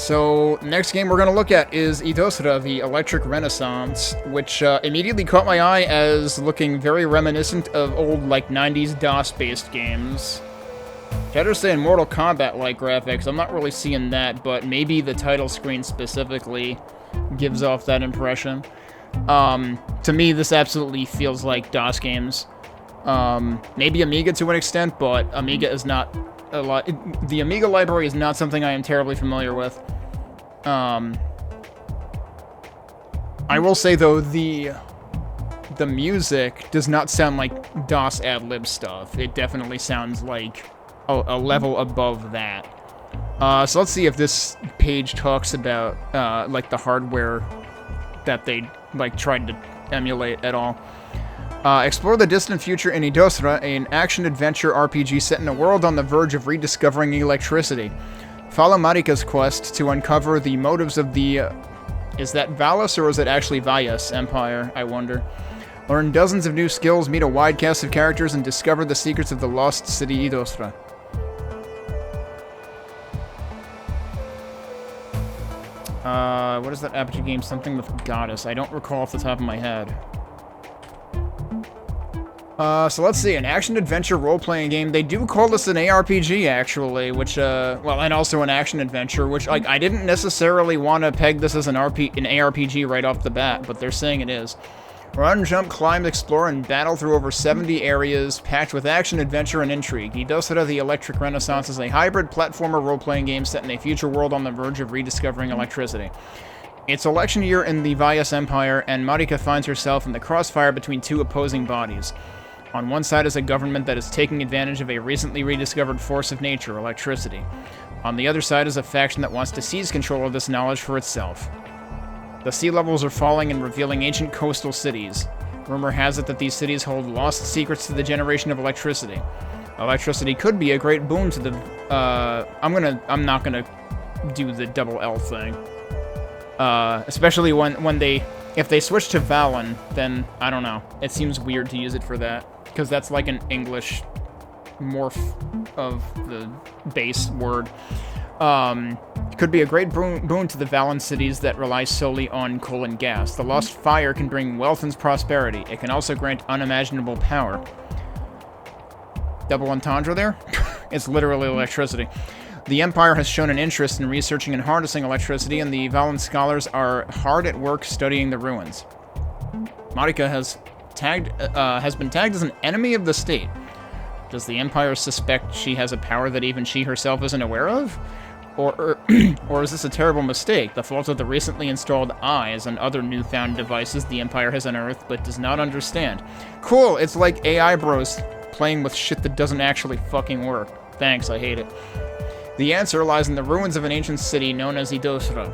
So, next game we're going to look at is Idosra, the Electric Renaissance, which immediately caught my eye as looking very reminiscent of old, like, 90s DOS-based games. Better say in Mortal Kombat-like graphics. I'm not really seeing that, but maybe the title screen specifically gives off that impression. To me, this absolutely feels like DOS games. Maybe Amiga to an extent, but Amiga is not a lot. The Amiga library is not something I am terribly familiar with. I will say though, the music does not sound like DOS ad-lib stuff. It definitely sounds like a level above that. So let's see if this page talks about like the hardware that they like tried to emulate at all. Explore the distant future in Idosra, an action-adventure RPG set in a world on the verge of rediscovering electricity. Follow Marika's quest to uncover the motives of the... is that Valus or is it actually Valles Empire, I wonder? Learn dozens of new skills, meet a wide cast of characters, and discover the secrets of the lost city Idosra. What is that RPG game? Something with Goddess. I don't recall off the top of my head. So let's see, an action-adventure role-playing game. They do call this an ARPG, actually, which, well, and also an action-adventure, which, like, I didn't necessarily want to peg this as an ARPG right off the bat, but they're saying it is. Run, jump, climb, explore, and battle through over 70 areas, packed with action, adventure, and intrigue. Idosra, the Electric Renaissance is a hybrid platformer role-playing game set in a future world on the verge of rediscovering electricity. It's election year in the Valles Empire, and Marika finds herself in the crossfire between two opposing bodies. On one side is a government that is taking advantage of a recently rediscovered force of nature, electricity. On the other side is a faction that wants to seize control of this knowledge for itself. The sea levels are falling and revealing ancient coastal cities. Rumor has it that these cities hold lost secrets to the generation of electricity. Electricity could be a great boon to the... I'm not gonna do the double L thing. Especially when they... If they switch to Valen, then, I don't know. It seems weird to use it for that. Because that's like an English morph of the base word. Could be a great boon to the Valen cities that rely solely on coal and gas. The lost fire can bring wealth and prosperity. It can also grant unimaginable power. Double entendre there? It's literally electricity. The Empire has shown an interest in researching and harnessing electricity, and the Valen scholars are hard at work studying the ruins. Marika has been tagged as an enemy of the state. Does the Empire suspect she has a power that even she herself isn't aware of? Or is this a terrible mistake, the fault of the recently installed eyes and other newfound devices the Empire has unearthed but does not understand? Cool, it's like AI bros playing with shit that doesn't actually fucking work. Thanks, I hate it. The answer lies in the ruins of an ancient city known as Idosra.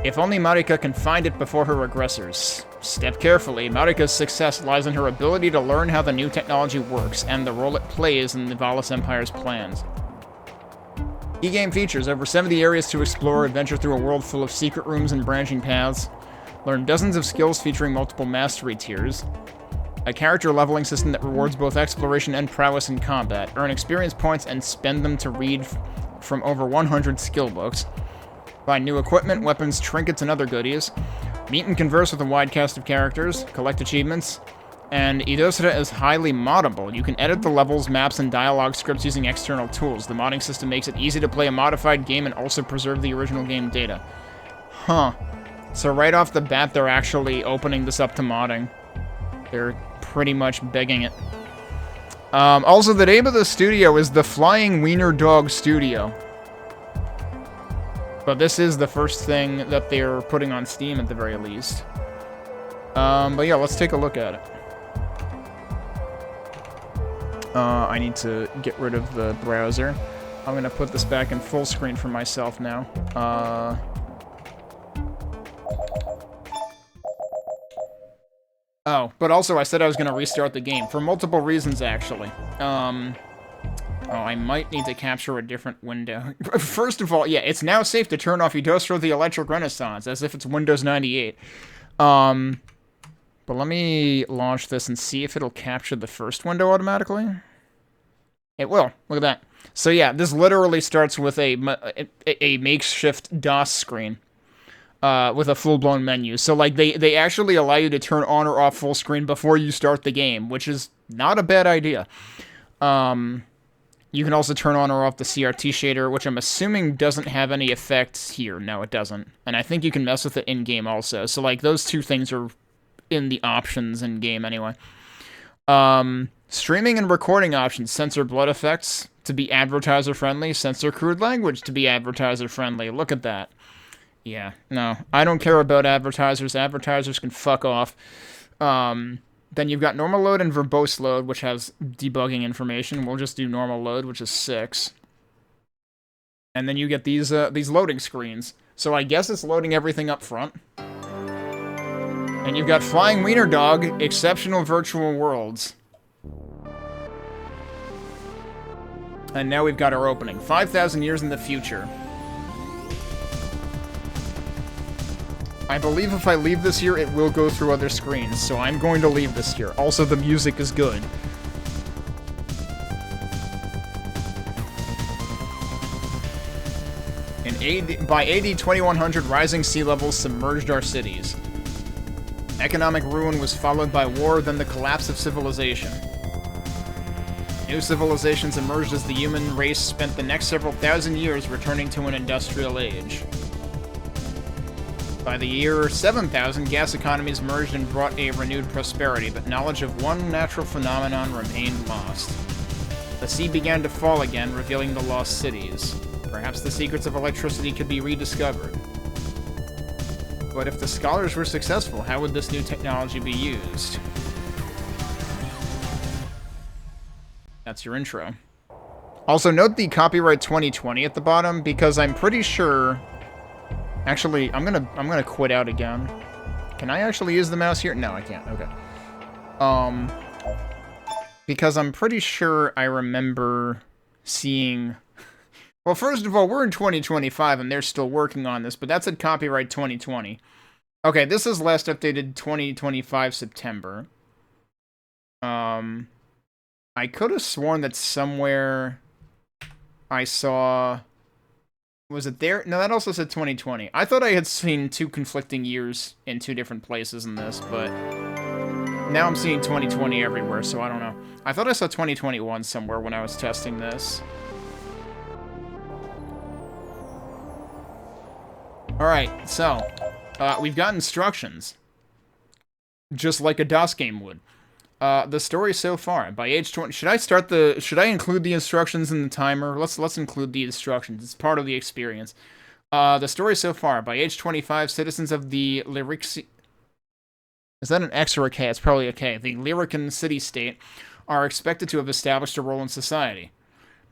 If only Marika can find it before her aggressors. Step carefully. Marika's success lies in her ability to learn how the new technology works, and the role it plays in the Valles Empire's plans. E-game features over 70 areas to explore, adventure through a world full of secret rooms and branching paths, learn dozens of skills featuring multiple mastery tiers, a character leveling system that rewards both exploration and prowess in combat, earn experience points and spend them to read from over 100 skill books, find new equipment, weapons, trinkets, and other goodies, meet and converse with a wide cast of characters, collect achievements, and Idosra is highly moddable. You can edit the levels, maps, and dialogue scripts using external tools. The modding system makes it easy to play a modified game and also preserve the original game data. Huh. So right off the bat, they're actually opening this up to modding. They're pretty much begging it. Also, the name of the studio is the Flying Wiener Dog Studio. But this is the first thing that they're putting on Steam at the very least. But yeah, let's take a look at it. I need to get rid of the browser. I'm gonna put this back in full screen for myself now. Oh, but also I said I was gonna restart the game, for multiple reasons, actually. Oh, I might need to capture a different window. First of all, yeah, it's now safe to turn off Idosra the Electric Renaissance, as if it's Windows 98. But let me launch this and see if it'll capture the first window automatically. It will. Look at that. So yeah, this literally starts with a makeshift DOS screen. With a full-blown menu. So, like, they actually allow you to turn on or off full screen before you start the game, which is not a bad idea. You can also turn on or off the CRT shader, which I'm assuming doesn't have any effects here. No, it doesn't. And I think you can mess with it in-game also. So, like, those two things are in the options in-game anyway. Streaming and recording options. Censor blood effects to be advertiser-friendly. Censor crude language to be advertiser-friendly. Look at that. Yeah, no. I don't care about advertisers. Advertisers can fuck off. Then you've got normal load and verbose load, which has debugging information. We'll just do normal load, which is 6. And then you get these loading screens. So I guess it's loading everything up front. And you've got Flying Wiener Dog, Exceptional Virtual Worlds. And now we've got our opening. 5,000 years in the future. I believe if I leave this here, it will go through other screens, so I'm going to leave this here. Also, the music is good. By AD 2100, rising sea levels submerged our cities. Economic ruin was followed by war, then the collapse of civilization. New civilizations emerged as the human race spent the next several thousand years returning to an industrial age. By the year 7000, gas economies merged and brought a renewed prosperity, but knowledge of one natural phenomenon remained lost. The sea began to fall again, revealing the lost cities. Perhaps the secrets of electricity could be rediscovered. But if the scholars were successful, how would this new technology be used? That's your intro. Also, note the copyright 2020 at the bottom, because I'm pretty sure... Actually, I'm gonna quit out again. Can I actually use the mouse here? No, I can't. Okay. Because I'm pretty sure I remember seeing... Well, first of all, we're in 2025 and they're still working on this, but that's at copyright 2020. Okay, this is last updated 2025 September. I could have sworn that somewhere I saw... Was it there? No, that also said 2020. I thought I had seen two conflicting years in two different places in this, but now I'm seeing 2020 everywhere, so I don't know. I thought I saw 2021 somewhere when I was testing this. Alright, so, we've got instructions. Just like a DOS game would. The story so far, by age 20... Should I include the instructions in the timer? Let's include the instructions. It's part of the experience. The story so far, by age 25, citizens of the Lyric... Is that an X or a K? It's probably a K. The Lyrican city-state are expected to have established a role in society.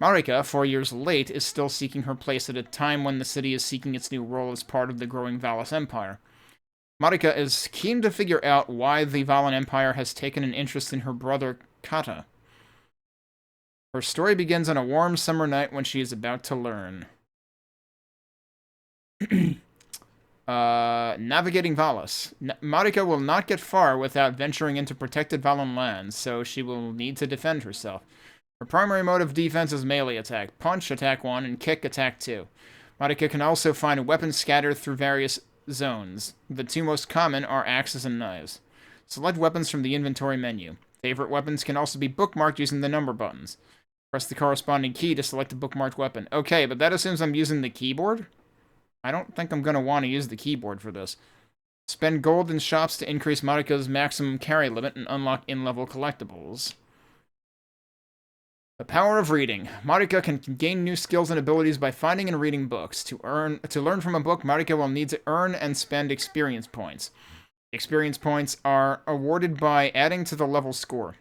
Marika, 4 years late, is still seeking her place at a time when the city is seeking its new role as part of the growing Valis Empire. Marika is keen to figure out why the Valan Empire has taken an interest in her brother, Kata. Her story begins on a warm summer night when she is about to learn. Navigating Valis. Marika will not get far without venturing into protected Valan lands, so she will need to defend herself. Her primary mode of defense is melee attack, punch, attack 1, and kick, attack 2. Marika can also find weapons scattered through various zones. The two most common are axes and knives. Select weapons from the inventory menu. Favorite weapons can also be bookmarked using the number buttons. Press the corresponding key to select a bookmarked weapon. Okay, but that assumes I'm using the keyboard? I don't think I'm going to want to use the keyboard for this. Spend gold in shops to increase Marika's maximum carry limit and unlock in-level collectibles. The power of reading. Marika can gain new skills and abilities by finding and reading books. To learn from a book, Marika will need to earn and spend experience points. Experience points are awarded by adding to the level score.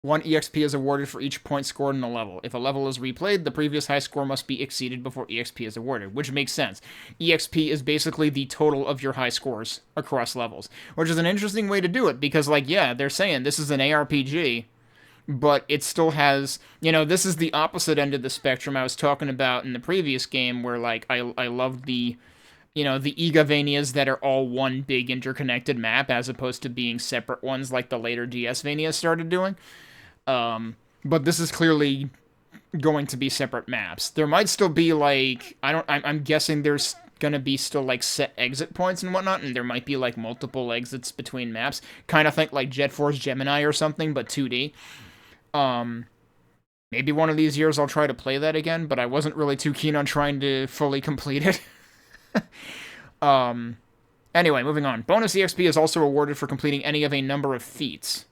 1 EXP is awarded for each point scored in a level. If a level is replayed, the previous high score must be exceeded before EXP is awarded, which makes sense. EXP is basically the total of your high scores across levels, which is an interesting way to do it, because, like, yeah, they're saying this is an ARPG, but it still has, you know, this is the opposite end of the spectrum I was talking about in the previous game, where, like, I love the, you know, the Igavanias that are all one big interconnected map, as opposed to being separate ones like the later DS Vanias started doing. But this is clearly going to be separate maps. There might still be, like, I'm guessing there's gonna be still, like, set exit points and whatnot, and there might be, like, multiple exits between maps. Kind of think like Jet Force Gemini or something, but 2D. Maybe one of these years I'll try to play that again, but I wasn't really too keen on trying to fully complete it. Anyway, moving on. Bonus EXP is also awarded for completing any of a number of feats.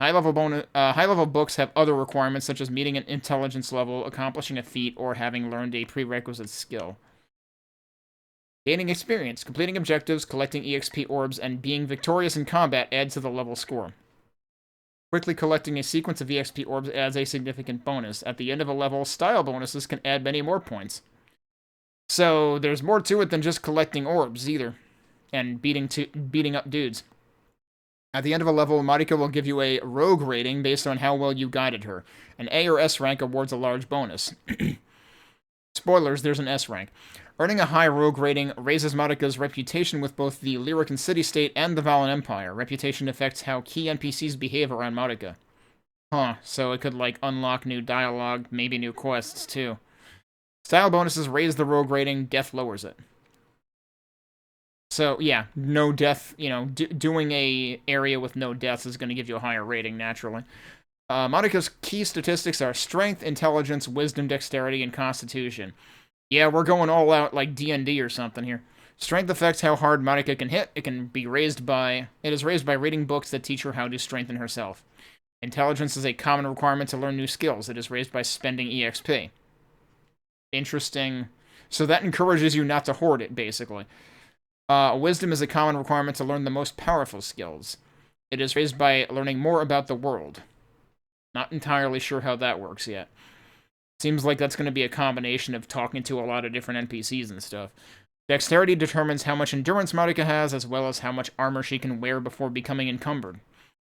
High-level books have other requirements, such as meeting an intelligence level, accomplishing a feat, or having learned a prerequisite skill. Gaining experience, completing objectives, collecting EXP orbs, and being victorious in combat add to the level score. Quickly collecting a sequence of EXP orbs adds a significant bonus. At the end of a level, style bonuses can add many more points. So there's more to it than just collecting orbs, either. And beating up dudes. At the end of a level, Marika will give you a rogue rating based on how well you guided her. An A or S rank awards a large bonus. Spoilers, there's an S rank. Earning a high rogue rating raises Marika's reputation with both the Lyrican City-State and the Valen Empire. Reputation affects how key NPCs behave around Marika. Huh, so it could, like, unlock new dialogue, maybe new quests, too. Style bonuses raise the rogue rating, death lowers it. So, yeah, no death, you know, doing a area with no deaths is going to give you a higher rating, naturally. Marika's key statistics are strength, intelligence, wisdom, dexterity, and constitution. Yeah, we're going all out like D&D or something here. Strength affects how hard Marika can hit. It is raised by reading books that teach her how to strengthen herself. Intelligence is a common requirement to learn new skills. It is raised by spending EXP. Interesting. So that encourages you not to hoard it, basically. Wisdom is a common requirement to learn the most powerful skills. It is raised by learning more about the world. Not entirely sure how that works yet. Seems like that's going to be a combination of talking to a lot of different NPCs and stuff. Dexterity determines how much endurance Marika has, as well as how much armor she can wear before becoming encumbered.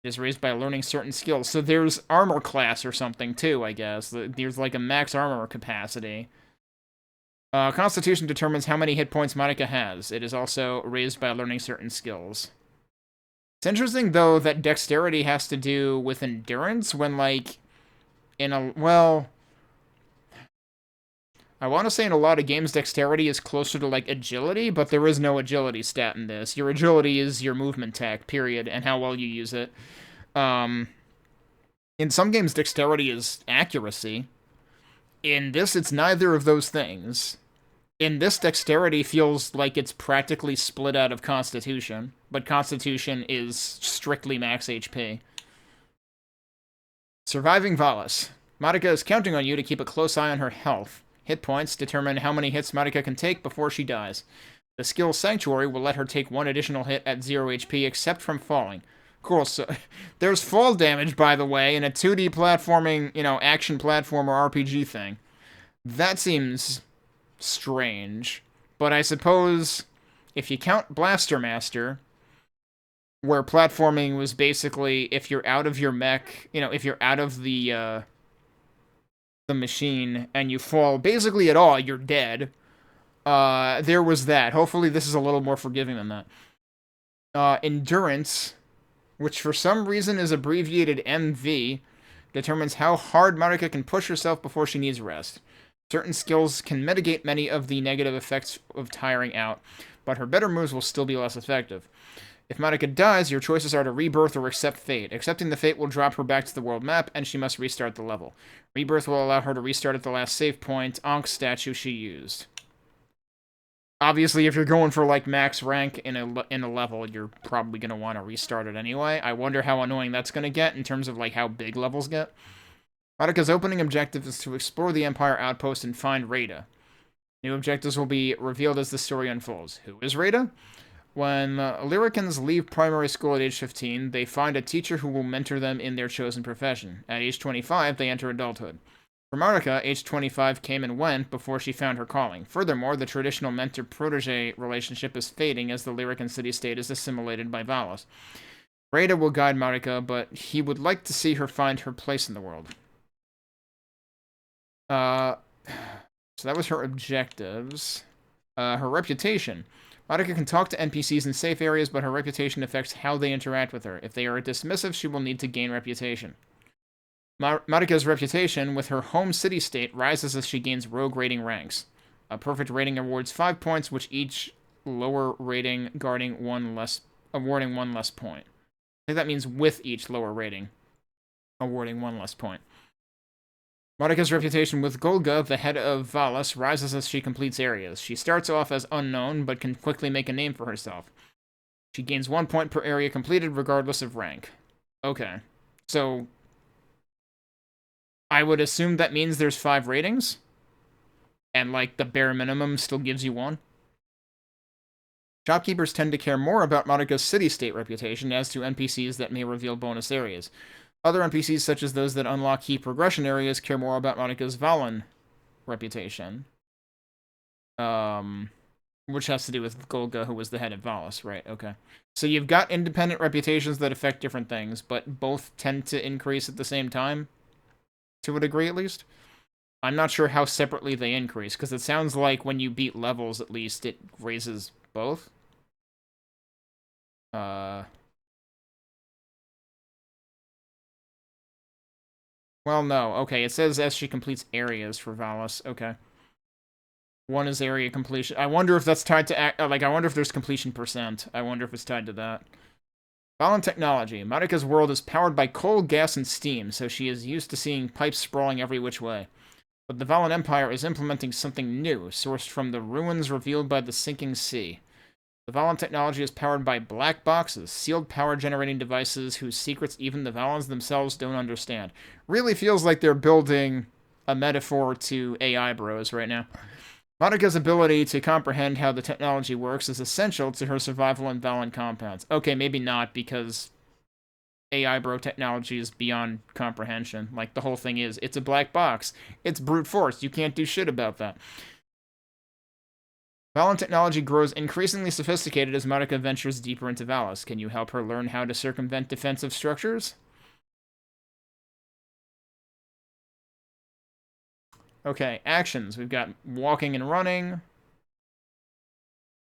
It is raised by learning certain skills. So there's armor class or something, too, I guess. There's like a max armor capacity. Constitution determines how many hit points Marika has. It is also raised by learning certain skills. It's interesting, though, that dexterity has to do with endurance when, like, I want to say in a lot of games, dexterity is closer to, like, agility, but there is no agility stat in this. Your agility is your movement tech, period, and how well you use it. In some games, dexterity is accuracy. In this, it's neither of those things. In this, dexterity feels like it's practically split out of Constitution, but Constitution is strictly max HP. Surviving Valis. Marika is counting on you to keep a close eye on her health. Hit points determine how many hits Marika can take before she dies. The skill Sanctuary will let her take one additional hit at 0 HP, except from falling. Cool, so there's fall damage, by the way, in a 2D platforming, you know, action platformer RPG thing. That seems strange. But I suppose, if you count Blaster Master, where platforming was basically, if you're out of your mech, you know, if you're out of the machine, and you fall basically at all, you're dead. There was that. Hopefully this is a little more forgiving than that. Endurance, which for some reason is abbreviated MV, determines how hard Marika can push herself before she needs rest. Certain skills can mitigate many of the negative effects of tiring out, but her better moves will still be less effective. If Marika dies, your choices are to rebirth or accept fate. Accepting the fate will drop her back to the world map, and she must restart the level. Rebirth will allow her to restart at the last save point, Ankh statue she used. Obviously, if you're going for, like, max rank in a level, you're probably going to want to restart it anyway. I wonder how annoying that's going to get in terms of, like, how big levels get. Marika's opening objective is to explore the Empire outpost and find Rada. New objectives will be revealed as the story unfolds. Who is Rada? When Lyricans leave primary school at age 15, they find a teacher who will mentor them in their chosen profession. At age 25, they enter adulthood. For Marika, age 25 came and went before she found her calling. Furthermore, the traditional mentor-protege relationship is fading as the Lyrican city-state is assimilated by Valis. Rada will guide Marika, but he would like to see her find her place in the world. So that was her objectives. Her reputation. Marika can talk to NPCs in safe areas, but her reputation affects how they interact with her. If they are dismissive, she will need to gain reputation. Marika's reputation with her home city-state rises as she gains rogue rating ranks. A perfect rating awards 5 points, which each lower rating awarding one less point. I think that means with each lower rating awarding one less point. Marika's reputation with Golga, the head of Valis, rises as she completes areas. She starts off as unknown, but can quickly make a name for herself. She gains 1 point per area completed, regardless of rank. Okay. So, I would assume that means there's 5 ratings? And, like, the bare minimum still gives you 1? Shopkeepers tend to care more about Marika's city-state reputation as to NPCs that may reveal bonus areas. Other NPCs, such as those that unlock key progression areas, care more about Marika's Valen reputation. Which has to do with Golga, who was the head of Valis, right? Okay. So you've got independent reputations that affect different things, but both tend to increase at the same time? To a degree, at least? I'm not sure how separately they increase, because it sounds like when you beat levels, at least, it raises both. Well, no. Okay, it says as she completes areas for Valis. Okay. 1 is area completion. I wonder if that's tied to... I wonder if there's completion percent. I wonder if it's tied to that. Valen technology. Marika's world is powered by coal, gas, and steam, so she is used to seeing pipes sprawling every which way. But the Valen Empire is implementing something new, sourced from the ruins revealed by the sinking sea. The Valen technology is powered by black boxes, sealed power-generating devices whose secrets even the Valens themselves don't understand. Really feels like they're building a metaphor to AI bros right now. Marika's ability to comprehend how the technology works is essential to her survival in Valen compounds. Okay, maybe not, because AI bro technology is beyond comprehension. Like, the whole thing is, it's a black box. It's brute force. You can't do shit about that. Valen technology grows increasingly sophisticated as Marika ventures deeper into Valis. Can you help her learn how to circumvent defensive structures? Okay, actions. We've got walking and running.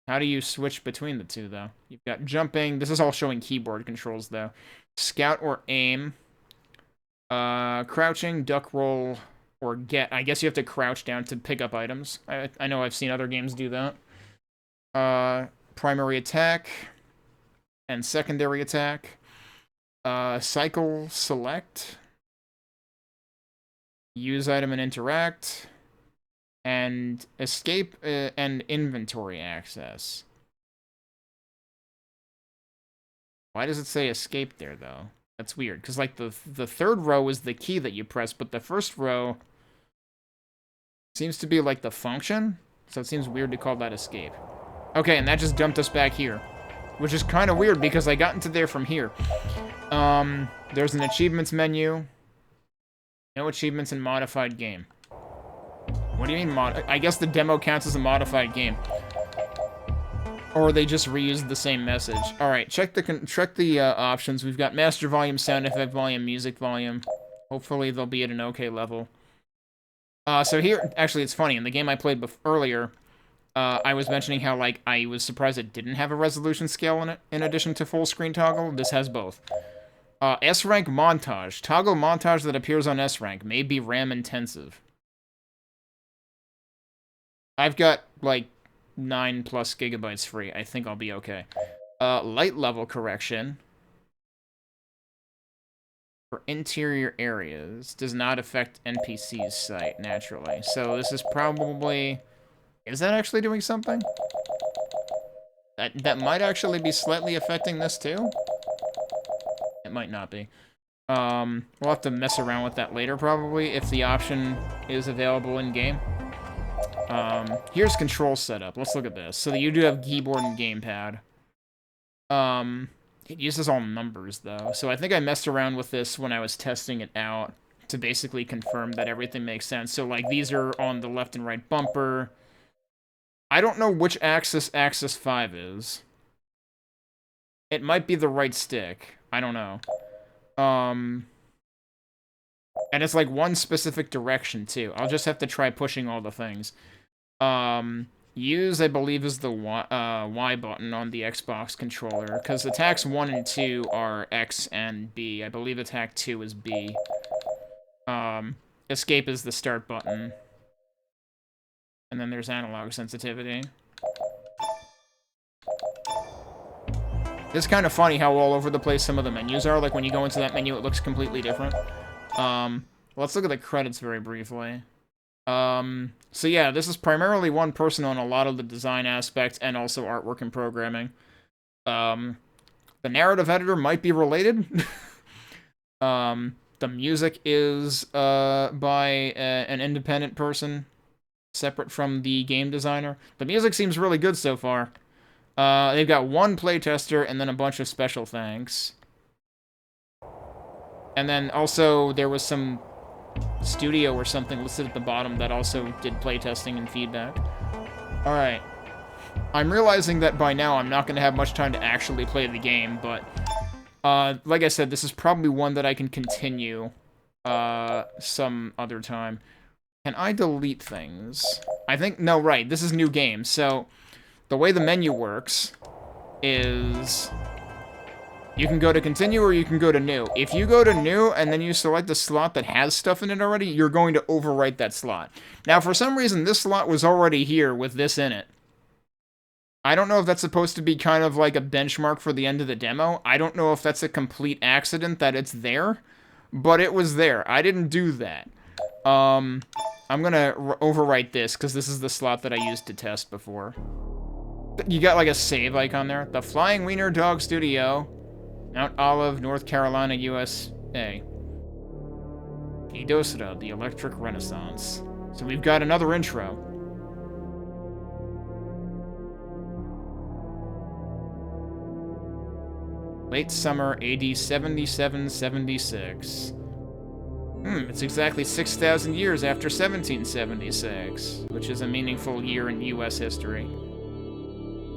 How do you switch between the two, though? You've got jumping. This is all showing keyboard controls, though. Scout or aim. Crouching, duck roll, or get. I guess you have to crouch down to pick up items. I know I've seen other games do that. Primary attack and secondary attack. Cycle, select. Use item and interact. And escape and inventory access. Why does it say escape there, though? That's weird, because, like, the third row is the key that you press, but the first row seems to be, like, the function, so it seems weird to call that escape. Okay, and that just dumped us back here, which is kind of weird, because I got into there from here. There's an achievements menu. No achievements in modified game. What do you mean I guess the demo counts as a modified game. Or they just reused the same message. Alright, check the options. We've got master volume, sound effect volume, music volume. Hopefully they'll be at an okay level. So here, actually it's funny, in the game I played earlier, I was mentioning how, like, I was surprised it didn't have a resolution scale in it, in addition to full screen toggle. This has both. S-rank montage. Toggle montage that appears on S-rank may be RAM intensive. I've got, like, 9+ gigabytes free. I think I'll be okay. Light level correction for interior areas does not affect NPC's sight naturally. So this is probably... Is that actually doing something? That might actually be slightly affecting this too? It might not be. We'll have to mess around with that later probably if the option is available in-game. Here's control setup. Let's look at this. So you do have keyboard and gamepad. It uses all numbers, though. So I think I messed around with this when I was testing it out to basically confirm that everything makes sense. So, like, these are on the left and right bumper. I don't know which axis 5 is. It might be the right stick. I don't know. And it's, like, one specific direction, too. I'll just have to try pushing all the things. Use, I believe, is the Y button on the Xbox controller, because attacks 1 and 2 are X and B. I believe attack 2 is B. Escape is the start button. And then there's analog sensitivity. It's kind of funny how all over the place some of the menus are. Like, when you go into that menu, it looks completely different. Let's look at the credits very briefly. So yeah, this is primarily one person on a lot of the design aspects and also artwork and programming. The narrative editor might be related. The music is by an independent person, separate from the game designer. The music seems really good so far. They've got one playtester and then a bunch of special thanks. And then also there was some studio or something listed at the bottom that also did playtesting and feedback. Alright. I'm realizing that by now I'm not going to have much time to actually play the game, but like I said, this is probably one that I can continue some other time. Can I delete things? I think, no, right, this is new game, so the way the menu works is you can go to continue or you can go to new. If you go to new and then you select a slot that has stuff in it already, you're going to overwrite that slot. Now, for some reason, this slot was already here with this in it. I don't know if that's supposed to be kind of like a benchmark for the end of the demo. I don't know if that's a complete accident that it's there, but it was there. I didn't do that. I'm gonna overwrite this, because this is the slot that I used to test before. You got like a save icon there. The Flying Wiener Dog Studio, Mount Olive, North Carolina, USA. Idosra, the Electric Renaissance. So we've got another intro. Late summer, AD 7776. It's exactly 6,000 years after 1776, which is a meaningful year in U.S. history.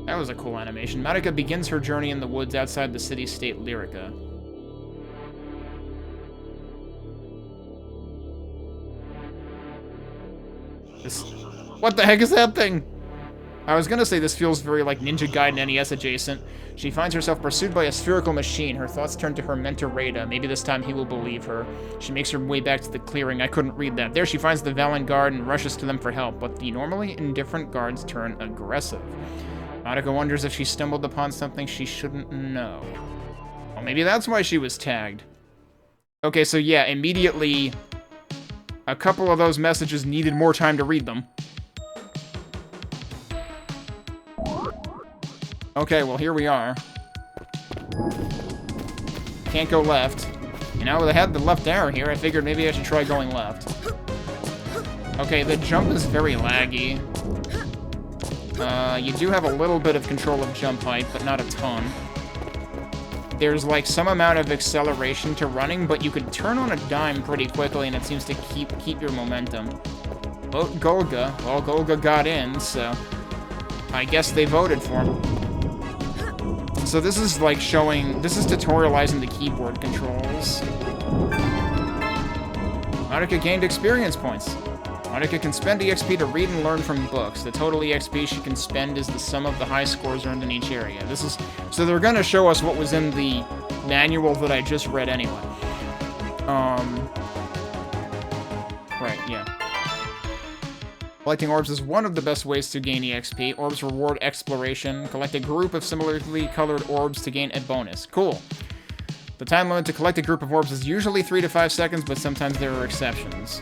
That was a cool animation. Marika begins her journey in the woods outside the city-state Lyrica. What the heck is that thing? I was gonna say this feels very like Ninja Gaiden NES adjacent. She finds herself pursued by a spherical machine. Her thoughts turn to her mentor Rada. Maybe this time he will believe her. She makes her way back to the clearing. I couldn't read that. There she finds the Valen guard and rushes to them for help, but the normally indifferent guards turn aggressive. Marika wonders if she stumbled upon something she shouldn't know. Well, maybe that's why she was tagged. Okay, so yeah, immediately a couple of those messages needed more time to read them. Okay, well, here we are. Can't go left. You know, they had the left arrow here. I figured maybe I should try going left. Okay, the jump is very laggy. You do have a little bit of control of jump height, but not a ton. There's, like, some amount of acceleration to running, but you could turn on a dime pretty quickly, and it seems to keep your momentum. Vote Golga. Well, Golga got in, so I guess they voted for him. So this is like this is tutorializing the keyboard controls. Marika gained experience points. Marika can spend EXP to read and learn from books. The total EXP she can spend is the sum of the high scores earned in each area. So they're gonna show us what was in the manual that I just read anyway. Right, yeah. Collecting orbs is one of the best ways to gain EXP. Orbs reward exploration. Collect a group of similarly colored orbs to gain a bonus. Cool. The time limit to collect a group of orbs is usually 3 to 5 seconds, but sometimes there are exceptions.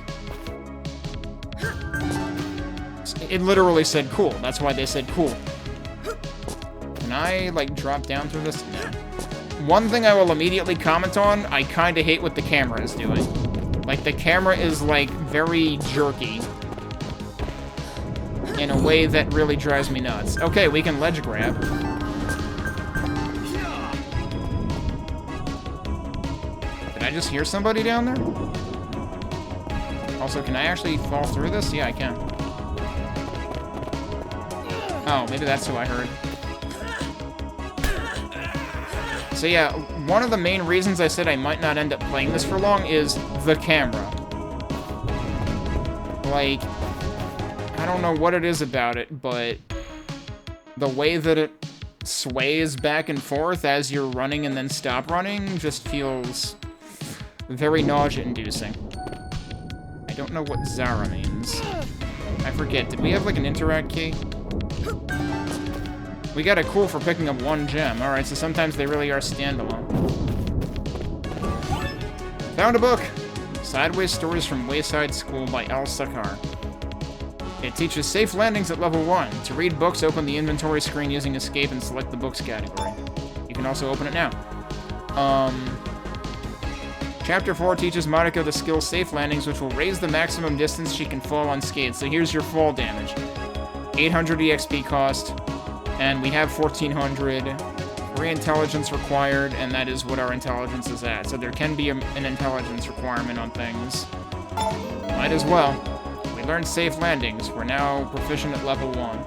It literally said cool. That's why they said cool. Can I, like, drop down through this? No. One thing I will immediately comment on, I kind of hate what the camera is doing. Like, the camera is, like, very jerky. In a way that really drives me nuts. Okay, we can ledge grab. Did I just hear somebody down there? Also, can I actually fall through this? Yeah, I can. Oh, maybe that's who I heard. So yeah, one of the main reasons I said I might not end up playing this for long is the camera. Like, I don't know what it is about it, but the way that it sways back and forth as you're running and then stop running just feels very nausea-inducing. don't know what Zara means. I forget. Did we have, like, an interact key? We got a cool for picking up 1 gem. Alright, so sometimes they really are standalone. Found a book! Sideways Stories from Wayside School by Al Sakar. It teaches safe landings at level 1. To read books, open the inventory screen using escape and select the books category. You can also open it now. Chapter 4 teaches Marika the skill safe landings, which will raise the maximum distance she can fall unscathed. So here's your fall damage. 800 EXP cost, and we have 1400. 3 intelligence required, and that is what our intelligence is at. So there can be an intelligence requirement on things. Might as well. We learned safe landings. We're now proficient at level 1.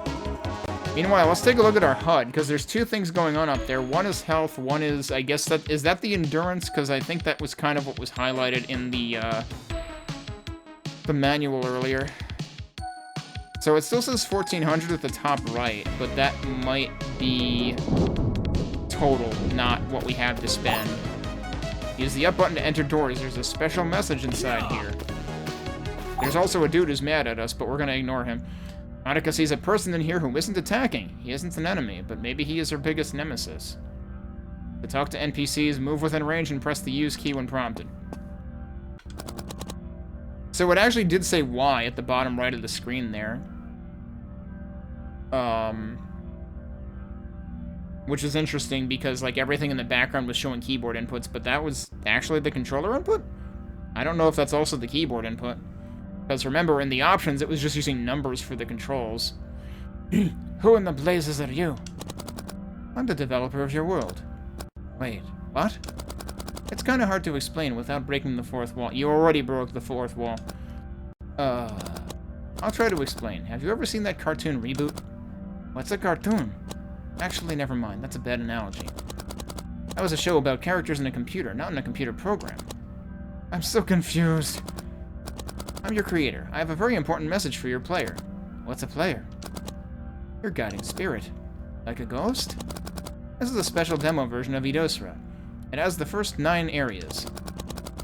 Meanwhile, let's take a look at our HUD, because there's 2 things going on up there. One is health, one is, I guess, is that the endurance? Because I think that was kind of what was highlighted in the manual earlier. So it still says 1400 at the top right, but that might be total, not what we have to spend. Use the up button to enter doors. There's a special message inside here. There's also a dude who's mad at us, but we're gonna ignore him. Marika sees a person in here who isn't attacking. He isn't an enemy, but maybe he is her biggest nemesis. To talk to NPCs, move within range and press the use key when prompted. So it actually did say Y at the bottom right of the screen there. Which is interesting because, like, everything in the background was showing keyboard inputs, but that was actually the controller input? I don't know if that's also the keyboard input. Because remember, in the options, it was just using numbers for the controls. Who in the blazes are you? I'm the developer of your world. Wait, what? It's kind of hard to explain without breaking the 4th wall. You already broke the 4th wall. I'll try to explain. Have you ever seen that cartoon Reboot? What's a cartoon? Actually, never mind. That's a bad analogy. That was a show about characters in a computer, not in a computer program. I'm so confused. I'm your creator. I have a very important message for your player. What's a player? Your guiding spirit. Like a ghost? This is a special demo version of Idosra. It has the first 9 areas.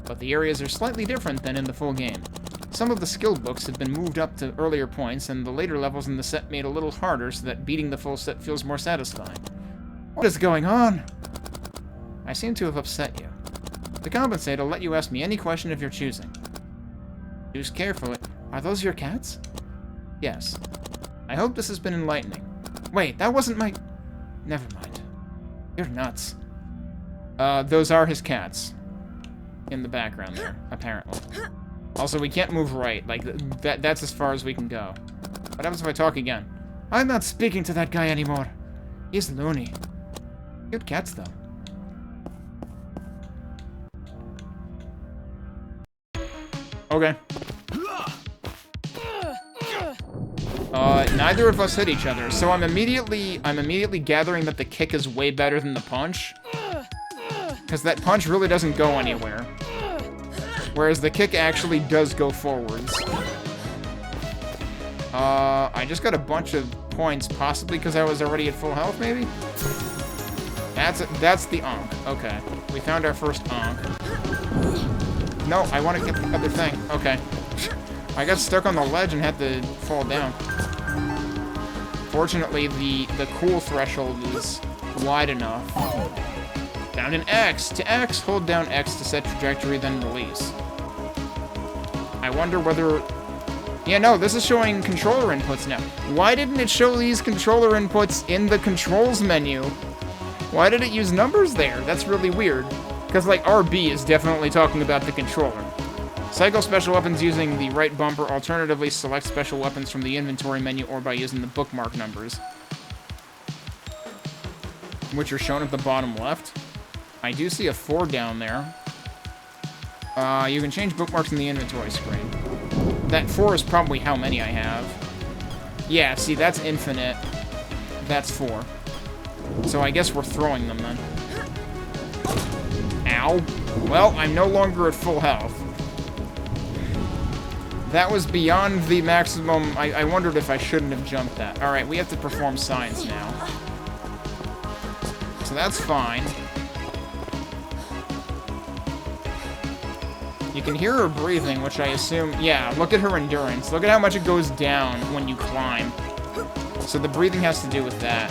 But the areas are slightly different than in the full game. Some of the skill books have been moved up to earlier points, and the later levels in the set made a little harder so that beating the full set feels more satisfying. What is going on? I seem to have upset you. To compensate, I'll let you ask me any question of your choosing. Choose carefully. Are those your cats? Yes. I hope this has been enlightening. Wait, that wasn't my... Never mind. You're nuts. Those are his cats. In the background there, apparently. Also, we can't move right. Like, that's as far as we can go. What happens if I talk again? I'm not speaking to that guy anymore. He's loony. Cute cats, though. Okay. Neither of us hit each other, so I'm immediately gathering that the kick is way better than the punch. Because that punch really doesn't go anywhere. Whereas the kick actually does go forwards. I just got a bunch of points, possibly because I was already at full health, maybe? That's the Ankh. Okay. We found our first Ankh. No, I want to get the other thing. Okay. I got stuck on the ledge and had to fall down. Fortunately, the cool threshold is wide enough. Found an X. To X, hold down X to set trajectory, then release. I wonder whether... Yeah, no, this is showing controller inputs now. Why didn't it show these controller inputs in the controls menu? Why did it use numbers there? That's really weird. Because, like, RB is definitely talking about the controller. Cycle special weapons using the right bumper. Alternatively, select special weapons from the inventory menu or by using the bookmark numbers, which are shown at the bottom left. I do see a 4 down there. You can change bookmarks in the inventory screen. That 4 is probably how many I have. Yeah, see, that's infinite. That's 4. So I guess we're throwing them then. Ow. Well, I'm no longer at full health. That was beyond the maximum. I wondered if I shouldn't have jumped that. Alright, we have to perform science now. So that's fine. You can hear her breathing, which I assume... Yeah, look at her endurance. Look at how much it goes down when you climb. So the breathing has to do with that.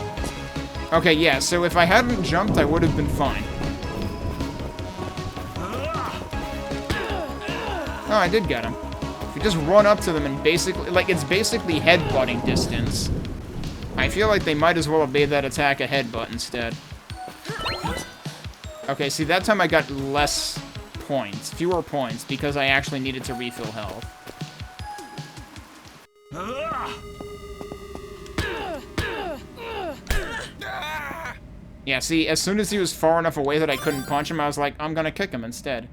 Okay, yeah, so if I hadn't jumped, I would have been fine. Oh, I did get him. If you just run up to them and basically... Like, it's basically headbutting distance. I feel like they might as well have made that attack a headbutt instead. Okay, see, that time I got less points. Fewer points, because I actually needed to refill health. Yeah, see, as soon as he was far enough away that I couldn't punch him, I was like, I'm gonna kick him instead.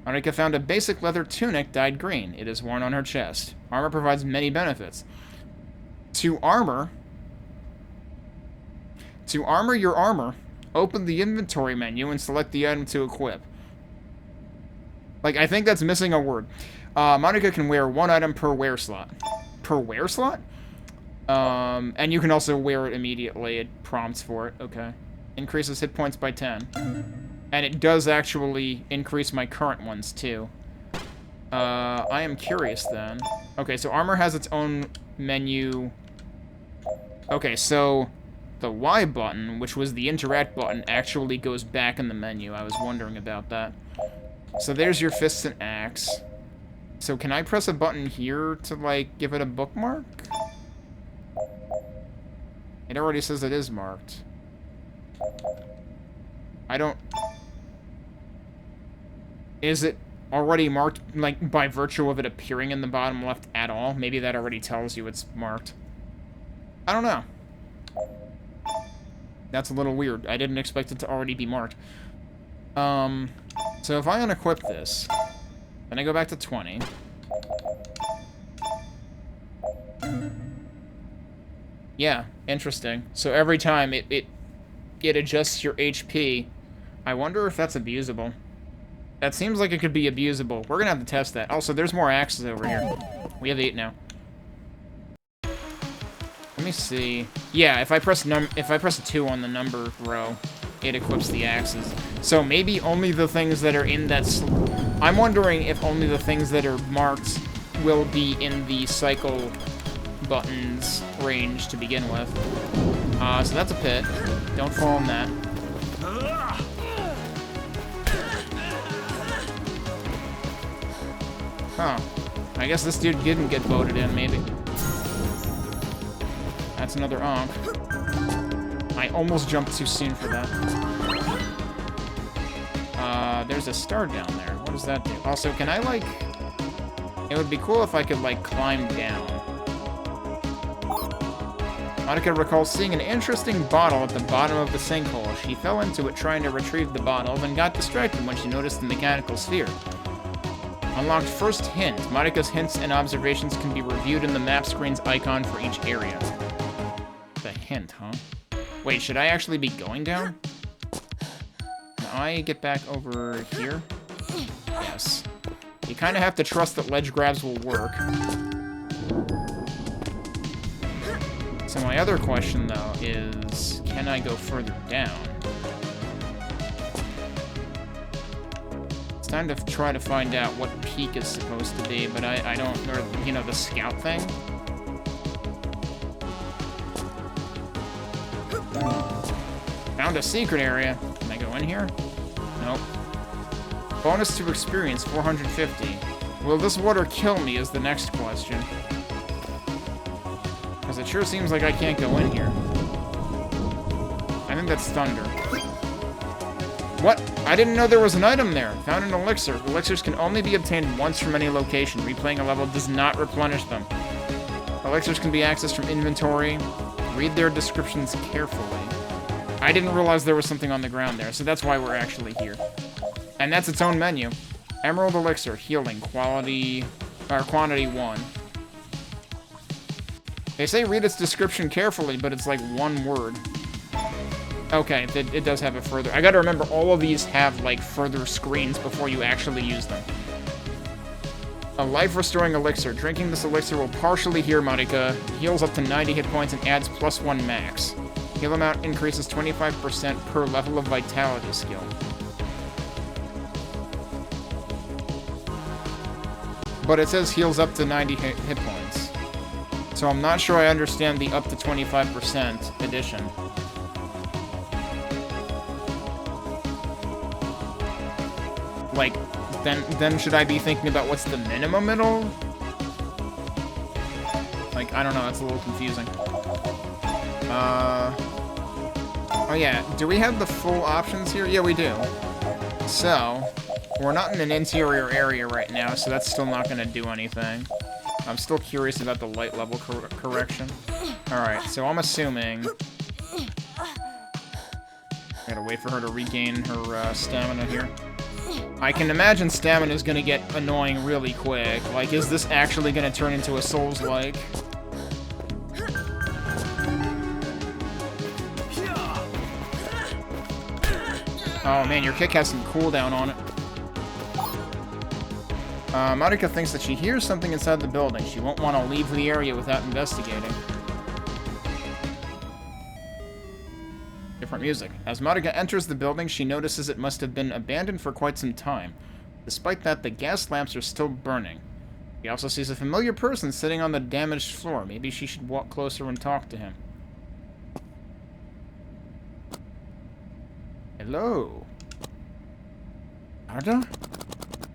Marika found a basic leather tunic dyed green. It is worn on her chest. Armor provides many benefits. To armor your armor, open the inventory menu and select the item to equip. Like, I think that's missing a word. Marika can wear one item per wear slot. Per wear slot? And you can also wear it immediately. It prompts for it. Okay. Increases hit points by 10. And it does actually increase my current ones, too. I am curious, then. Okay, so armor has its own menu. Okay, so the Y button, which was the interact button, actually goes back in the menu. I was wondering about that. So there's your fists and axe. So can I press a button here to, like, give it a bookmark? It already says it is marked. I don't... Is it already marked, like, by virtue of it appearing in the bottom left at all? Maybe that already tells you it's marked. I don't know. That's a little weird. I didn't expect it to already be marked. So if I unequip this, then I go back to 20. Yeah, interesting. So every time it adjusts your HP. I wonder if that's abusable. That seems like it could be abusable. We're gonna have to test that. Also, there's more axes over here. We have 8 now. Let me see. Yeah, if I press a 2 on the number row, it equips the axes. So maybe only the things that are in that... I'm wondering if only the things that are marked will be in the cycle buttons range to begin with. So that's a pit. Don't fall in that. Huh. I guess this dude didn't get voted in, maybe. That's another onk. I almost jumped too soon for that. There's a star down there. What does that do? Also, can I, like... It would be cool if I could, like, climb down. Marika recalls seeing an interesting bottle at the bottom of the sinkhole. She fell into it trying to retrieve the bottle, then got distracted when she noticed the mechanical sphere. Unlocked first hint. Marika's hints and observations can be reviewed in the map screen's icon for each area. The hint, huh? Wait, should I actually be going down? Can I get back over here? Yes. You kind of have to trust that ledge grabs will work. So my other question, though, is... Can I go further down? It's time to try to find out what peak is supposed to be, but I don't... Or, you know, the scout thing? Found a secret area. Can I go in here? Nope. Bonus to experience, 450. Will this water kill me is the next question. Because it sure seems like I can't go in here. I think that's thunder. What? I didn't know there was an item there. Found an elixir. Elixirs can only be obtained once from any location. Replaying a level does not replenish them. Elixirs can be accessed from inventory. Read their descriptions carefully. I didn't realize there was something on the ground there, so that's why we're actually here. And that's its own menu. Emerald Elixir, healing, quantity 1. They say read its description carefully, but it's like one word. Okay, it does have a further... I gotta remember, all of these have, like, further screens before you actually use them. A life-restoring elixir. Drinking this elixir will partially heal Marika, heals up to 90 hit points, and adds +1 max. Heal amount increases 25% per level of vitality skill. but it says heals up to 90 hit points. So I'm not sure I understand the up to 25% addition. Like, then should I be thinking about what's the minimum it'll? Like, I don't know, that's a little confusing. Oh yeah, do we have the full options here? Yeah, we do. So, we're not in an interior area right now, so that's still not gonna do anything. I'm still curious about the light level correction. Alright, so I'm assuming... I gotta wait for her to regain her stamina here. I can imagine stamina is gonna get annoying really quick. Like, is this actually gonna turn into a Souls-like? Oh man, your kick has some cooldown on it. Marika thinks that she hears something inside the building. She won't want to leave the area without investigating. Different music. As Marika enters the building, she notices it must have been abandoned for quite some time. Despite that, the gas lamps are still burning. She also sees a familiar person sitting on the damaged floor. Maybe she should walk closer and talk to him. Hello? Arda?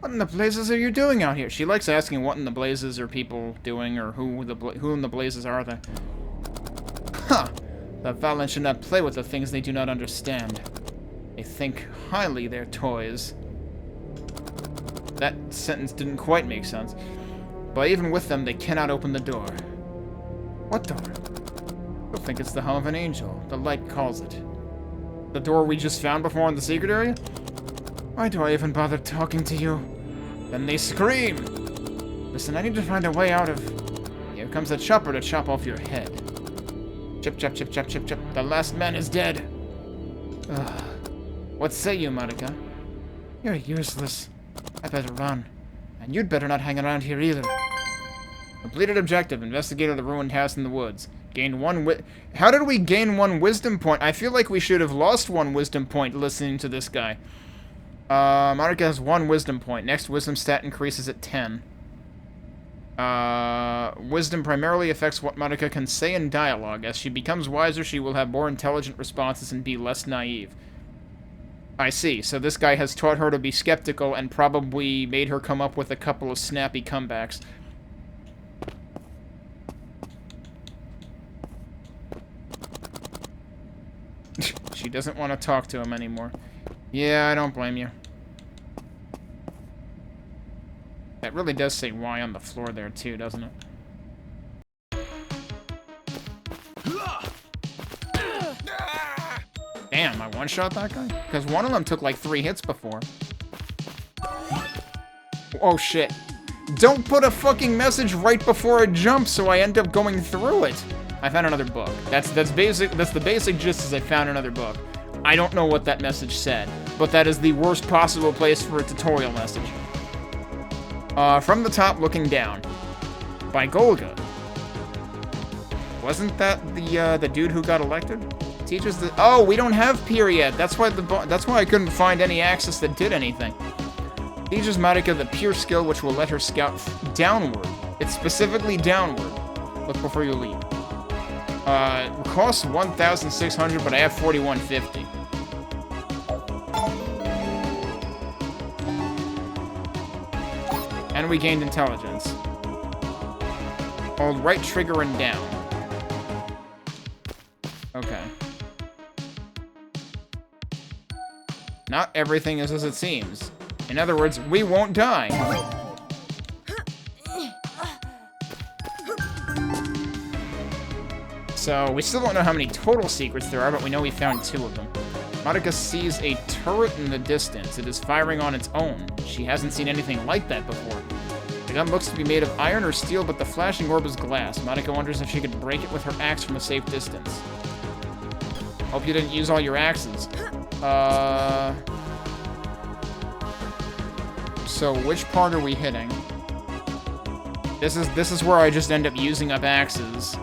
What in the blazes are you doing out here? She likes asking what in the blazes are people doing, or who in the blazes are they? Huh! The Valiant should not play with the things they do not understand. They think highly their toys. That sentence didn't quite make sense. But even with them, they cannot open the door. What door? I think it's the home of an angel. The light calls it. The door we just found before in the secret area? Why do I even bother talking to you? Then they scream! Listen, I need to find a way out of... Here comes a chopper to chop off your head. Chip, chop, chip, chop, chip, chop. The last man is dead. Ugh. What say you, Marika? You're useless. I better run. And you'd better not hang around here either. Completed objective. Investigated the ruined house in the woods. Gained one How did we gain one wisdom point? I feel like we should have lost one wisdom point listening to this guy. Marika has 1 wisdom point. Next wisdom stat increases at 10. Wisdom primarily affects what Marika can say in dialogue. As she becomes wiser, she will have more intelligent responses and be less naive. I see. So this guy has taught her to be skeptical and probably made her come up with a couple of snappy comebacks. She doesn't want to talk to him anymore. Yeah, I don't blame you. That really does say Y on the floor there, too, doesn't it? Damn, I one-shot that guy? Because one of them took like 3 hits before. Oh, shit. Don't put a fucking message right before it jumps so I end up going through it. I found another book. That's the basic gist is I found another book. I don't know what that message said, but that is the worst possible place for a tutorial message. From the top looking down. By Golga. Wasn't that the dude who got elected? Teaches the... Oh, we don't have Peer yet. That's why I couldn't find any axis that did anything. Teaches Marika the Peer skill, which will let her scout downward. It's specifically downward. Look before you leave. It costs 1,600, but I have 4,150. And we gained intelligence. Hold right trigger and down. Okay. Not everything is as it seems. In other words, we won't die. So, we still don't know how many total secrets there are, but we know we found 2 of them. Marika sees a turret in the distance. It is firing on its own. She hasn't seen anything like that before. The gun looks to be made of iron or steel, but the flashing orb is glass. Marika wonders if she could break it with her axe from a safe distance. Hope you didn't use all your axes. So, which part are we hitting? This is where I just end up using up axes.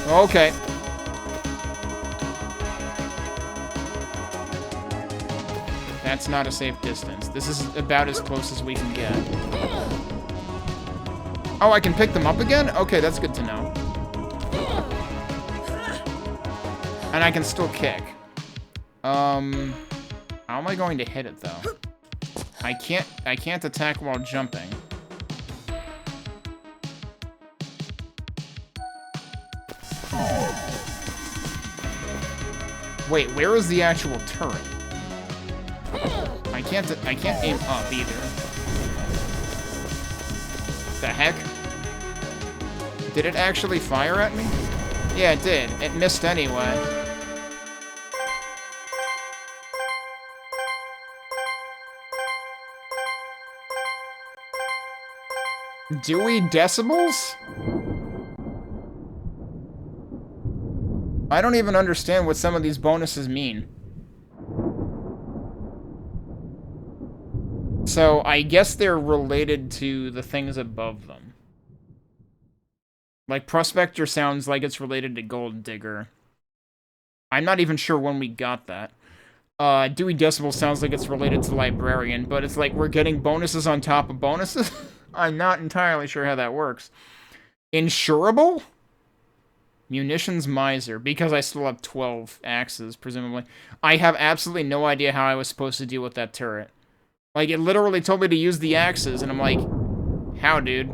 Okay. That's not a safe distance. This is about as close as we can get. Oh, I can pick them up again? Okay, that's good to know. And I can still kick. How am I going to hit it, though? I can't attack while jumping. Wait, where is the actual turret? I can't aim up either. The heck? Did it actually fire at me? Yeah, it did. It missed anyway. Dewey decimals? I don't even understand what some of these bonuses mean. So, I guess they're related to the things above them. Like, Prospector sounds like it's related to Gold Digger. I'm not even sure when we got that. Dewey Decibel sounds like it's related to Librarian, but it's like we're getting bonuses on top of bonuses? I'm not entirely sure how that works. Insurable? Munitions Miser, because I still have 12 axes, presumably. I have absolutely no idea how I was supposed to deal with that turret. Like, it literally told me to use the axes, and I'm like, how, dude?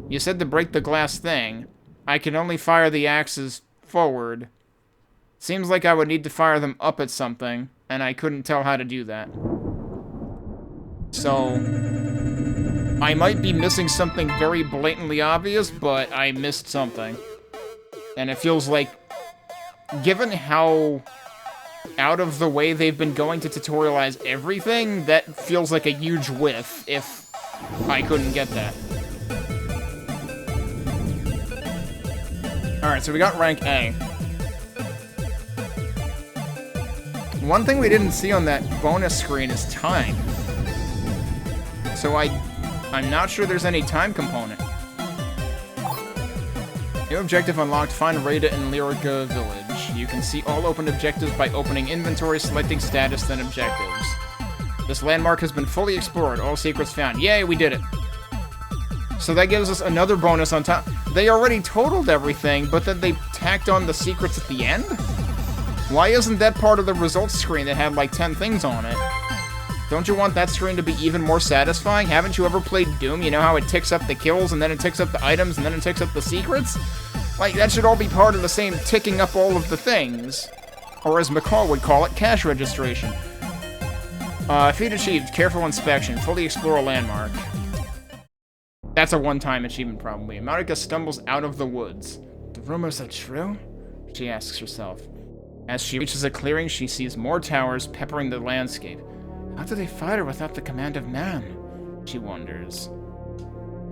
You said to break the glass thing. I can only fire the axes forward. Seems like I would need to fire them up at something, and I couldn't tell how to do that. So, I might be missing something very blatantly obvious, but I missed something. And it feels like, given how out of the way they've been going to tutorialize everything, that feels like a huge whiff if I couldn't get that. Alright, so we got rank A. One thing we didn't see on that bonus screen is time. So I'm not sure there's any time component. New objective unlocked, find Rada in Lyrica Village. You can see all open objectives by opening inventory, selecting status, then objectives. This landmark has been fully explored, all secrets found. Yay, we did it. So that gives us another bonus on top. They already totaled everything, but then they tacked on the secrets at the end? Why isn't that part of the results screen that had like 10 things on it? Don't you want that screen to be even more satisfying? Haven't you ever played Doom? You know how it ticks up the kills, and then it ticks up the items, and then it ticks up the secrets? Like, that should all be part of the same ticking up all of the things. Or as McCall would call it, cash registration. Feat achieved, careful inspection, fully explore a landmark. That's a one-time achievement, probably. Marika stumbles out of the woods. The rumors are true? She asks herself. As she reaches a clearing, she sees more towers peppering the landscape. How do they fire without the command of man? She wonders.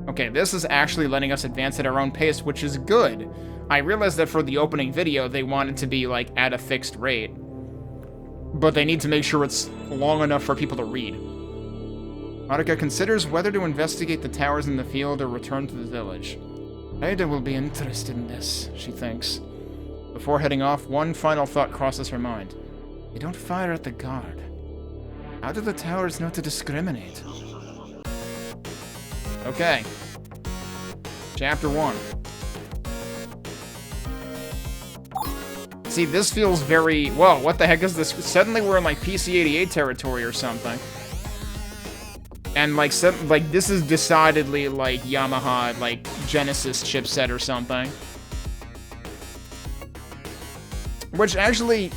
Okay, this is actually letting us advance at our own pace, which is good. I realized that for the opening video, they wanted to be, like, at a fixed rate. But they need to make sure it's long enough for people to read. Marika considers whether to investigate the towers in the field or return to the village. Ada will be interested in this, she thinks. Before heading off, one final thought crosses her mind. They don't fire at the guard. How do the towers know to discriminate? Okay. Chapter 1. See, this feels very... Whoa, what the heck is this? Suddenly we're in, like, PC-88 territory or something. And, like, this is decidedly, like, Yamaha, like, Genesis chipset or something. Which, actually...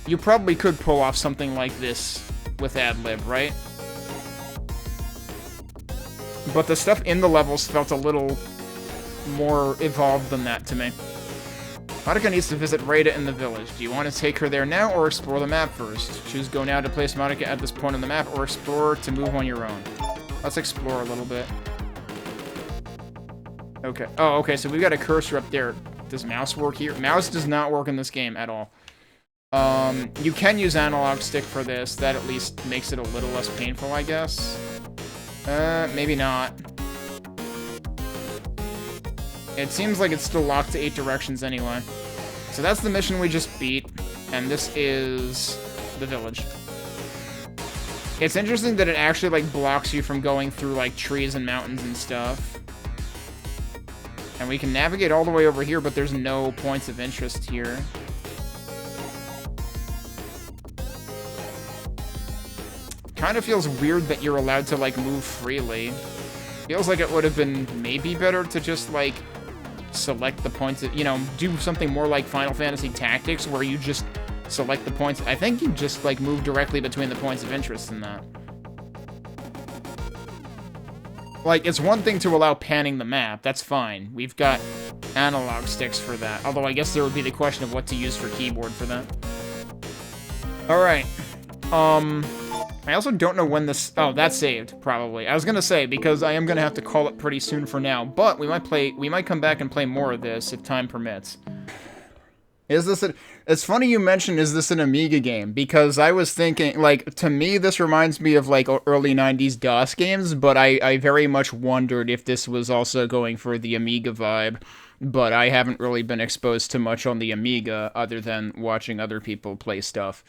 You probably could pull off something like this with ad-lib, right? But the stuff in the levels felt a little more evolved than that to me. Marika needs to visit Rada in the village. Do you want to take her there now or explore the map first? Choose go now to place Marika at this point on the map or explore to move on your own. Let's explore a little bit. Okay. Oh, okay, so we've got a cursor up there. Does mouse work here? Mouse does not work in this game at all. You can use analog stick for this. That at least makes it a little less painful, I guess. Maybe not. It seems like it's still locked to 8 directions anyway. So that's the mission we just beat, and this is the village. It's interesting that it actually, like, blocks you from going through, like, trees and mountains and stuff. And we can navigate all the way over here, but there's no points of interest here. Kind of feels weird that you're allowed to, like, move freely. Feels like it would have been maybe better to just, like, select the points, you know, do something more like Final Fantasy Tactics, where you just select the points. I think you just, like, move directly between the points of interest in that. Like, it's one thing to allow panning the map. That's fine. We've got analog sticks for that. Although I guess there would be the question of what to use for keyboard for that. Alright. I also don't know when this... Oh, that's saved, probably. I was gonna say, because I am gonna have to call it pretty soon for now. But we might come back and play more of this if time permits. Is this a... It's funny you mentioned, is this an Amiga game? Because I was thinking, like, to me, this reminds me of, like, early 90s DOS games, but I very much wondered if this was also going for the Amiga vibe. But I haven't really been exposed to much on the Amiga, other than watching other people play stuff.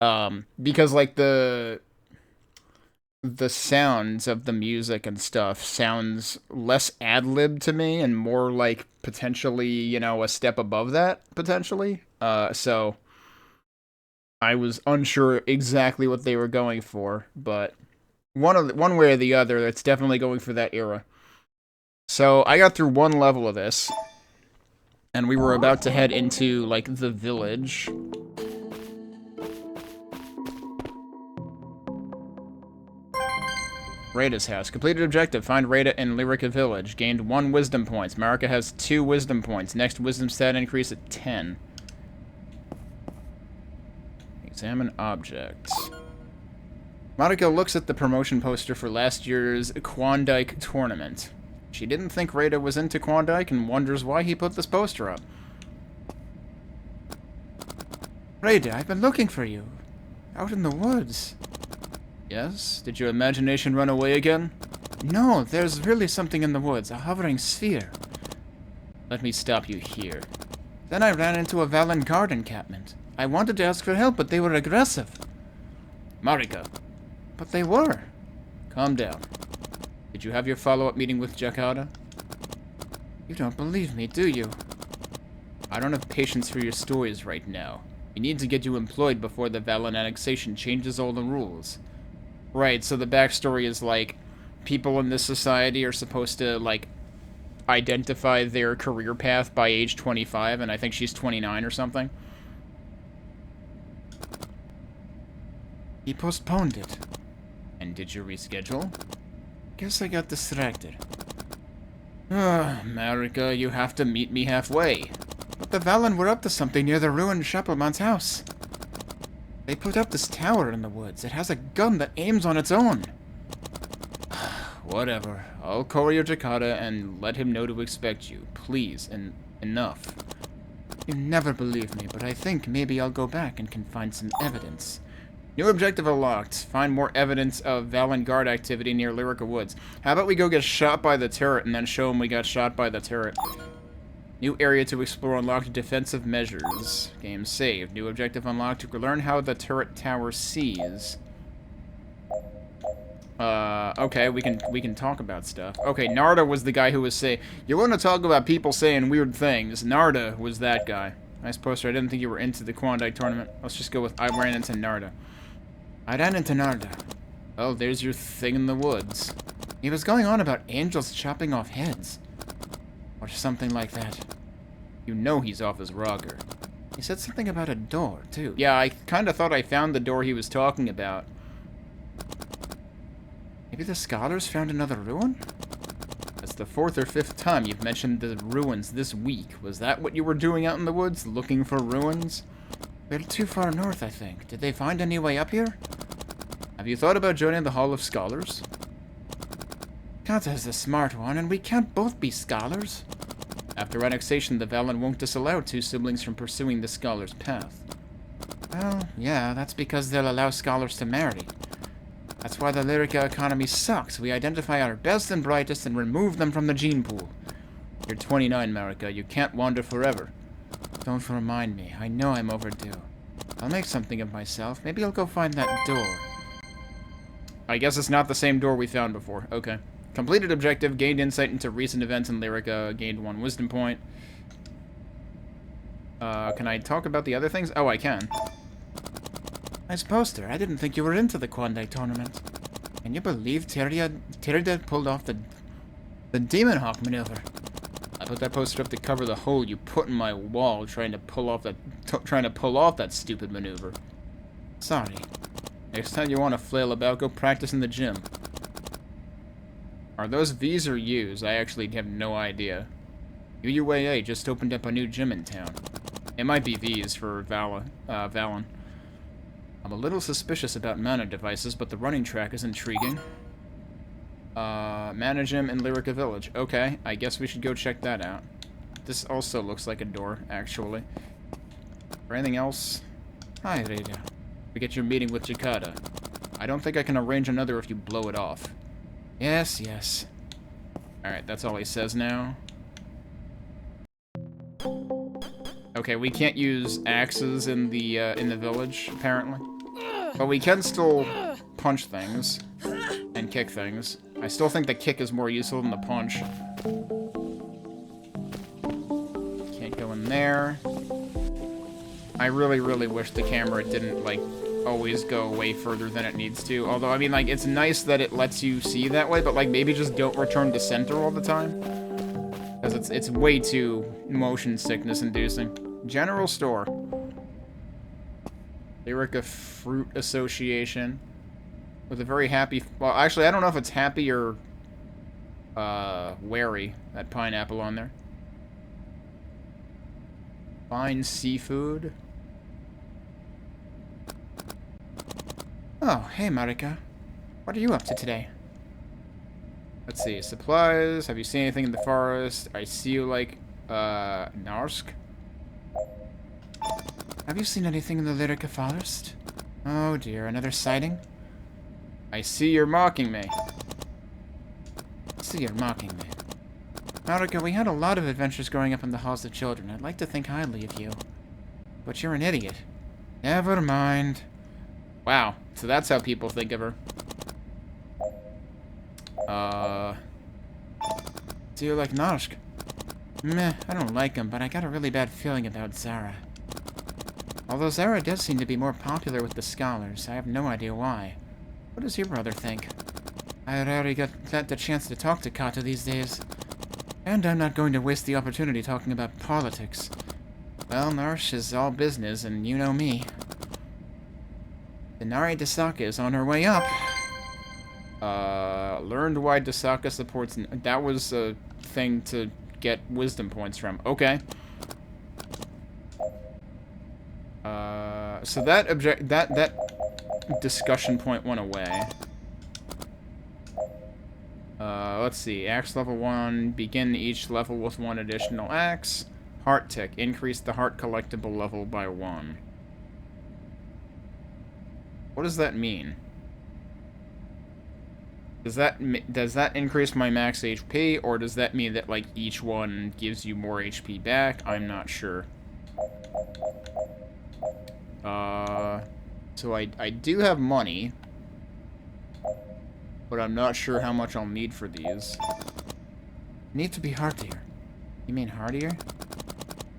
Because, like, the sounds of the music and stuff sounds less ad-lib to me, and more like, potentially, you know, a step above that, potentially. So I was unsure exactly what they were going for, but one way or the other, it's definitely going for that era. So I got through one level of this, and we were about to head into, like, the village. Rada's house. Completed objective. Find Rada in Lyrica Village. Gained 1 wisdom points. Marika has 2 wisdom points. Next wisdom stat increase at 10. Examine objects. Marika looks at the promotion poster for last year's Klondike tournament. She didn't think Rada was into Klondike and wonders why he put this poster up. Rada, I've been looking for you. Out in the woods. Yes? Did your imagination run away again? No, there's really something in the woods, a hovering sphere. Let me stop you here. Then I ran into a Valen Guard encampment. I wanted to ask for help, but they were aggressive. Marika. But they were. Calm down. Did you have your follow-up meeting with Jakarta? You don't believe me, do you? I don't have patience for your stories right now. We need to get you employed before the Valen annexation changes all the rules. Right, so the backstory is, like, people in this society are supposed to, like, identify their career path by age 25, and I think she's 29 or something. He postponed it. And did you reschedule? Guess I got distracted. Marika, you have to meet me halfway. But the Valen were up to something near the ruined Schappelmann's house. They put up this tower in the woods. It has a gun that aims on its own. Whatever. I'll call your Jakarta and let him know to expect you. Please, and enough. You never believe me, but I think maybe I'll go back and can find some evidence. New objective unlocked. Find more evidence of Valen Guard activity near Lyrica Woods. How about we go get shot by the turret and then show him we got shot by the turret? New area to explore unlocked. Defensive measures. Game saved. New objective unlocked. To learn how the turret tower sees. Okay, we can talk about stuff. Okay, Narda was the guy who was saying... You want to talk about people saying weird things. Narda was that guy. Nice poster. I didn't think you were into the Klondike tournament. Let's just go with I ran into Narda. I ran into Narda. Oh, there's your thing in the woods. He was going on about angels chopping off heads. Or something like that. You know he's off his rocker. He said something about a door, too. Yeah, I kind of thought I found the door he was talking about. Maybe the scholars found another ruin? That's the 4th or 5th time you've mentioned the ruins this week. Was that what you were doing out in the woods, looking for ruins? They're too far north, I think. Did they find any way up here? Have you thought about joining the Hall of Scholars? Kata is the smart one, and we can't both be scholars. After annexation, the Valen won't disallow 2 siblings from pursuing the scholar's path. Well, yeah, that's because they'll allow scholars to marry. That's why the Lyrica economy sucks. We identify our best and brightest and remove them from the gene pool. You're 29, Marika. You can't wander forever. Don't remind me. I know I'm overdue. I'll make something of myself. Maybe I'll go find that door. I guess it's not the same door we found before. Okay. Completed objective, gained insight into recent events in Lyrica, gained 1 wisdom point. Can I talk about the other things? Oh, I can. Nice poster. I didn't think you were into the Klondike tournament. Can you believe Tyrda pulled off the Demon Hawk maneuver? I put that poster up to cover the hole you put in my wall trying to pull off that stupid maneuver. Sorry. Next time you want to flail about, go practice in the gym. Are those V's or U's? I actually have no idea. UUAA just opened up a new gym in town. It might be V's for Valen. I'm a little suspicious about mana devices, but the running track is intriguing. Mana gym in Lyrica Village. Okay, I guess we should go check that out. This also looks like a door, actually. Or anything else? Hi, Rita. We get your meeting with Jakata. I don't think I can arrange another if you blow it off. Yes, yes. Alright, that's all he says now. Okay, we can't use axes in the village, apparently. But we can still punch things and kick things. I still think the kick is more useful than the punch. Can't go in there. I really, really wish the camera didn't, like, always go way further than it needs to. Although, I mean, like, it's nice that it lets you see that way, but, like, maybe just don't return to center all the time. Because it's way too motion sickness inducing. General store. Lyrica Fruit Association. With a very happy... Well, actually, I don't know if it's happy or... wary. That pineapple on there. Fine seafood. Oh, hey, Marika. What are you up to today? Let's see. Supplies. Have you seen anything in the forest? I see you like, Narsk? Have you seen anything in the Lyrica forest? Oh dear, another sighting? I see you're mocking me. I see you're mocking me. Marika, we had a lot of adventures growing up in the halls of children. I'd like to think highly of you. But you're an idiot. Never mind. Wow, so that's how people think of her. Do you like Narsk? Meh, I don't like him, but I got a really bad feeling about Zara. Although Zara does seem to be more popular with the scholars, I have no idea why. What does your brother think? I rarely get the chance to talk to Kata these days. And I'm not going to waste the opportunity talking about politics. Well, Narsh is all business, and you know me. Denari Dasaka is on her way up. Learned why Dasaka supports... That was a thing to get wisdom points from. Okay. So that discussion point went away. Let's see. Axe level 1. Begin each level with 1 additional axe. Heart tick. Increase the heart collectible level by 1. What does that mean? Does that increase my max HP, or does that mean that, like, each one gives you more HP back? I'm not sure. So I do have money, but I'm not sure how much I'll need for these. Need to be hardier. You mean hardier?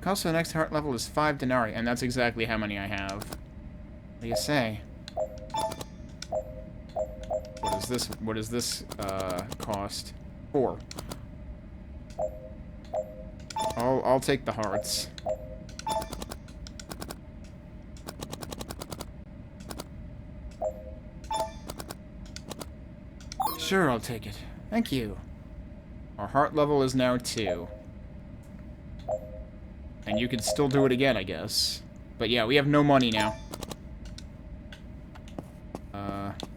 Cost of the next heart level is 5 denarii, and that's exactly how many I have. What do you say? What does this cost? 4. I'll take the hearts. Sure, I'll take it. Thank you. Our heart level is now 2. And you can still do it again, I guess. But yeah, we have no money now.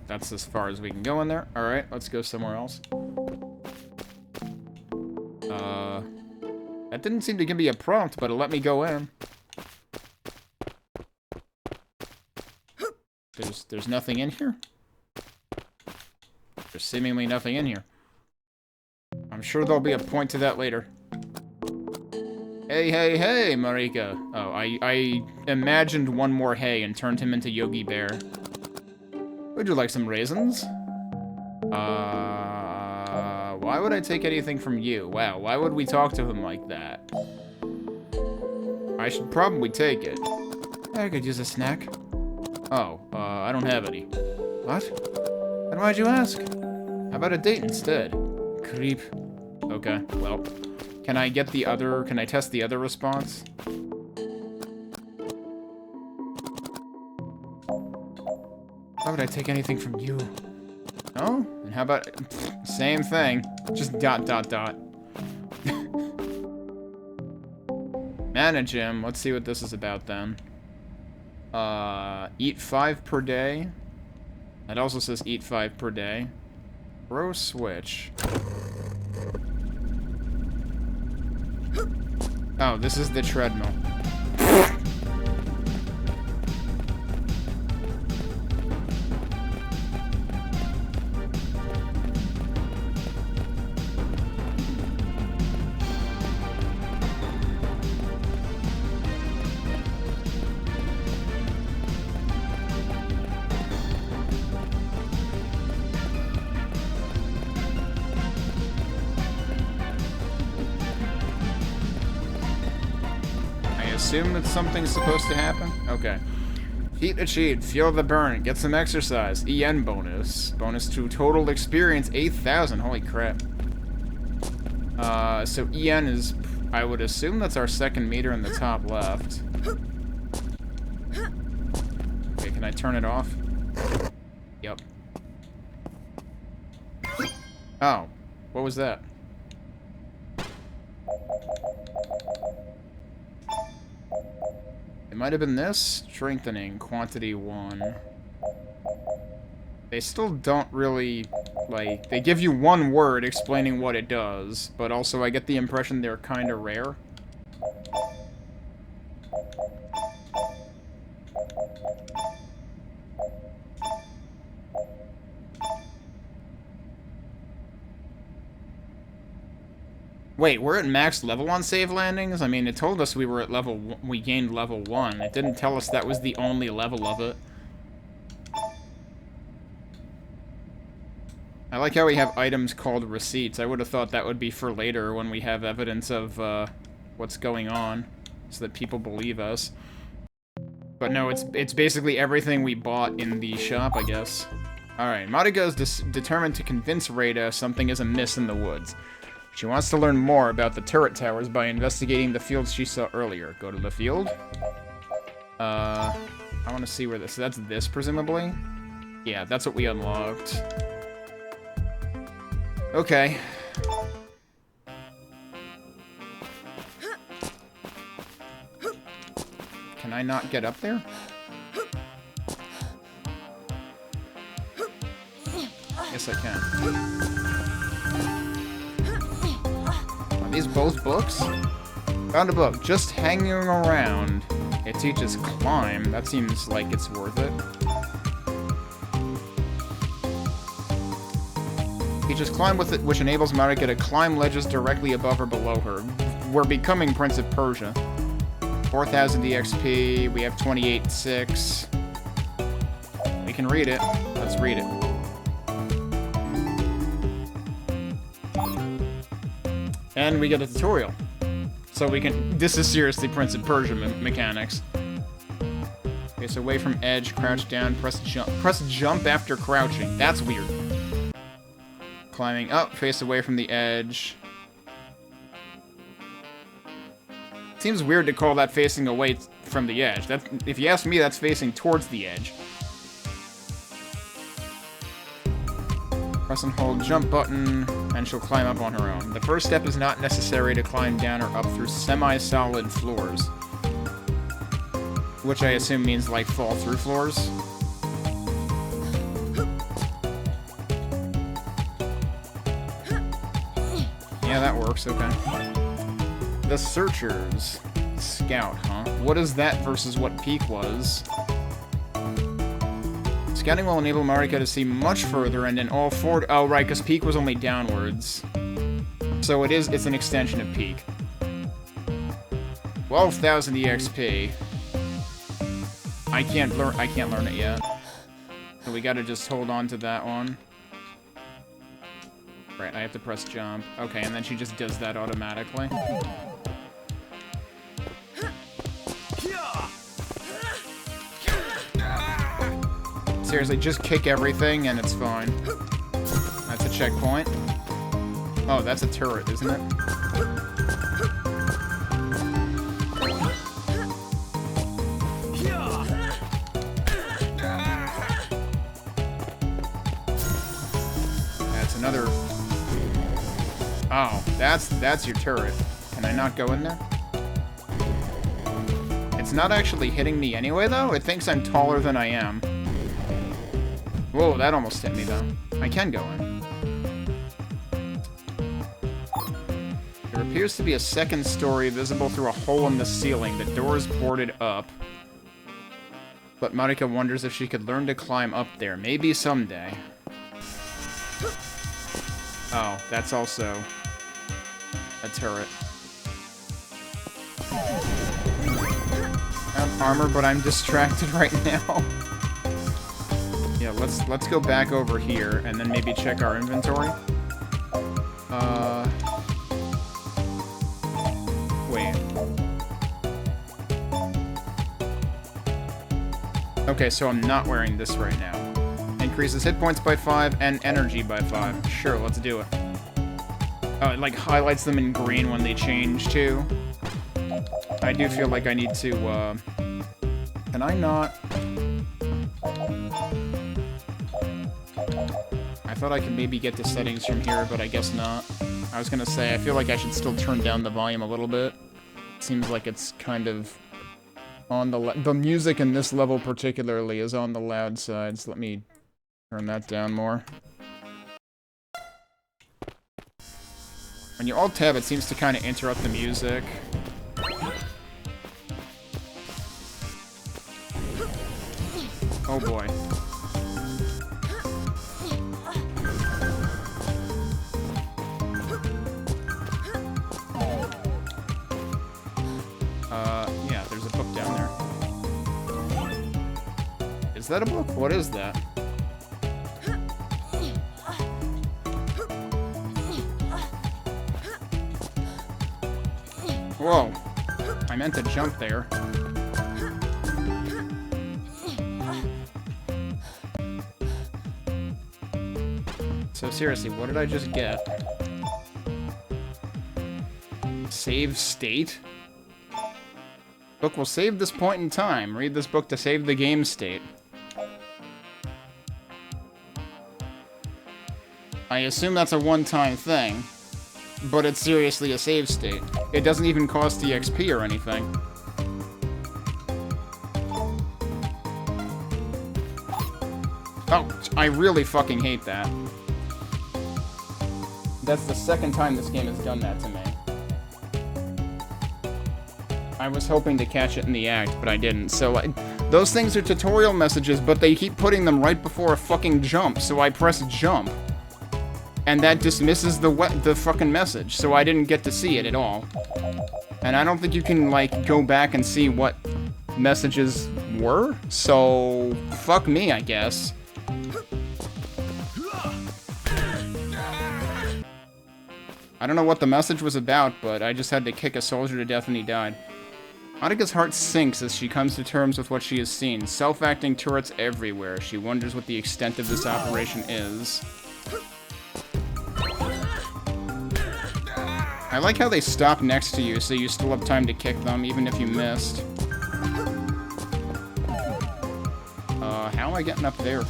That's as far as we can go in there. Alright, let's go somewhere else. That didn't seem to give me a prompt, but it let me go in. There's nothing in here? There's seemingly nothing in here. I'm sure there'll be a point to that later. Hey, hey, hey, Marika. Oh, I imagined one more hey and turned him into Yogi Bear. Would you like some raisins? Why would I take anything from you? Wow, why would we talk to him like that? I should probably take it. I could use a snack. Oh, I don't have any. What? Then why'd you ask? How about a date instead? Creep. Okay, well. Can I get the other... Can I test the other response? Why would I take anything from you? No? And how about... Same thing. Just dot, dot, dot. Manage him. Let's see what this is about then. Eat 5 per day. It also says eat 5 per day. Throw switch. Oh, this is the treadmill. Assume that something's supposed to happen? Okay. Heat achieved. Feel the burn. Get some exercise. EN bonus. Bonus to total experience 8,000. Holy crap. So EN is... I would assume that's our second meter in the top left. Okay, can I turn it off? Yep. Oh. What was that? It might have been this. Strengthening. Quantity 1. They still don't really, like... They give you one word explaining what it does, but also I get the impression they're kind of rare. Wait, we're at max level on save landings? I mean, it told us we were at level... We gained level 1. It didn't tell us that was the only level of it. I like how we have items called receipts. I would have thought that would be for later when we have evidence of what's going on, so that people believe us. But no, it's basically everything we bought in the shop, I guess. Alright, Marika is determined to convince Rada something is amiss in the woods. She wants to learn more about the turret towers by investigating the fields she saw earlier. Go to the field. I want to see where this... That's this, presumably? Yeah, that's what we unlocked. Okay. Can I not get up there? Yes, I can. These both books? Found a book. Just hanging around. It teaches climb. That seems like it's worth it. Teaches climb with it, which enables Marika to climb ledges directly above or below her. We're becoming Prince of Persia. 4,000 EXP. We have 28.6. We can read it. Let's read it. And we get a tutorial. So we can... This is seriously Prince of Persia mechanics. Okay, so away from edge, crouch down, press jump. Press jump after crouching. That's weird. Climbing up, face away from the edge. Seems weird to call that facing away from the edge. That's, if you ask me, that's facing towards the edge. Press and hold jump button, and she'll climb up on her own. The first step is not necessary to climb down or up through semi-solid floors. Which I assume means, like, fall through floors. Yeah, that works, okay. The Searchers. Scout, huh? What is that versus what Peak was? Scouting will enable Marika to see much further and in all forward... Oh, right, because Peak was only downwards. So it's an extension of Peak. 12,000 EXP. I can't learn it yet. So we gotta just hold on to that one. Right, I have to press jump. Okay, and then she just does that automatically. Seriously, just kick everything and it's fine. That's a checkpoint. Oh, that's a turret, isn't it? That's another... Oh, that's your turret. Can I not go in there? It's not actually hitting me anyway, though. It thinks I'm taller than I am. Whoa, that almost hit me, though. I can go in. There appears to be a second story visible through a hole in the ceiling. The door is boarded up. But Marika wonders if she could learn to climb up there. Maybe someday. Oh, that's also a turret. I have armor, but I'm distracted right now. Yeah, let's go back over here and then maybe check our inventory. Wait. Okay, so I'm not wearing this right now. Increases hit points by 5 and energy by 5. Sure, let's do it. Oh, it like highlights them in green when they change too. I do feel like I need to, can I not? I thought I could maybe get the settings from here, but I guess not. I was gonna say, I feel like I should still turn down the volume a little bit. Seems like it's kind of on the music in this level particularly is on the loud side, so let me turn that down more. When you alt-tab, it seems to kind of interrupt the music. Oh boy. Yeah, there's a book down there. Is that a book? What is that? Whoa. I meant to jump there. So seriously, what did I just get? Save state? Book will save this point in time. Read this book to save the game state. I assume that's a one-time thing, but it's seriously a save state. It doesn't even cost the XP or anything. Oh, I really fucking hate that. That's the second time this game has done that to me. I was hoping to catch it in the act, but I didn't. So, those things are tutorial messages, but they keep putting them right before a fucking jump, so I press jump. And that dismisses the fucking message, so I didn't get to see it at all. And I don't think you can, like, go back and see what messages were, so fuck me, I guess. I don't know what the message was about, but I just had to kick a soldier to death and he died. Marika's heart sinks as she comes to terms with what she has seen. Self-acting turrets everywhere. She wonders what the extent of this operation is. I like how they stop next to you, so you still have time to kick them, even if you missed. How am I getting up there?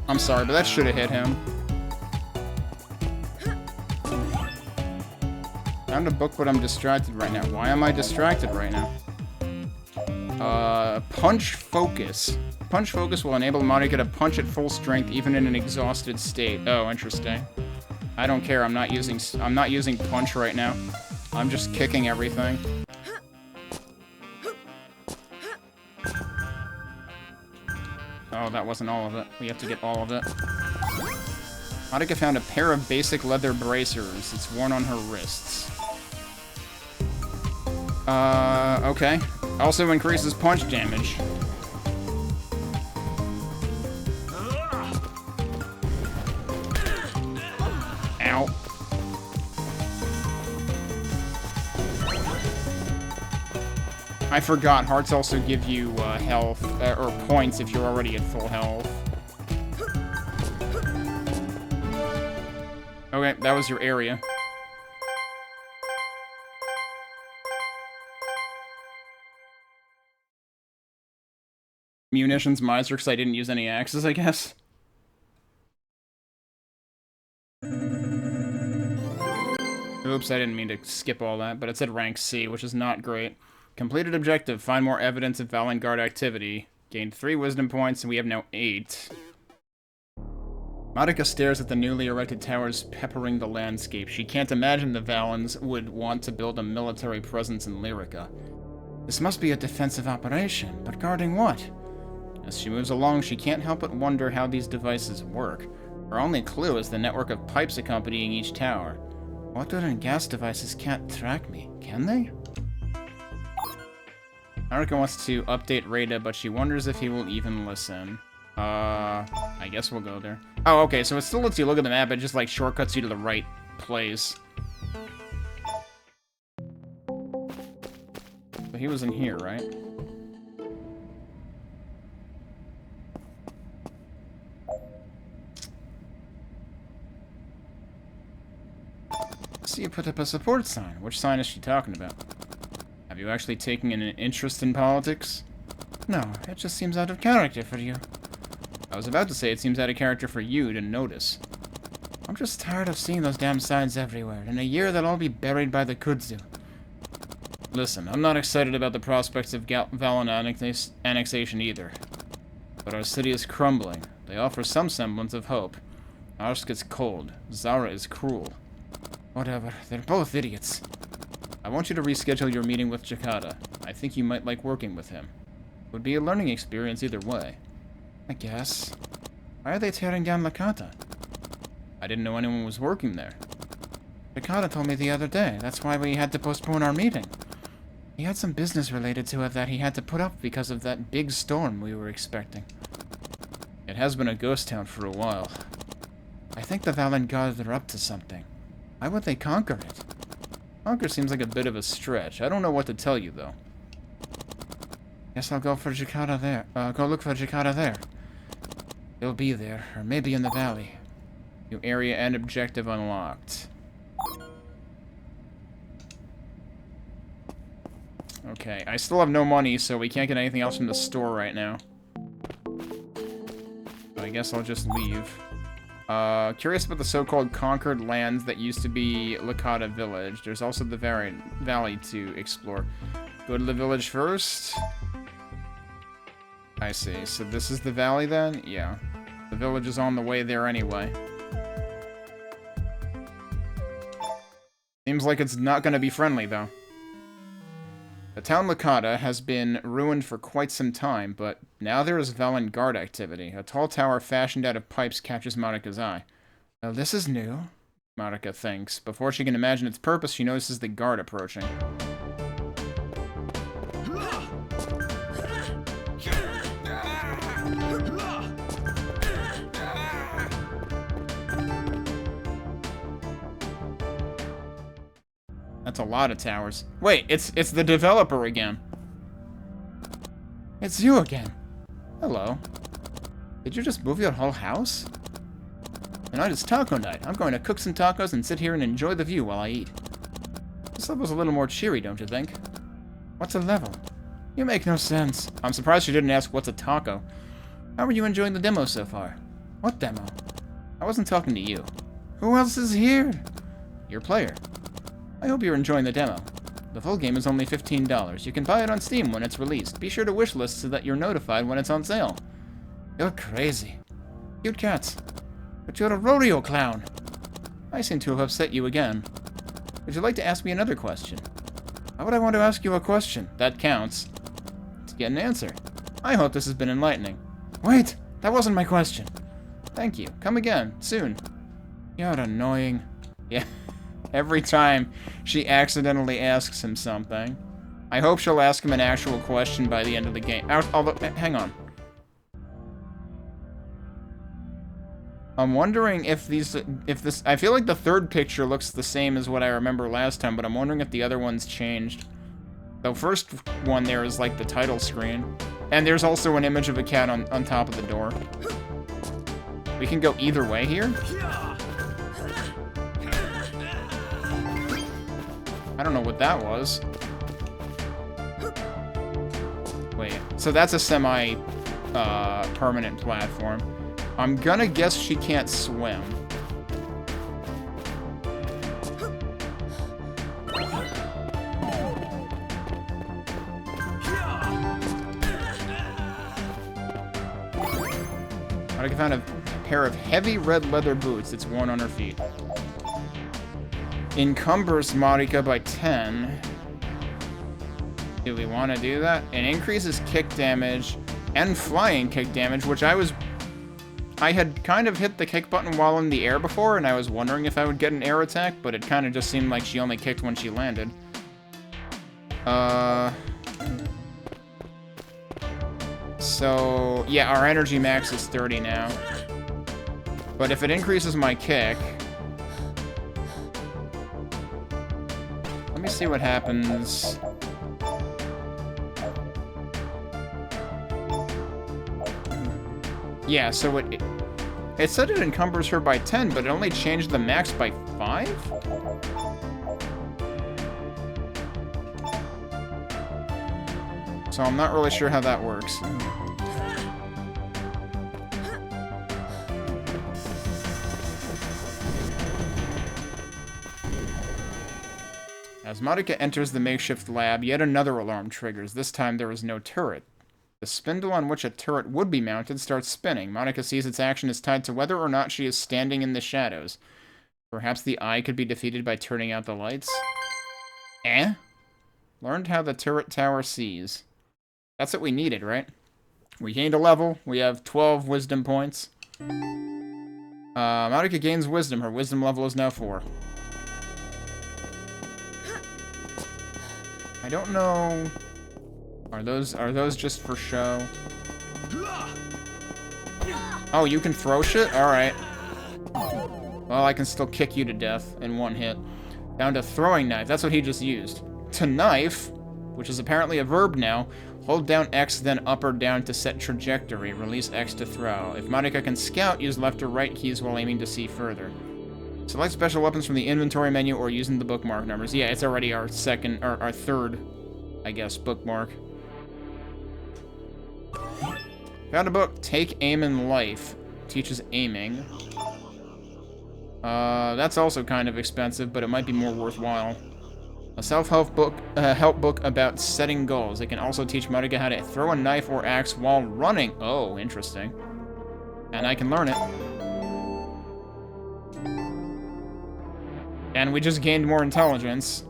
I'm sorry, but that should have hit him. Found a book, but I'm distracted right now. Why am I distracted right now? Punch Focus. Punch Focus will enable Marika to punch at full strength even in an exhausted state. Oh, interesting. I don't care. I'm not using punch right now. I'm just kicking everything. Oh, that wasn't all of it. We have to get all of it. Marika found a pair of basic leather bracers. It's worn on her wrists. Okay. Also increases punch damage. Ow. I forgot, hearts also give you health, or points if you're already at full health. Okay, that was your area. Munitions miser, because I didn't use any axes, I guess. Oops, I didn't mean to skip all that, but it said rank C, which is not great. Completed objective, find more evidence of Valengard activity. Gained 3 wisdom points, and we have now 8. Marika stares at the newly erected towers peppering the landscape. She can't imagine the Valens would want to build a military presence in Lyrica. This must be a defensive operation, but guarding what? As she moves along, she can't help but wonder how these devices work. Her only clue is the network of pipes accompanying each tower. Water and gas devices can't track me, can they? Marika wants to update Rada, but she wonders if he will even listen. I guess we'll go there. Oh, okay, so it still lets you look at the map, it just, like, shortcuts you to the right place. So he was in here, right? See, you put up a support sign. Which sign is she talking about? Have you actually taken an interest in politics? No, it just seems out of character for you. I was about to say it seems out of character for you to notice. I'm just tired of seeing those damn signs everywhere. In a year, they'll all be buried by the kudzu. Listen, I'm not excited about the prospects of Valen annexation either. But our city is crumbling. They offer some semblance of hope. Arsk is cold. Zara is cruel. Whatever, they're both idiots. I want you to reschedule your meeting with Jakata. I think you might like working with him. It would be a learning experience either way. I guess. Why are they tearing down Lakata? I didn't know anyone was working there. Jakata told me the other day. That's why we had to postpone our meeting. He had some business related to it that he had to put up because of that big storm we were expecting. It has been a ghost town for a while. I think the Valengard are up to something. Why would they conquer it? Conquer seems like a bit of a stretch. I don't know what to tell you, though. Guess I'll go for Jakata there. Go look for Jakata there. He'll be there, or maybe in the valley. New area and objective unlocked. Okay, I still have no money, so we can't get anything else from the store right now. I guess I'll just leave. Curious about the so-called conquered lands that used to be Lakata Village. There's also the valley to explore. Go to the village first. I see. So this is the valley then? Yeah. The village is on the way there anyway. Seems like it's not going to be friendly, though. The town Lakata has been ruined for quite some time, but now there is Valengard activity. A tall tower fashioned out of pipes catches Marika's eye. Well, this is new, Marika thinks. Before she can imagine its purpose, she notices the guard approaching. That's a lot of towers. Wait, it's the developer again. It's you again. Hello. Did you just move your whole house? Tonight is taco night. I'm going to cook some tacos and sit here and enjoy the view while I eat. This level's a little more cheery, don't you think? What's a level? You make no sense. I'm surprised she didn't ask what's a taco. How are you enjoying the demo so far? What demo? I wasn't talking to you. Who else is here? Your player. I hope you're enjoying the demo. The full game is only $15. You can buy it on Steam when it's released. Be sure to wishlist so that you're notified when it's on sale. You're crazy. Cute cats. But you're a rodeo clown. I seem to have upset you again. Would you like to ask me another question? Why would I want to ask you a question? That counts. To get an answer. I hope this has been enlightening. Wait! That wasn't my question. Thank you. Come again. Soon. You're annoying. Yeah. Every time she accidentally asks him something. I hope she'll ask him an actual question by the end of the game. Although, hang on. I'm wondering if this... I feel like the third picture looks the same as what I remember last time, but I'm wondering if the other one's changed. The first one there is like the title screen. And there's also an image of a cat on top of the door. We can go either way here? I don't know what that was. Wait, so that's a semi-permanent platform. I'm gonna guess she can't swim. I found a pair of heavy red leather boots. It's worn on her feet. Encumbers Marika by 10. Do we want to do that? It increases kick damage and flying kick damage, which I had kind of hit the kick button while in the air before, and I was wondering if I would get an air attack, but it kind of just seemed like she only kicked when she landed. So, yeah, our energy max is 30 now. But if it increases my kick... Let me see what happens. Yeah, so it said it encumbers her by 10, but it only changed the max by 5? So I'm not really sure how that works. As Marika enters the makeshift lab, yet another alarm triggers. This time there is no turret. The spindle on which a turret would be mounted starts spinning. Marika sees its action is tied to whether or not she is standing in the shadows. Perhaps the eye could be defeated by turning out the lights? Learned how the turret tower sees. That's what we needed, right? We gained a level. We have 12 wisdom points. Marika gains wisdom. Her wisdom level is now 4. I don't know... Are those just for show? Oh, you can throw shit? Alright. Well, I can still kick you to death in one hit. Down to throwing knife. That's what he just used. To knife, which is apparently a verb now. Hold down X, then up or down to set trajectory. Release X to throw. If Marika can scout, use left or right keys while aiming to see further. Select special weapons from the inventory menu or using the bookmark numbers. Yeah, it's already our third, I guess, bookmark. Found a book. Take Aim in Life. Teaches aiming. That's also kind of expensive, but it might be more worthwhile. A self-help book, about setting goals. It can also teach Marika how to throw a knife or axe while running. Oh, interesting. And I can learn it. And we just gained more intelligence.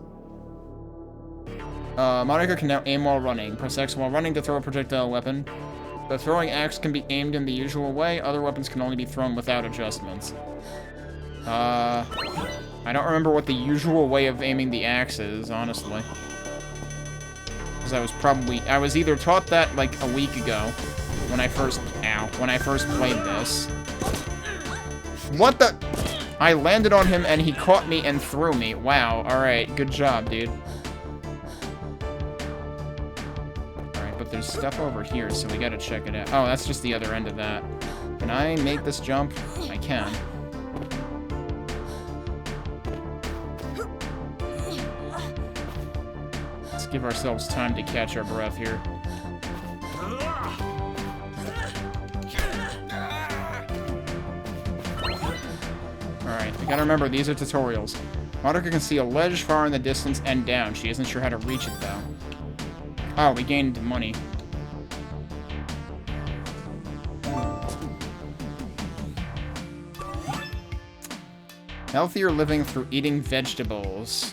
Marika can now aim while running. Press X while running to throw a projectile weapon. The throwing axe can be aimed in the usual way. Other weapons can only be thrown without adjustments. I don't remember what the usual way of aiming the axe is, honestly. Because I was either taught that, like, a week ago, when I first played this. What the? I landed on him and he caught me and threw me. Wow, alright, good job, dude. Alright, but there's stuff over here, so we gotta check it out. Oh, that's just the other end of that. Can I make this jump? I can. Let's give ourselves time to catch our breath here. Alright, we gotta remember, these are tutorials. Marika can see a ledge far in the distance and down. She isn't sure how to reach it, though. Oh, we gained money. Healthier living through eating vegetables.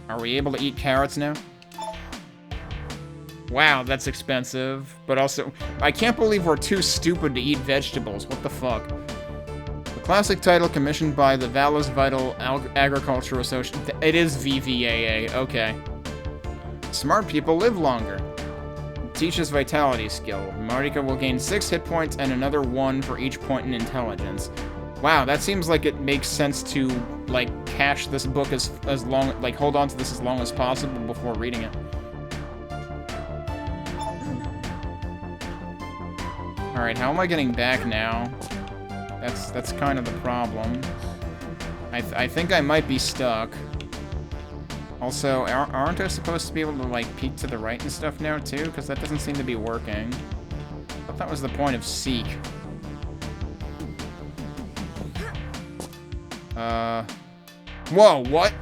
Are we able to eat carrots now? Wow, that's expensive. But also, I can't believe we're too stupid to eat vegetables. What the fuck? The classic title commissioned by the Vallis Vital Agriculture Association. It is VVAA, okay. Smart people live longer. Teaches vitality skill. Marika will gain 6 hit points and another 1 for each point in intelligence. Wow, that seems like it makes sense to, like, cache this book as long, like, hold on to this as long as possible before reading it. Alright, how am I getting back now? That's kind of the problem. I think I might be stuck. Also, aren't I supposed to be able to, like, peek to the right and stuff now, too? Because that doesn't seem to be working. I thought that was the point of seek. Whoa, what?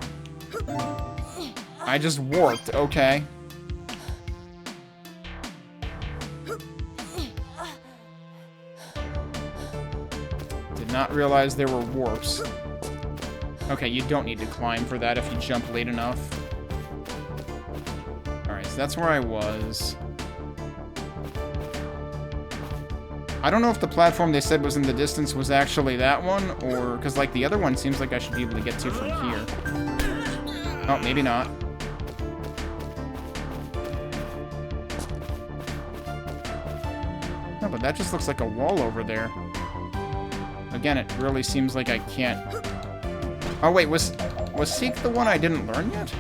I just warped, okay. Did not realize there were warps. Okay, you don't need to climb for that if you jump late enough. Alright, so that's where I was. I don't know if the platform they said was in the distance was actually that one, or... Because, like, the other one seems like I should be able to get to from here. Oh, maybe not. No, but that just looks like a wall over there. Again, it really seems like I can't... Oh, wait, was Seek the one I didn't learn yet?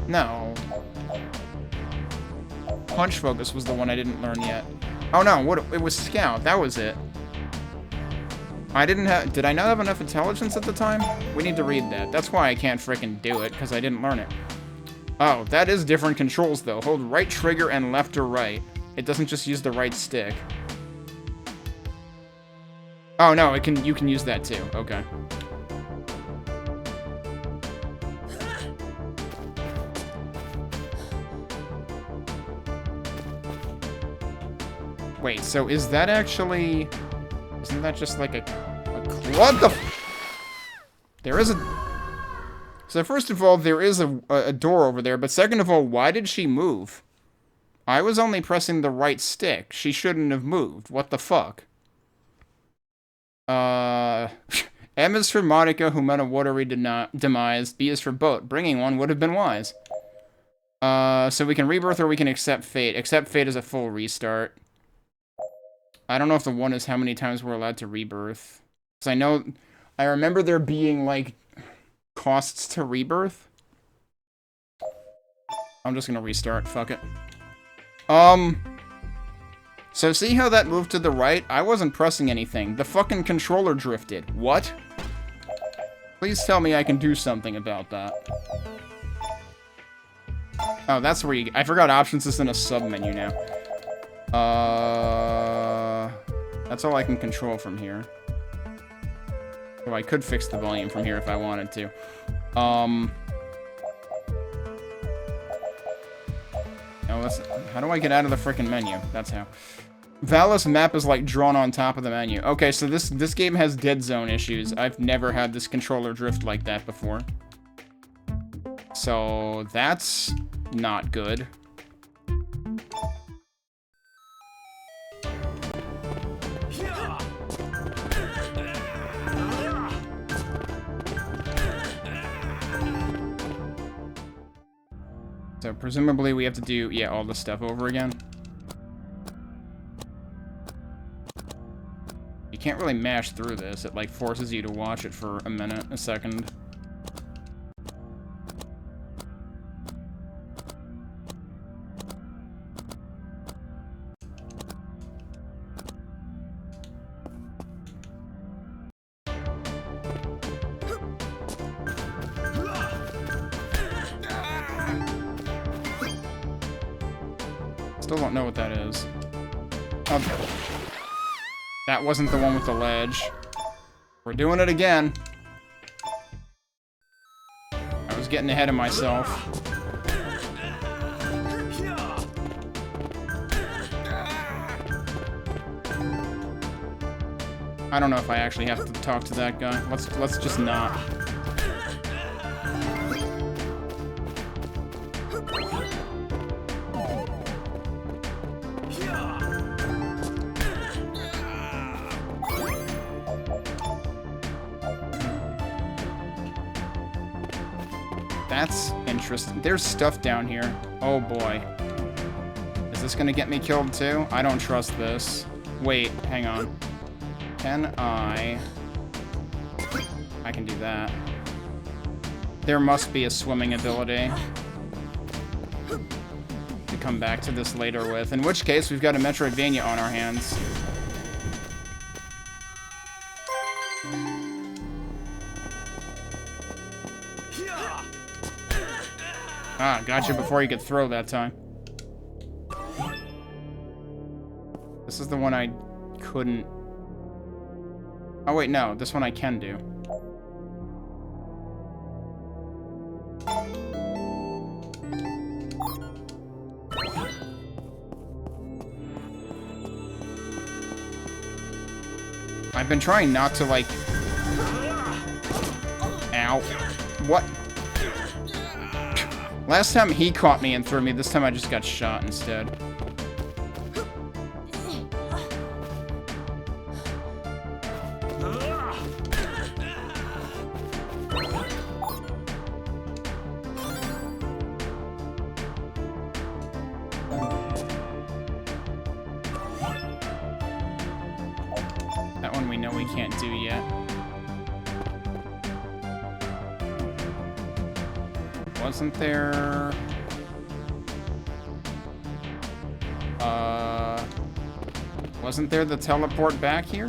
No. Punch Focus was the one I didn't learn yet. Oh, no, it was Scout. That was it. I didn't have... Did I not have enough intelligence at the time? We need to read that. That's why I can't frickin' do it, because I didn't learn it. Oh, that is different controls, though. Hold right trigger and left or right. It doesn't just use the right stick. Oh, no, you can use that, too. Okay. Wait, so is that actually... Isn't that just like a what the... There is a... So first of all, there is a door over there, but second of all, why did she move? I was only pressing the right stick. She shouldn't have moved. What the fuck? M is for Marika, who met a watery demise. B is for Boat. Bringing one would have been wise. So we can rebirth or we can accept fate. Accept fate is a full restart. I don't know if the one is how many times we're allowed to rebirth. Because I remember there being, like, costs to rebirth. I'm just gonna restart, fuck it. So see how that moved to the right? I wasn't pressing anything. The fucking controller drifted. What? Please tell me I can do something about that. Oh, that's where you... I forgot options is in a sub-menu now. That's all I can control from here. So I could fix the volume from here if I wanted to. Oh, how do I get out of the frickin' menu? That's how. Valis map is like drawn on top of the menu. Okay, so this game has dead zone issues. I've never had this controller drift like that before. So that's not good. So presumably we have to do, yeah, all this stuff over again. You can't really mash through this. It, like, forces you to watch it for a minute, a second. Still don't know what that is. Oh, that wasn't the one with the ledge. We're doing it again. I was getting ahead of myself. I don't know if I actually have to talk to that guy. Let's just not. That's interesting. There's stuff down here. Oh boy. Is this gonna get me killed too? I don't trust this. Wait, hang on. Can I can do that. There must be a swimming ability to come back to this later with. In which case, we've got a Metroidvania on our hands. Ah, gotcha before you could throw that time. This is the one I couldn't... Oh wait, no. This one I can do. I've been trying not to, like... Ow. What? Last time he caught me and threw me, this time I just got shot instead. That one we know we can't do yet. Wasn't there... Wasn't there the teleport back here?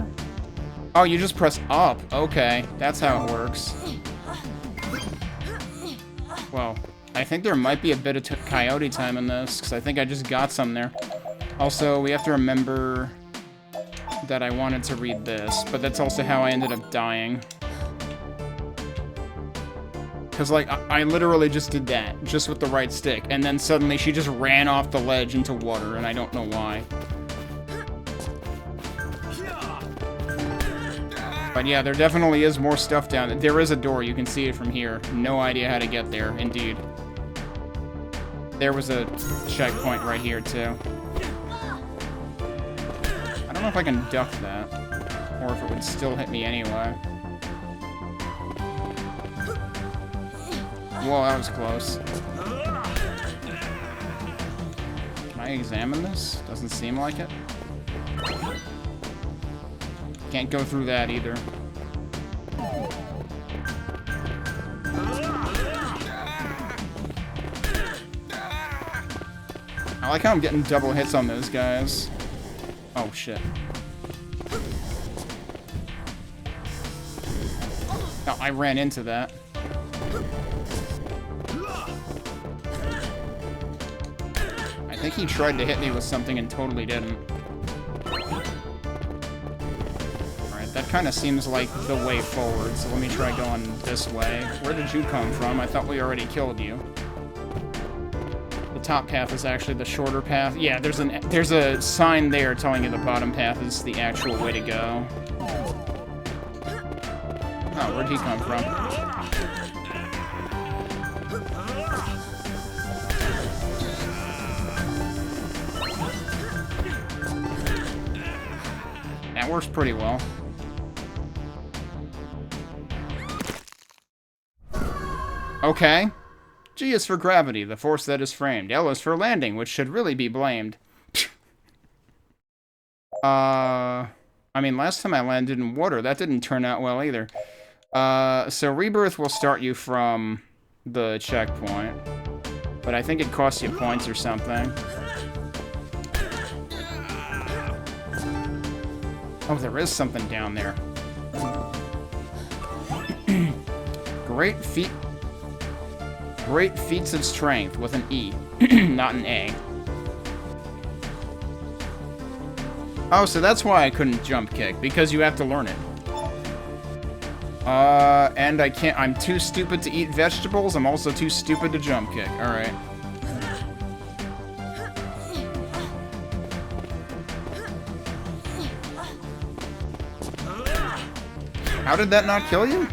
Oh, you just press up. Okay, that's how it works. Well, I think there might be a bit of coyote time in this, because I think I just got some there. Also, we have to remember that I wanted to read this, but that's also how I ended up dying. Because, like, I literally just did that, just with the right stick, and then suddenly she just ran off the ledge into water, and I don't know why. But yeah, there definitely is more stuff down there. There is a door, you can see it from here. No idea how to get there, indeed. There was a checkpoint right here, too. I don't know if I can duck that, or if it would still hit me anyway. Whoa, that was close. Can I examine this? Doesn't seem like it. Can't go through that either. I like how I'm getting double hits on those guys. Oh, shit. Oh, I ran into that. I think he tried to hit me with something and totally didn't. Alright, that kind of seems like the way forward, so let me try going this way. Where did you come from? I thought we already killed you. The top path is actually the shorter path. Yeah, there's a sign there telling you the bottom path is the actual way to go. Oh, where'd he come from? That works pretty well. Okay. G is for gravity, the force that is framed. L is for landing, which should really be blamed. I mean, last time I landed in water, that didn't turn out well either. So Rebirth will start you from the checkpoint. But I think it costs you points or something. Oh, there is something down there. Great feats of strength with an E, not an A. Oh, so that's why I couldn't jump kick, because you have to learn it. And I can't, I'm too stupid to eat vegetables, I'm also too stupid to jump kick. Alright. How did that not kill you?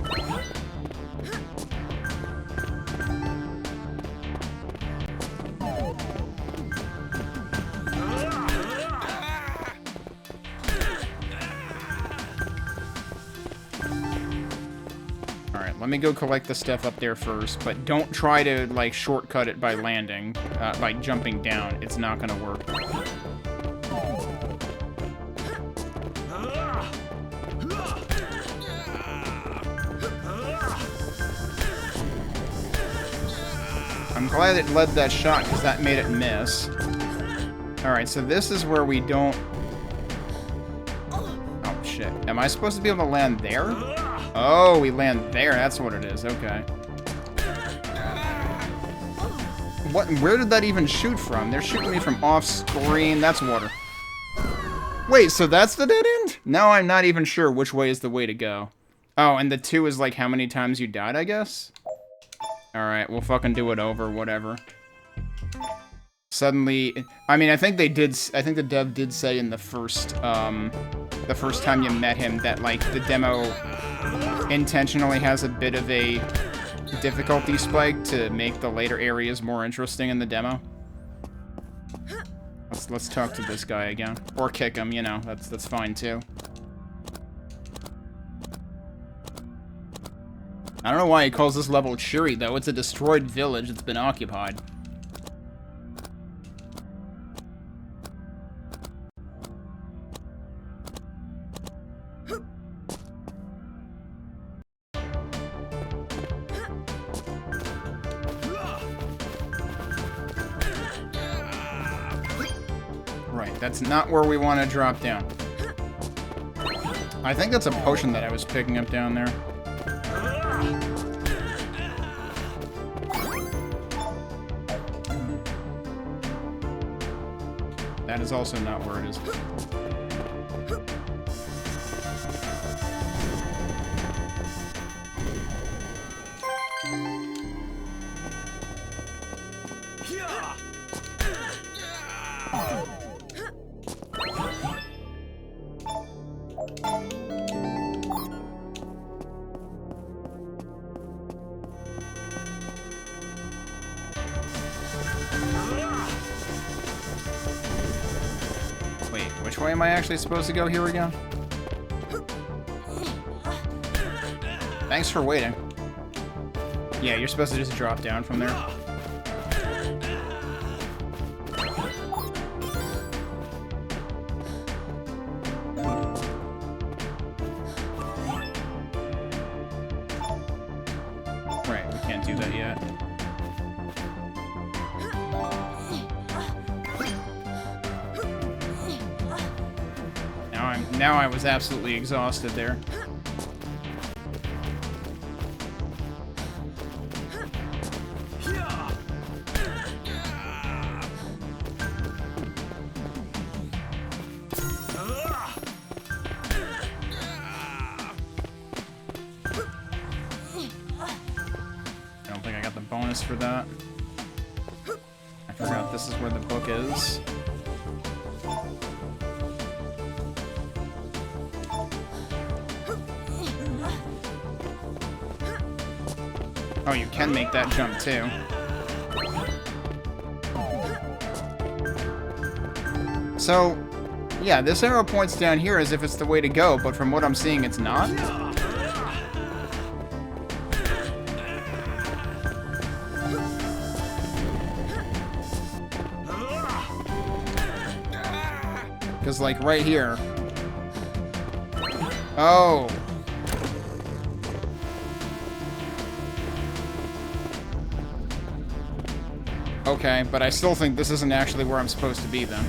Let me go collect the stuff up there first, but don't try to, like, shortcut it by landing, like jumping down. It's not gonna work. I'm glad it led that shot, because that made it miss. Alright, so this is where we don't... Oh, shit. Am I supposed to be able to land there? Oh, we land there. That's what it is. Okay. What? Where did that even shoot from? They're shooting me from off-screen. That's water. Wait, so that's the dead end? Now I'm not even sure which way is the way to go. Oh, and the 2 is like how many times you died, I guess? Alright, we'll fucking do it over, whatever. Suddenly... I mean, I think they did... I think the dev did say in the first time you met him that, like, the demo intentionally has a bit of a difficulty spike to make the later areas more interesting in the demo. Let's talk to this guy again. Or kick him, you know, that's fine too. I don't know why he calls this level cheery, though. It's a destroyed village that's been occupied. Right, that's not where we want to drop down. I think that's a potion that I was picking up down there. That is also not where it is. Which way am I actually supposed to go here again? Thanks for waiting. Yeah, you're supposed to just drop down from there. Right, we can't do that yet. Now I was absolutely exhausted there. I don't think I got the bonus for that. I forgot this is where the book is. Oh, you can make that jump, too. So, yeah, this arrow points down here as if it's the way to go, but from what I'm seeing, it's not. Because, like, right here... Oh! Okay, but I still think this isn't actually where I'm supposed to be, then.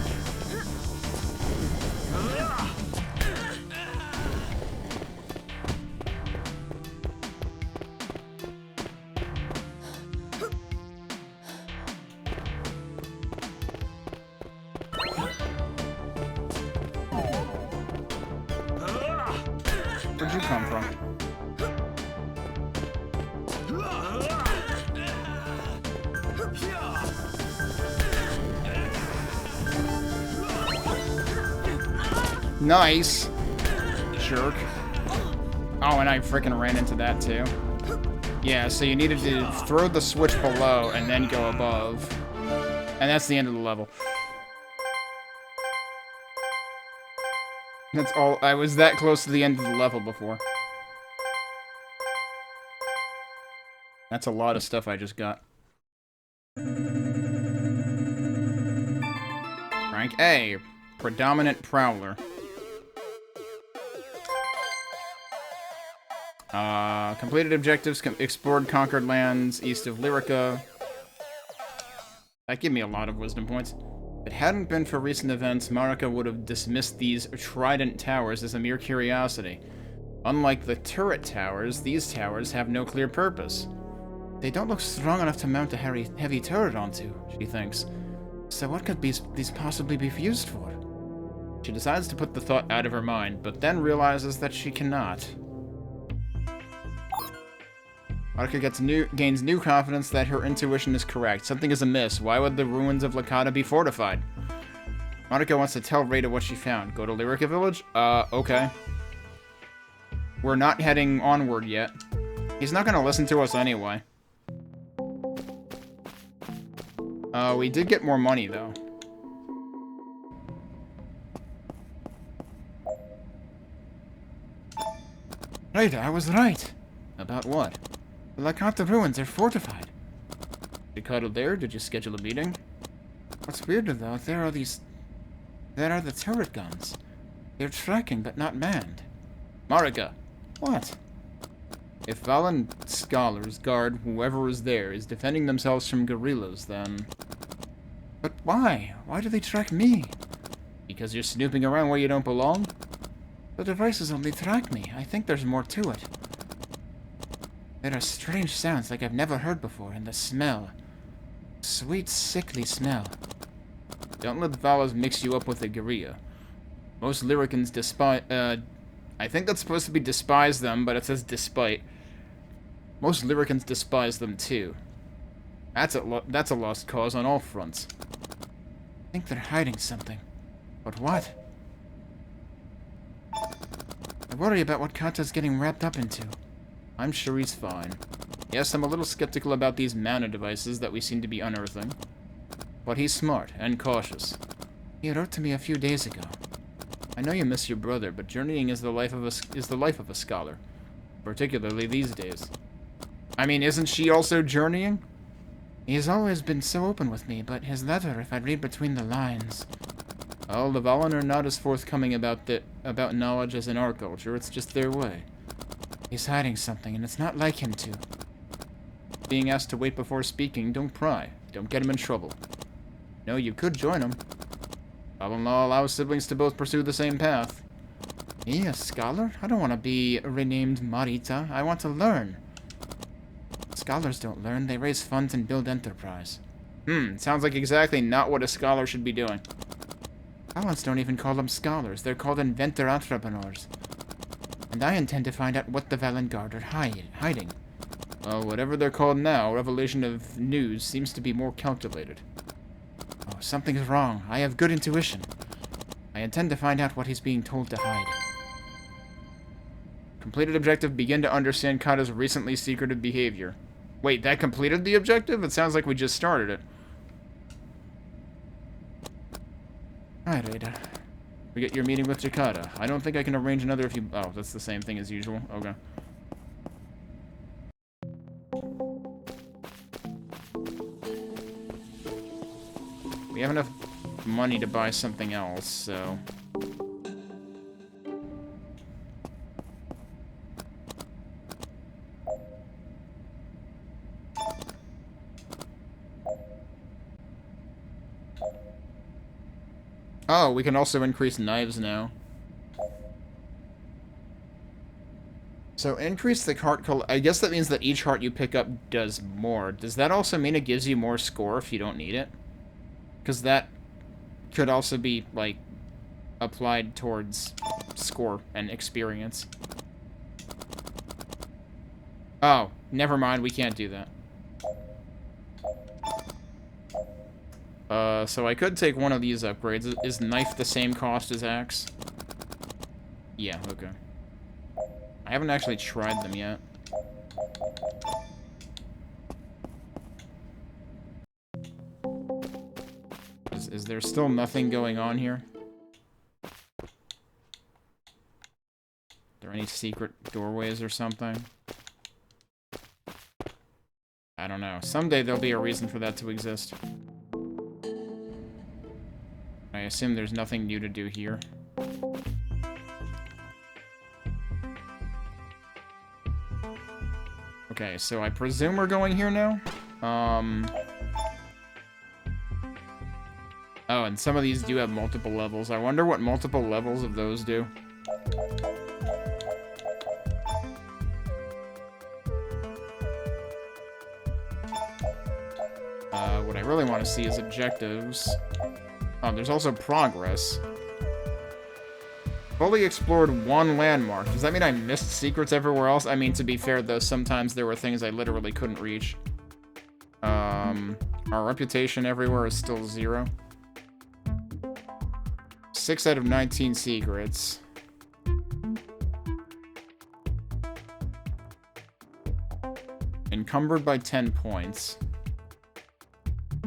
Where'd you come from? Nice. Jerk. Oh, and I freaking ran into that too. Yeah, so you needed to throw the switch below and then go above. And that's the end of the level. That's all. I was that close to the end of the level before. That's a lot of stuff I just got. Rank A. Predominant Prowler. Completed objectives, explored conquered lands east of Lyrica. That gave me a lot of wisdom points. If it hadn't been for recent events, Marika would have dismissed these trident towers as a mere curiosity. Unlike the turret towers, these towers have no clear purpose. They don't look strong enough to mount a heavy turret onto, she thinks. So what could these possibly be used for? She decides to put the thought out of her mind, but then realizes that she cannot. Marika gains new confidence that her intuition is correct. Something is amiss. Why would the ruins of Lakata be fortified? Marika wants to tell Rada what she found. Go to Lyrica Village? Okay. We're not heading onward yet. He's not gonna listen to us anyway. We did get more money, though. Rada, I was right. About what? The Lakata ruins are fortified. You cuddled there? Did you schedule a meeting? What's weirder, though, there are the turret guns. They're tracking, but not manned. Marika! What? If Valen scholars guard whoever is there is defending themselves from guerrillas, then... But why? Why do they track me? Because you're snooping around where you don't belong? The devices only track me. I think there's more to it. There are strange sounds like I've never heard before, and the smell. Sweet, sickly smell. Don't let the Valas mix you up with the guerrilla. Most Lyricans despise... I think that's supposed to be despise them, but it says despite. Most Lyricans despise them, too. That's a lost cause on all fronts. I think they're hiding something. But what? I worry about what Kata's getting wrapped up into. I'm sure he's fine. Yes, I'm a little skeptical about these mana devices that we seem to be unearthing. But he's smart and cautious. He wrote to me a few days ago. I know you miss your brother, but journeying is the life of a scholar. Particularly these days. I mean, isn't she also journeying? He's always been so open with me, but his letter, if I read between the lines... Oh, the Valen are not as forthcoming about knowledge as in our culture. It's just their way. He's hiding something, and it's not like him to. Being asked to wait before speaking, don't pry. Don't get him in trouble. No, you could join him. Valen law allows siblings to both pursue the same path. Me, a scholar? I don't want to be renamed Marita. I want to learn. Scholars don't learn. They raise funds and build enterprise. Sounds like exactly not what a scholar should be doing. Valens don't even call them scholars. They're called inventor entrepreneurs. And I intend to find out what the Valengard are hiding. Well, whatever they're called now, revelation of news seems to be more calculated. Oh, something's wrong. I have good intuition. I intend to find out what he's being told to hide. Completed objective, begin to understand Kata's recently secretive behavior. Wait, that completed the objective? It sounds like we just started it. Hi, Rada. We get your meeting with Jakata. I don't think I can arrange another if you... Oh, that's the same thing as usual. Okay. We have enough money to buy something else, so... Oh, we can also increase knives now. So increase the heart... I guess that means that each heart you pick up does more. Does that also mean it gives you more score if you don't need it? Because that could also be, like, applied towards score and experience. Oh, never mind. We can't do that. So I could take one of these upgrades. Is knife the same cost as axe? Yeah, okay. I haven't actually tried them yet. Is there still nothing going on here? Are there any secret doorways or something? I don't know. Someday there'll be a reason for that to exist. I assume there's nothing new to do here. Okay, so I presume we're going here now? Oh, and some of these do have multiple levels. I wonder what multiple levels of those do. What I really want to see is objectives. Oh, there's also progress. Fully explored one landmark. Does that mean I missed secrets everywhere else? I mean, to be fair, though, sometimes there were things I literally couldn't reach. Our reputation everywhere is still 0. 6 out of 19 secrets. Encumbered by 10 points.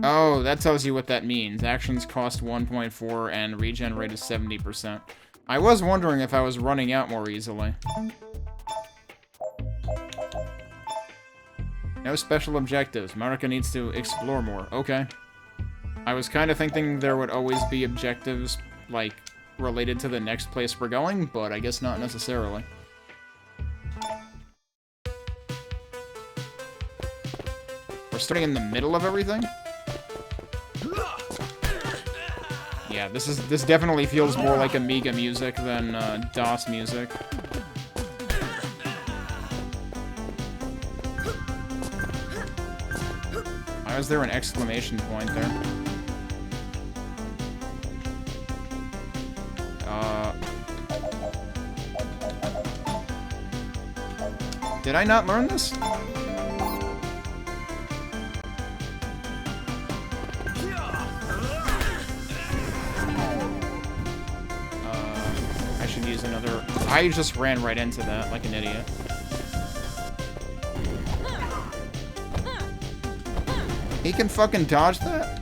Oh, that tells you what that means. Actions cost 1.4 and regen rate is 70%. I was wondering if I was running out more easily. No special objectives. Marika needs to explore more. Okay. I was kind of thinking there would always be objectives, like, related to the next place we're going, but I guess not necessarily. We're starting in the middle of everything? Yeah, this definitely feels more like Amiga music than DOS music. Why is there an exclamation point there? Did I not learn this? I should use another... I just ran right into that like an idiot. He can fucking dodge that?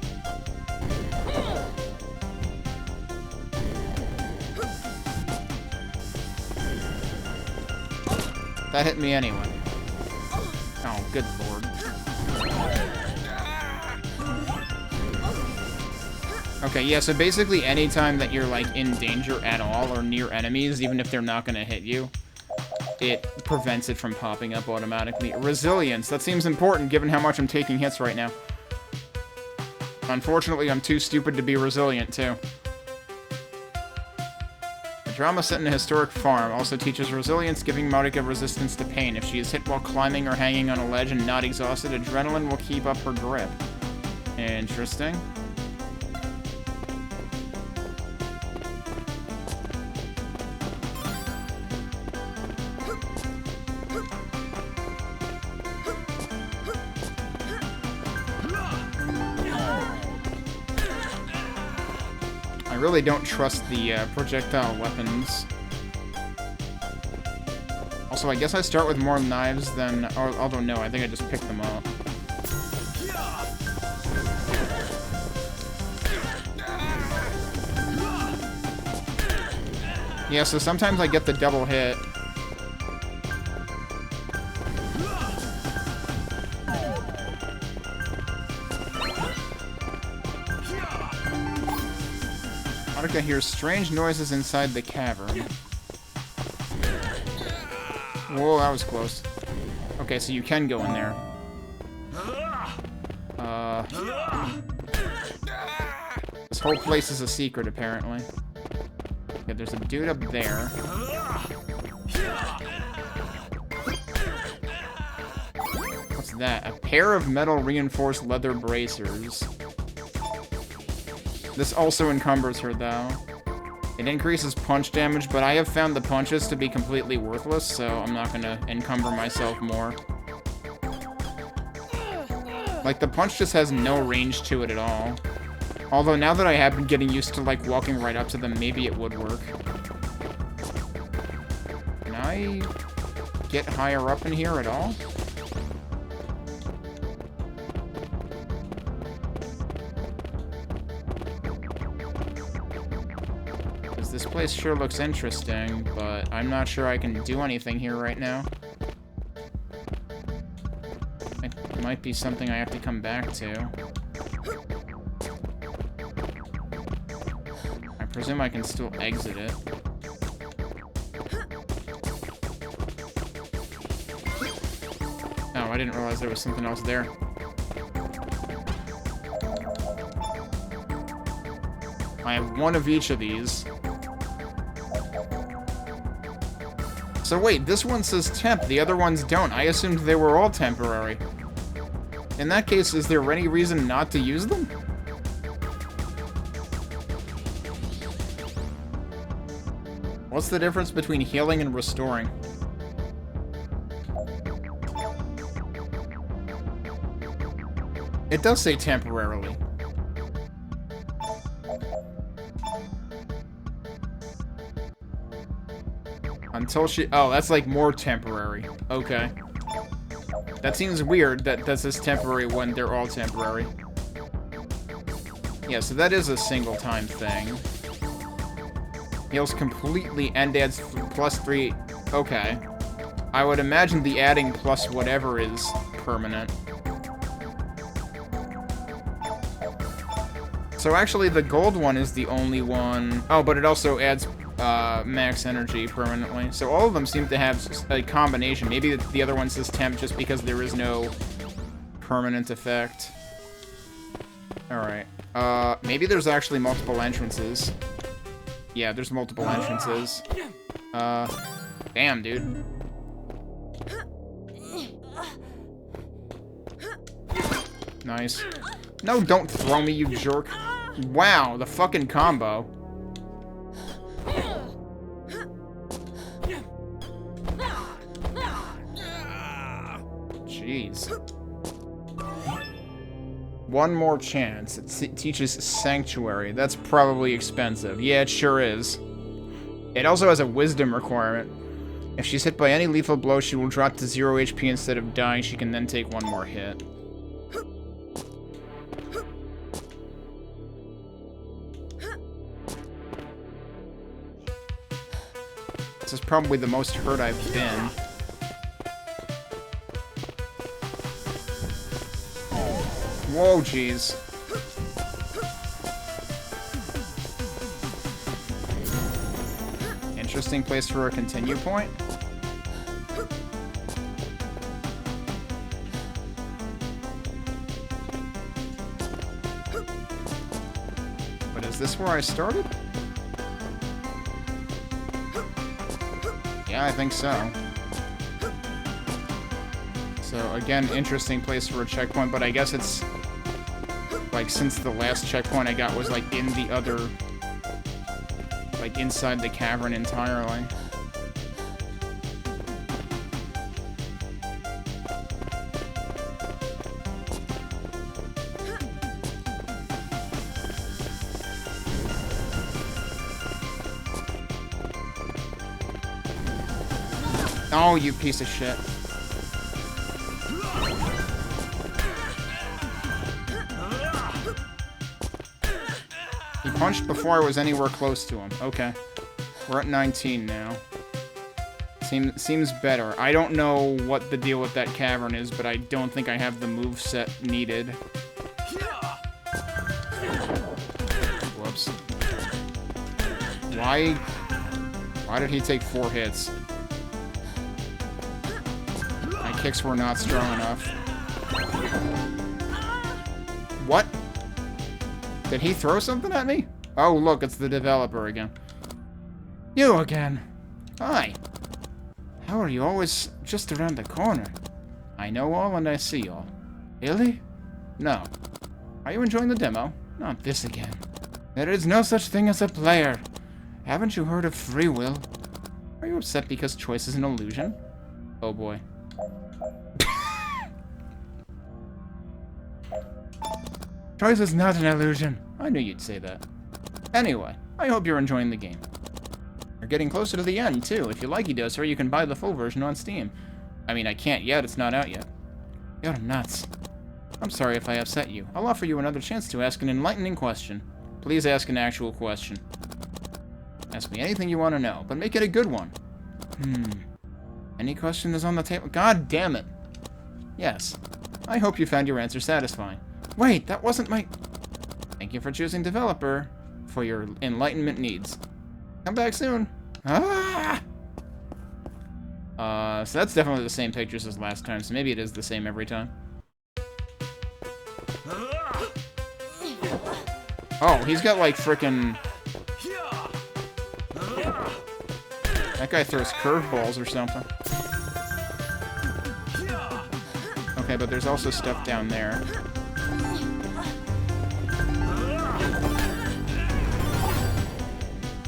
That hit me anyway. Oh, good lord. Okay, yeah, so basically anytime that you're, like, in danger at all or near enemies, even if they're not gonna hit you, it prevents it from popping up automatically. Resilience, that seems important given how much I'm taking hits right now. Unfortunately, I'm too stupid to be resilient, too. Drama set in a historic farm also teaches resilience, giving Marika resistance to pain. If she is hit while climbing or hanging on a ledge and not exhausted, adrenaline will keep up her grip. Interesting. I really don't trust the projectile weapons. Also, I guess I start with more knives than... although, no, I think I just picked them up. Yeah, so sometimes I get the double hit. Marika hears strange noises inside the cavern. Whoa, that was close. Okay, so you can go in there. This whole place is a secret, apparently. Okay, there's a dude up there. What's that? A pair of metal reinforced leather bracers. This also encumbers her, though. It increases punch damage, but I have found the punches to be completely worthless, so I'm not gonna encumber myself more. Like, the punch just has no range to it at all. Although, now that I have been getting used to, like, walking right up to them, maybe it would work. Can I get higher up in here at all? This place sure looks interesting, but I'm not sure I can do anything here right now. might be something I have to come back to. I presume I can still exit it. Oh, I didn't realize there was something else there. I have one of each of these. So wait, this one says temp, the other ones don't. I assumed they were all temporary. In that case, is there any reason not to use them? What's the difference between healing and restoring? It does say temporarily. Until she... Oh, that's like more temporary. Okay. That seems weird that this is temporary when they're all temporary. Yeah, so that is a single time thing. Heals completely and adds +3. Okay. I would imagine the adding plus whatever is permanent. So actually the gold one is the only one... Oh, but it also adds max energy permanently. So all of them seem to have a combination. Maybe the other one says temp just because there is no permanent effect. Alright. Maybe there's actually multiple entrances. Yeah, there's multiple entrances. Damn, dude. Nice. No, don't throw me, you jerk. Wow, the fucking combo. Jeez. One more chance. It teaches Sanctuary. That's probably expensive. Yeah, it sure is. It also has a wisdom requirement. If she's hit by any lethal blow, she will drop to 0 HP instead of dying. She can then take one more hit. This is probably the most hurt I've been. Whoa, jeez. Interesting place for a continue point. But is this where I started? Yeah, I think so. So, again, interesting place for a checkpoint, but I guess it's... Like, since the last checkpoint I got was, like, in the other... Like, inside the cavern entirely. Oh, you piece of shit. He punched before I was anywhere close to him. Okay. We're at 19 now. Seems better. I don't know what the deal with that cavern is, but I don't think I have the moveset needed. Whoops. Why did he take 4 hits? My kicks were not strong enough. What? Did he throw something at me? Oh, look, it's the developer again. You again. Hi. How are you always just around the corner? I know all and I see all. Really? No. Are you enjoying the demo? Not this again. There is no such thing as a player. Haven't you heard of free will? Are you upset because choice is an illusion? Oh boy. Choice is not an illusion. I knew you'd say that. Anyway, I hope you're enjoying the game. You're getting closer to the end, too. If you like Idosra, you can buy the full version on Steam. I mean, I can't yet. It's not out yet. You're nuts. I'm sorry if I upset you. I'll offer you another chance to ask an enlightening question. Please ask an actual question. Ask me anything you want to know, but make it a good one. Any question is on the table? God damn it. Yes. I hope you found your answer satisfying. Wait, that wasn't my... Thank you for choosing developer for your enlightenment needs. Come back soon. Ah! So that's definitely the same pictures as last time, so maybe it is the same every time. Oh, he's got like frickin'... That guy throws curveballs or something. Okay, but there's also stuff down there.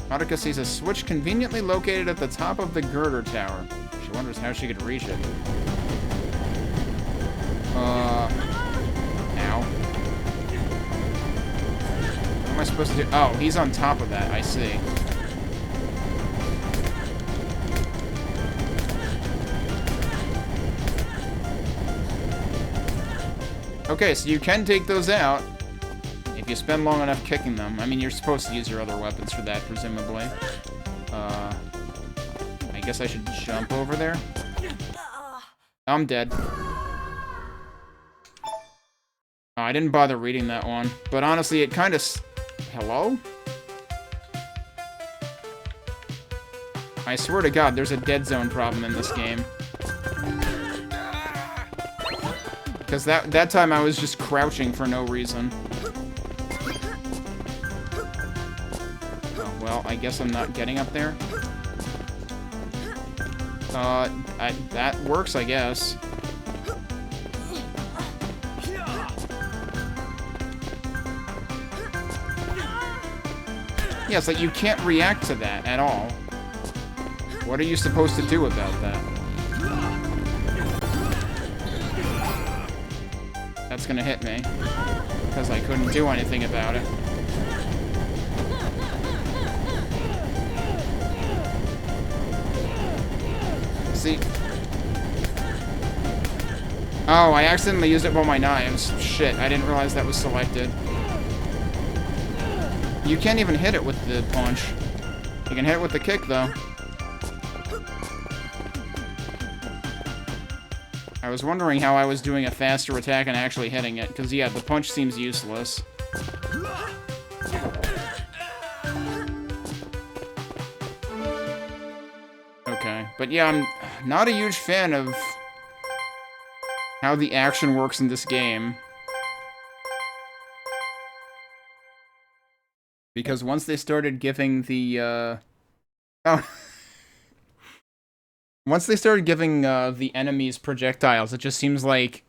Marika sees a switch conveniently located at the top of the girder tower. She wonders how she could reach it. Ow. What am I supposed to do? Oh, he's on top of that, I see. Okay, so you can take those out if you spend long enough kicking them. I mean, you're supposed to use your other weapons for that, presumably. I guess I should jump over there. I'm dead. Oh, I didn't bother reading that one. But honestly, it kind of... Hello? I swear to God, there's a dead zone problem in this game. Because that time I was just crouching for no reason. Oh, well, I guess I'm not getting up there. That works, I guess. Yeah, it's like you can't react to that at all. What are you supposed to do about that? That's gonna hit me. Because I couldn't do anything about it. See? Oh, I accidentally used it with my knives. Shit, I didn't realize that was selected. You can't even hit it with the punch. You can hit it with the kick, though. I was wondering how I was doing a faster attack and actually hitting it, because, yeah, the punch seems useless. Okay, but yeah, I'm not a huge fan of how the action works in this game. Because once they started giving the, once they started giving the enemies projectiles, it just seems like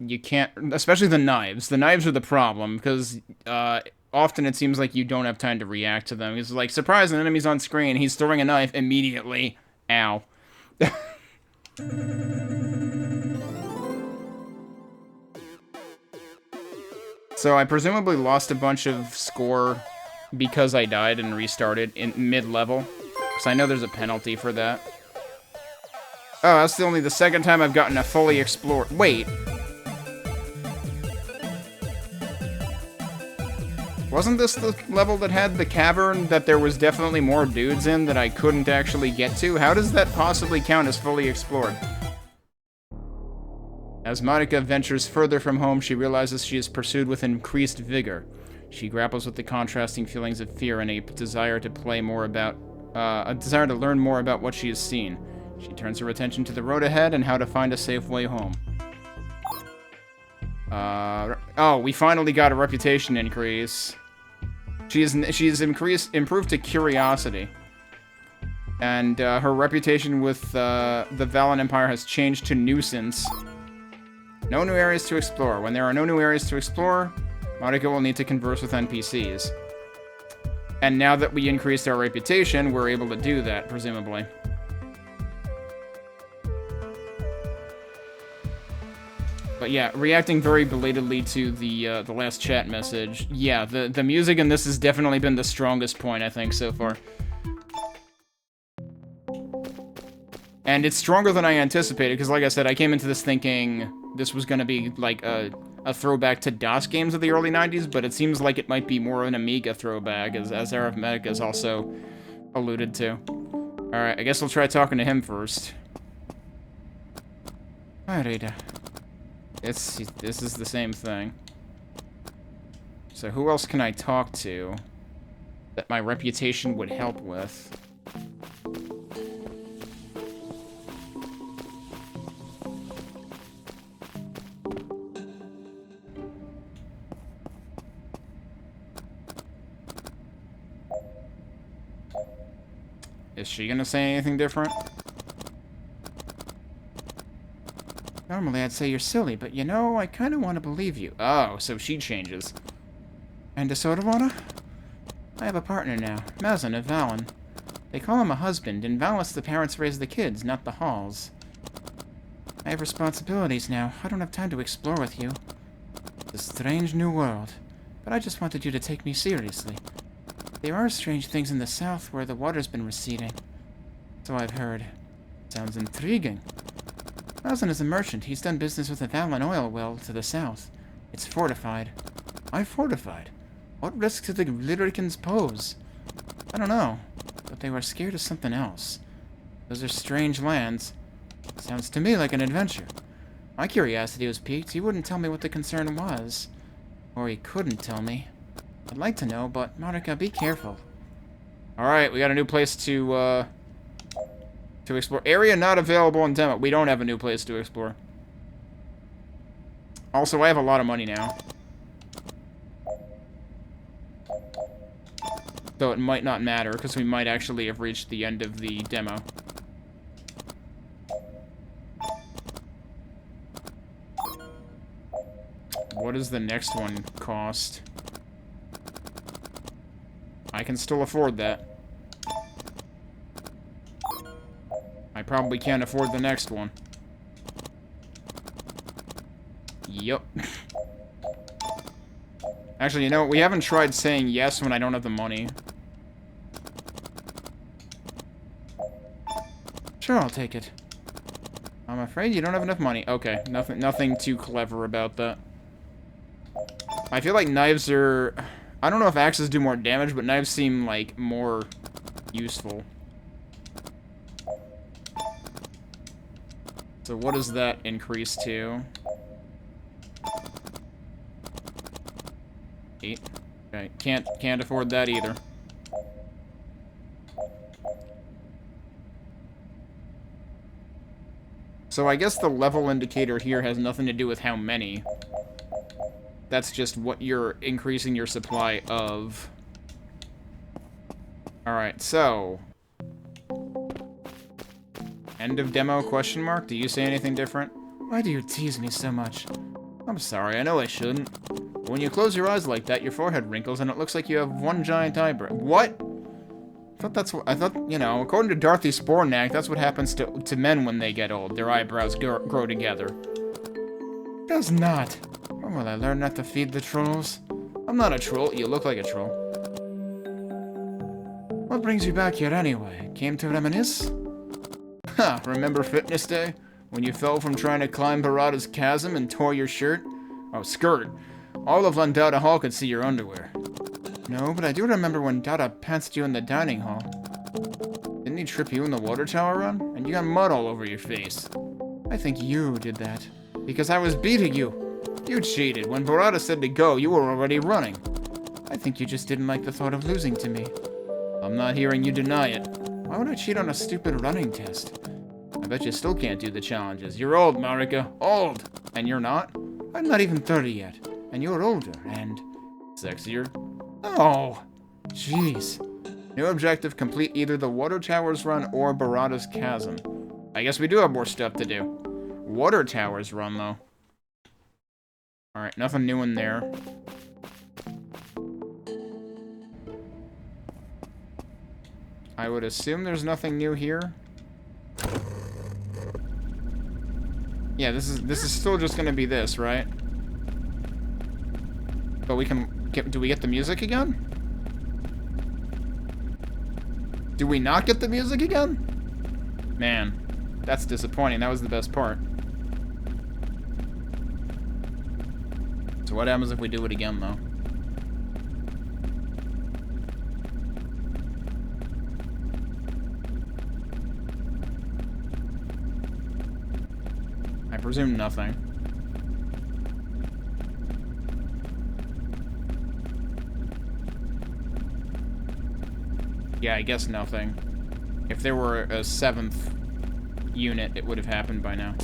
you can't... Especially the knives. The knives are the problem, because often it seems like you don't have time to react to them. It's like, surprise, an enemy's on screen, he's throwing a knife immediately. Ow. So I presumably lost a bunch of score because I died and restarted in mid-level. Because I know there's a penalty for that. Oh, that's only the second time I've gotten a fully explored... Wait. Wasn't this the level that had the cavern that there was definitely more dudes in that I couldn't actually get to? How does that possibly count as fully explored? As Marika ventures further from home, she realizes she is pursued with increased vigor. She grapples with the contrasting feelings of fear and a desire to learn more about what she has seen. She turns her attention to the road ahead and how to find a safe way home. Oh, we finally got a reputation increase. She's improved to curiosity. And her reputation with the Valen Empire has changed to nuisance. No new areas to explore. When there are no new areas to explore, Marika will need to converse with NPCs. And now that we increased our reputation, we're able to do that, presumably. But yeah, reacting very belatedly to the last chat message. Yeah, the music in this has definitely been the strongest point, I think, so far. And it's stronger than I anticipated, because like I said, I came into this thinking this was going to be like a throwback to DOS games of the early 90s, but it seems like it might be more of an Amiga throwback, as Arithmetic has also alluded to. Alright, I guess we'll try talking to him first. Alright. This is the same thing. So who else can I talk to that my reputation would help with? Is she gonna say anything different? Normally I'd say you're silly, but you know, I kinda wanna believe you. Oh, so she changes. And a soda water? I have a partner now, Mazin of Valen. They call him a husband. In Valis, the parents raise the kids, not the halls. I have responsibilities now. I don't have time to explore with you. It's a strange new world, but I just wanted you to take me seriously. There are strange things in the south where the water's been receding. So I've heard. Sounds intriguing. Mazin is a merchant. He's done business with the Valen oil well to the south. It's fortified. Why fortified? What risk do the Lyricans pose? I don't know, but they were scared of something else. Those are strange lands. Sounds to me like an adventure. My curiosity was piqued. He wouldn't tell me what the concern was. Or he couldn't tell me. I'd like to know, but Marika, be careful. Alright, we got a new place to explore. Area not available in demo. We don't have a new place to explore. Also, I have a lot of money now. Though it might not matter, because we might actually have reached the end of the demo. What does the next one cost? I can still afford that. I probably can't afford the next one. Yup. Actually, you know what? We haven't tried saying yes when I don't have the money. Sure, I'll take it. I'm afraid you don't have enough money. Okay, nothing too clever about that. I feel like knives are... I don't know if axes do more damage, but knives seem, like, more useful. So what does that increase to? 8. Okay, can't afford that either. So I guess the level indicator here has nothing to do with how many. That's just what you're increasing your supply of. Alright, so... End of demo, question mark? Do you say anything different? Why do you tease me so much? I'm sorry, I know I shouldn't. But when you close your eyes like that, your forehead wrinkles and it looks like you have one giant eyebrow. What? I thought, you know, according to Dorothy Spornak, that's what happens to men when they get old. Their eyebrows grow together. It does not. When will I learn not to feed the trolls? I'm not a troll. You look like a troll. What brings you back here anyway? Came to reminisce? Ha! Remember Fitness Day? When you fell from trying to climb Barada's chasm and tore your shirt? Oh, skirt. All of Landada Hall could see your underwear. No, but I do remember when Dada pantsed you in the dining hall. Didn't he trip you in the water tower run? And you got mud all over your face. I think you did that. Because I was beating you. You cheated. When Barada said to go, you were already running. I think you just didn't like the thought of losing to me. I'm not hearing you deny it. Why would I cheat on a stupid running test? I bet you still can't do the challenges. You're old, Marika. Old! And you're not? I'm not even 30 yet. And you're older, and... sexier. Oh! Jeez. New objective, complete either the Water Towers run or Barada's Chasm. I guess we do have more stuff to do. Water Towers run, though. Alright, nothing new in there. I would assume there's nothing new here. Yeah, this is still just gonna be this, right? But we can do we get the music again? Do we not get the music again? Man, that's disappointing. That was the best part. So what happens if we do it again, though? I presume nothing. Yeah, I guess nothing. If there were a 7th unit, it would have happened by now.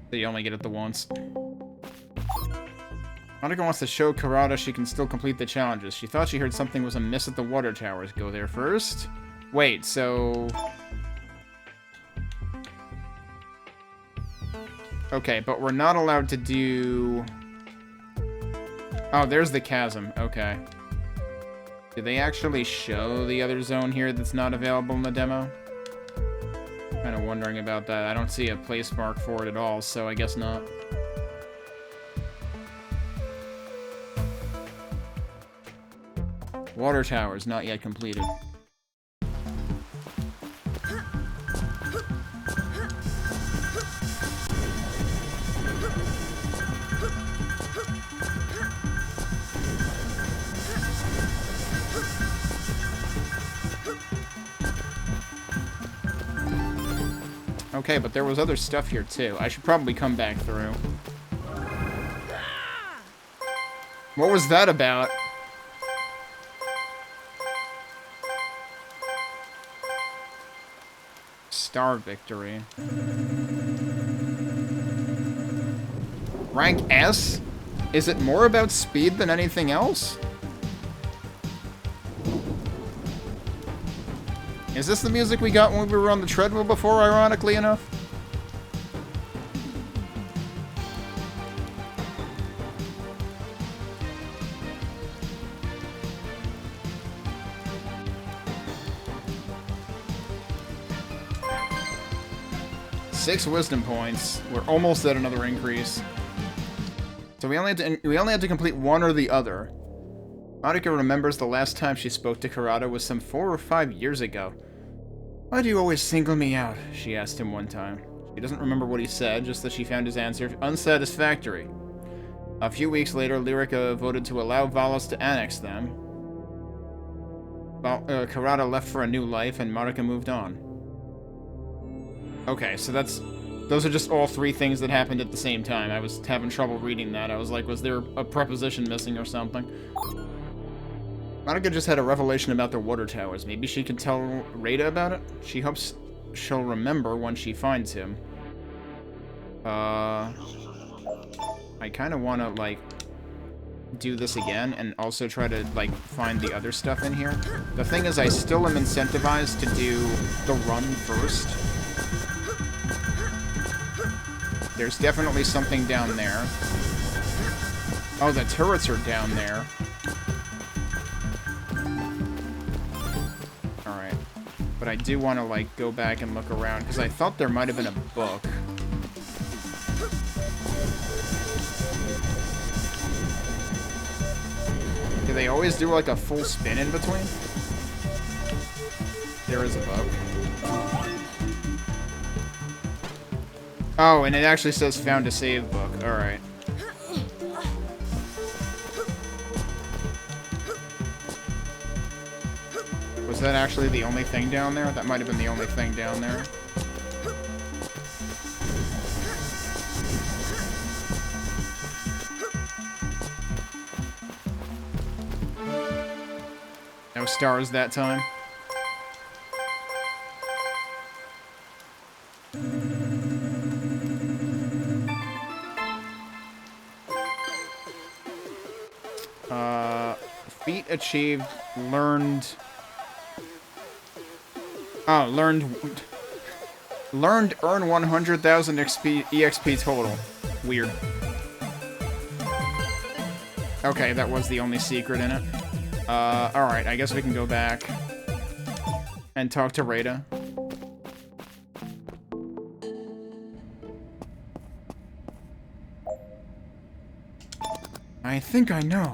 So you only get it the once. Marika wants to show Karada she can still complete the challenges. She thought she heard something was amiss at the water towers. Go there first. Wait, so... Okay, but we're not allowed to do... Oh, there's the chasm. Okay. Do they actually show the other zone here that's not available in the demo? Kind of wondering about that. I don't see a place mark for it at all, so I guess not. Water towers, not yet completed. Okay, but there was other stuff here too. I should probably come back through. What was that about? Star victory. Rank S? Is it more about speed than anything else? Is this the music we got when we were on the treadmill before, ironically enough? Six wisdom points. We're almost at another increase. So we only had to complete one or the other. Marika remembers the last time she spoke to Karada was some 4 or 5 years ago. Why do you always single me out? She asked him one time. She doesn't remember what he said, just that she found his answer unsatisfactory. A few weeks later, Lyrica voted to allow Valos to annex them. Karada left for a new life, and Marika moved on. Okay, so those are just all 3 things that happened at the same time. I was having trouble reading that. I was like, was there a preposition missing or something? Marika just had a revelation about the water towers. Maybe she could tell Rada about it? She hopes she'll remember when she finds him. I kind of want to, like, do this again and also try to, like, find the other stuff in here. The thing is, I still am incentivized to do the run first. There's definitely something down there. Oh, the turrets are down there. Alright. But I do want to, like, go back and look around, because I thought there might have been a book. Do they always do, like, a full spin in between? There is a book. Oh, and it actually says found a save book. Alright. Was that actually the only thing down there? That might have been the only thing down there. No stars that time. Feat achieved, learned... Oh, learned earn 100,000 EXP total. Weird. Okay, that was the only secret in it. Alright, I guess we can go back and talk to Rada. I think I know.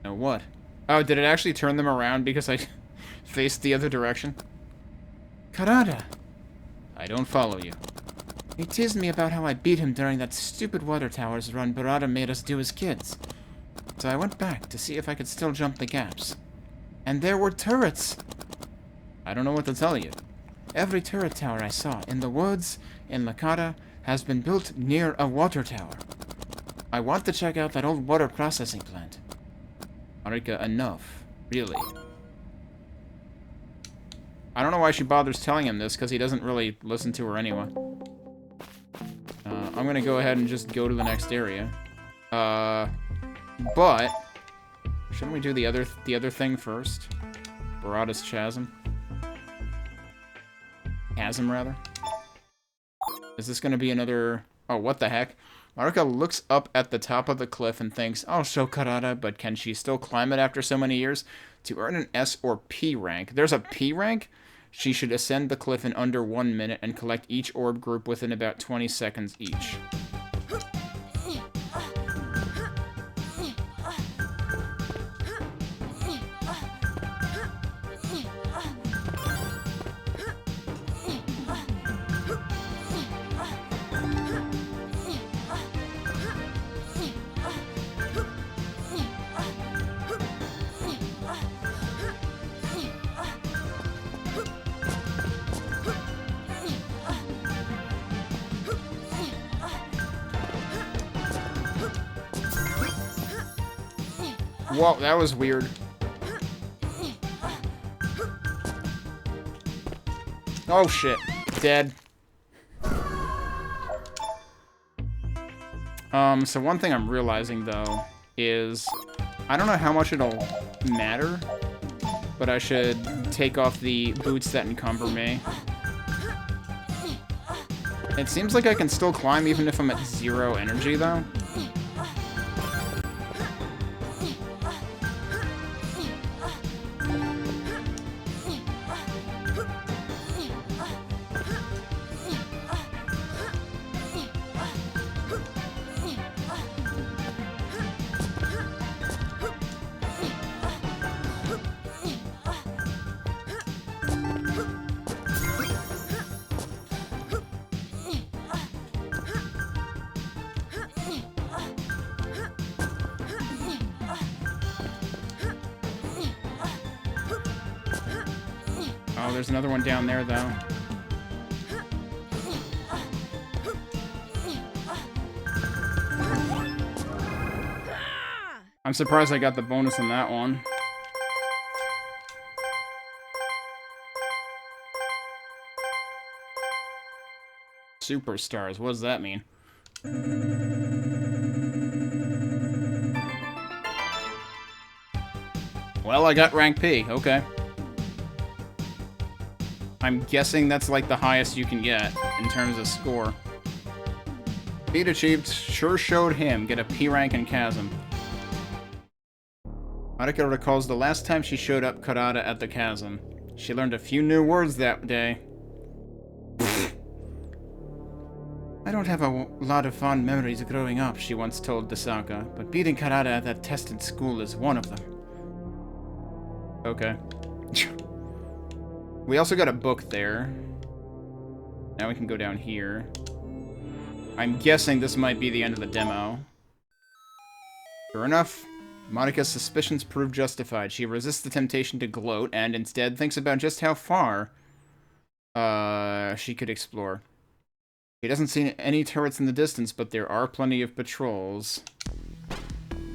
Know what? Oh, did it actually turn them around because I faced the other direction? Karada! I don't follow you. He teased me about how I beat him during that stupid water towers run Barada made us do as kids. So I went back to see if I could still jump the gaps. And there were turrets! I don't know what to tell you. Every turret tower I saw in the woods, in Lakata, has been built near a water tower. I want to check out that old water processing plant. Marika, enough. Really. I don't know why she bothers telling him this, because he doesn't really listen to her anyway. I'm gonna go ahead and just go to the next area. But shouldn't we do the other thing first? Barada's Chasm. Chasm, rather. Is this gonna be another... Oh, what the heck? Marika looks up at the top of the cliff and thinks, "I'll show Karada, but can she still climb it after so many years?" To earn an S or P rank. There's a P rank? She should ascend the cliff in under 1 minute and collect each orb group within about 20 seconds each. Whoa, that was weird. Oh shit. Dead. So one thing I'm realizing though is I don't know how much it'll matter, but I should take off the boots that encumber me. It seems like I can still climb even if I'm at 0 energy though. Oh, there's another one down there, though. I'm surprised I got the bonus on that one. Superstars, what does that mean? Well, I got rank P, okay. I'm guessing that's like the highest you can get in terms of score. Feat achieved sure showed him get a P rank in Chasm. Marika recalls the last time she showed up Karada at the Chasm. She learned a few new words that day. I don't have a lot of fond memories of growing up, she once told Desaka, but beating Karada at that tested school is one of them. Okay. We also got a book there. Now we can go down here. I'm guessing this might be the end of the demo. Sure enough, Marika's suspicions prove justified. She resists the temptation to gloat and instead thinks about just how far she could explore. She doesn't see any turrets in the distance, but there are plenty of patrols.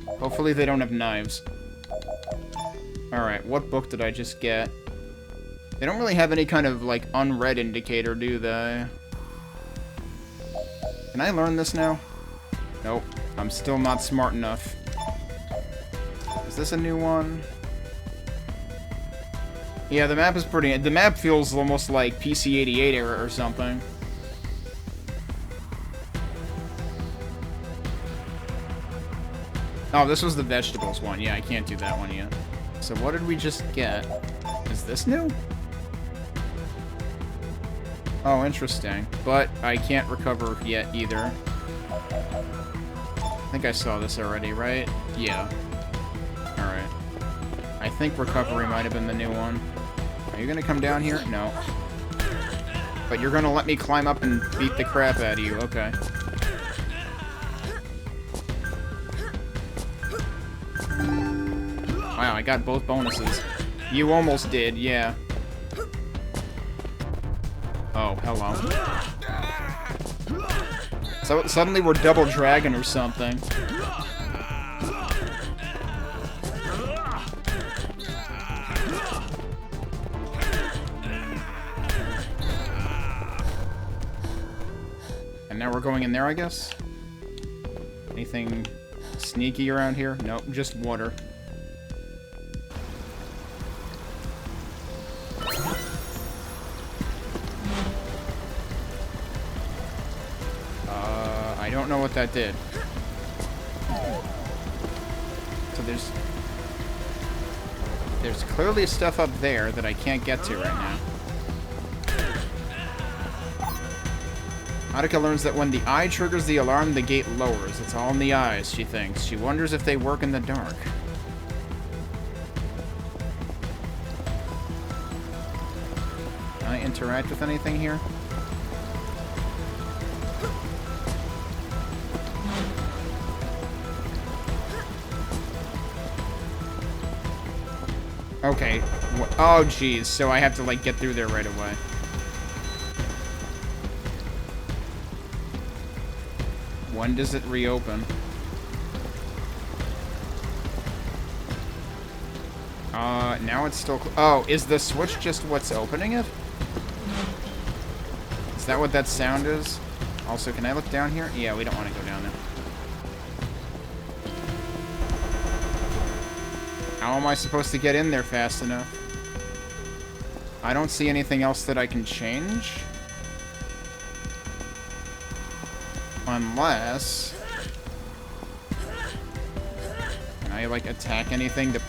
Hopefully they don't have knives. Alright, what book did I just get? They don't really have any kind of, like, unread indicator, do they? Can I learn this now? Nope. I'm still not smart enough. Is this a new one? Yeah, the map is pretty... The map feels almost like PC-88 era or something. Oh, this was the vegetables one. Yeah, I can't do that one yet. So what did we just get? Is this new? Oh, interesting. But I can't recover yet either. I think I saw this already, right? Yeah. Alright. I think recovery might have been the new one. Are you gonna come down here? No. But you're gonna let me climb up and beat the crap out of you. Okay. Wow, I got both bonuses. You almost did, yeah. Oh, hello. So suddenly we're double dragon or something. And now we're going in there, I guess? Anything sneaky around here? Nope, just water. I don't know what that did. So there's clearly stuff up there that I can't get to right now. Marika learns that when the eye triggers the alarm, the gate lowers. It's all in the eyes, she thinks. She wonders if they work in the dark. Can I interact with anything here? Okay. Oh, geez. So I have to, like, get through there right away. When does it reopen? Now it's still... Oh, is the switch just what's opening it? Is that what that sound is? Also, can I look down here? Yeah, we don't want to go down there. How am I supposed to get in there fast enough? I don't see anything else that I can change. Unless... Can I, like, attack anything to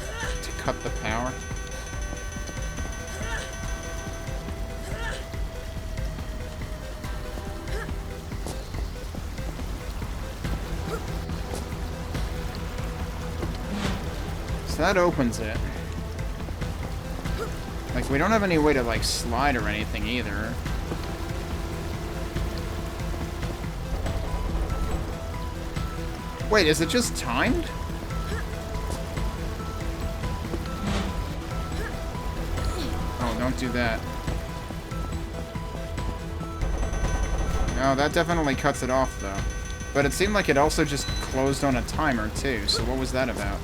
cut the power? So that opens it. Like, we don't have any way to, like, slide or anything either. Wait, is it just timed? Oh, don't do that. No, that definitely cuts it off, though. But it seemed like it also just closed on a timer, too, so what was that about?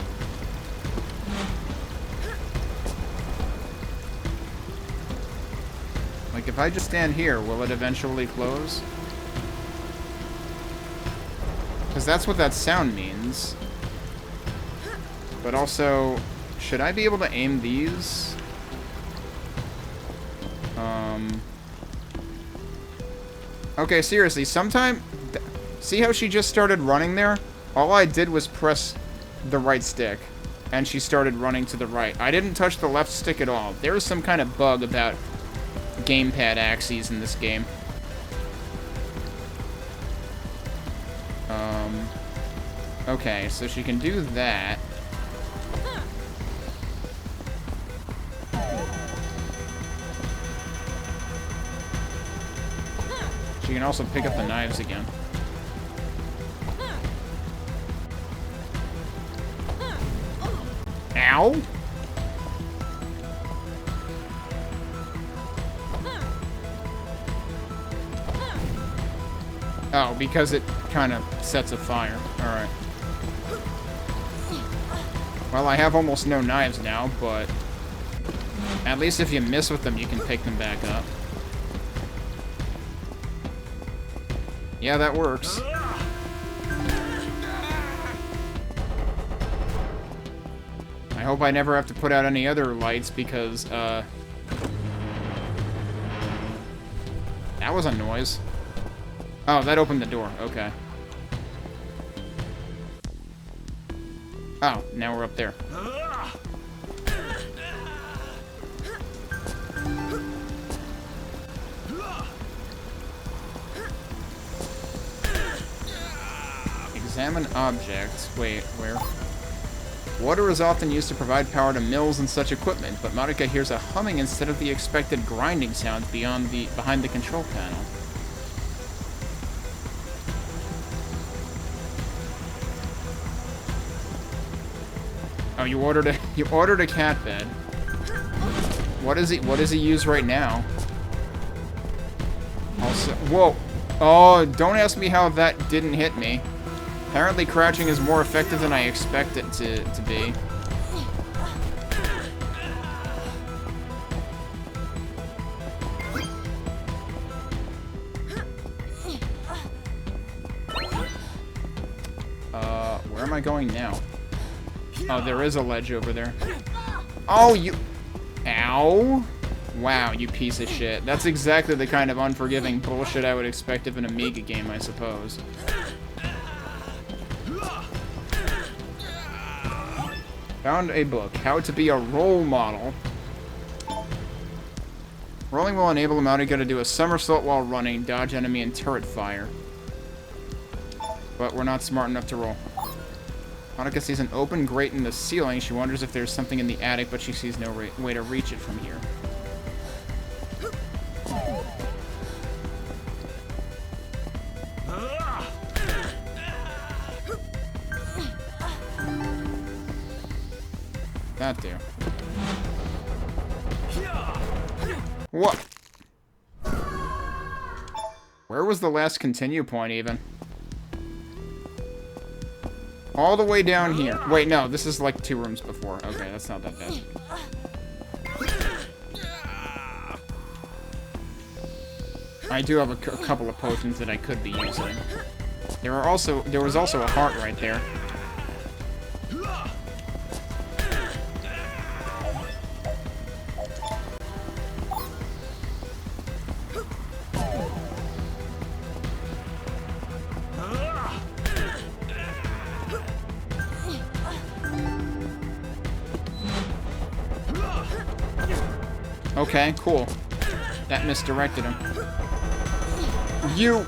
Like, if I just stand here, will it eventually close? Because that's what that sound means. But also, should I be able to aim these? Okay, seriously, see how she just started running there? All I did was press the right stick, and she started running to the right. I didn't touch the left stick at all. There is some kind of bug about gamepad axes in this game. Okay, so she can do that. She can also pick up the knives again. Ow! Oh, because it kind of sets a fire. Alright. Well, I have almost no knives now, but at least if you miss with them, you can pick them back up. Yeah, that works. I hope I never have to put out any other lights because, that was a noise. Oh, that opened the door. Okay. Oh, now we're up there. Examine objects. Wait, where? Water is often used to provide power to mills and such equipment, but Marika hears a humming instead of the expected grinding sound behind the control panel. Oh, you ordered a cat bed. What does he use right now? Also, whoa. Oh, don't ask me how that didn't hit me. Apparently crouching is more effective than I expect it to be. am I going now? Oh, there is a ledge over there. Oh, you... Ow. Wow, you piece of shit. That's exactly the kind of unforgiving bullshit I would expect of an Amiga game, I suppose. Found a book. How to be a role model. Rolling will enable Marika to do a somersault while running, dodge enemy, and turret fire. But we're not smart enough to roll. Marika sees an open grate in the ceiling. She wonders if there's something in the attic, but she sees no way to reach it from here. That do. What? Where was the last continue point, even? All the way down here. Wait, no, this is like 2 rooms before. Okay, that's not that bad. I do have a couple of potions that I could be using. There was also a heart right there. Okay, cool. That misdirected him. You...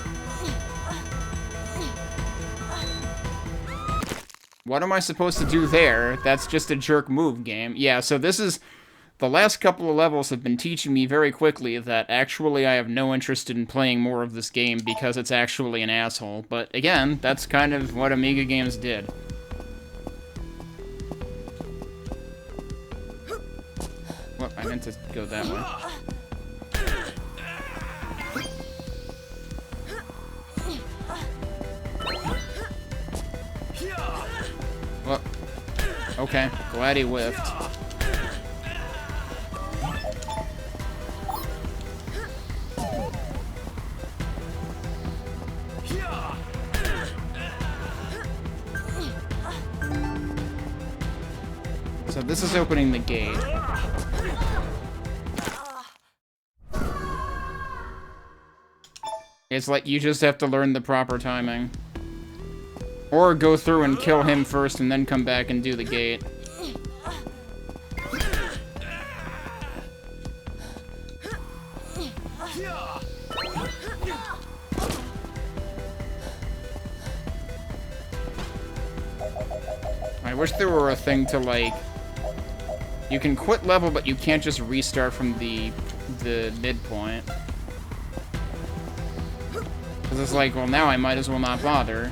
What am I supposed to do there? That's just a jerk move game. Yeah, so this is... The last couple of levels have been teaching me very quickly that actually I have no interest in playing more of this game because it's actually an asshole. But again, that's kind of what Amiga games did. Well, I meant to go that way. Well, okay, glad he whiffed. So this is opening the gate. It's like you just have to learn the proper timing. Or go through and kill him first and then come back and do the gate. I wish there were a thing to, like... You can quit level, but you can't just restart from the midpoint. Because it's like, well, now I might as well not bother.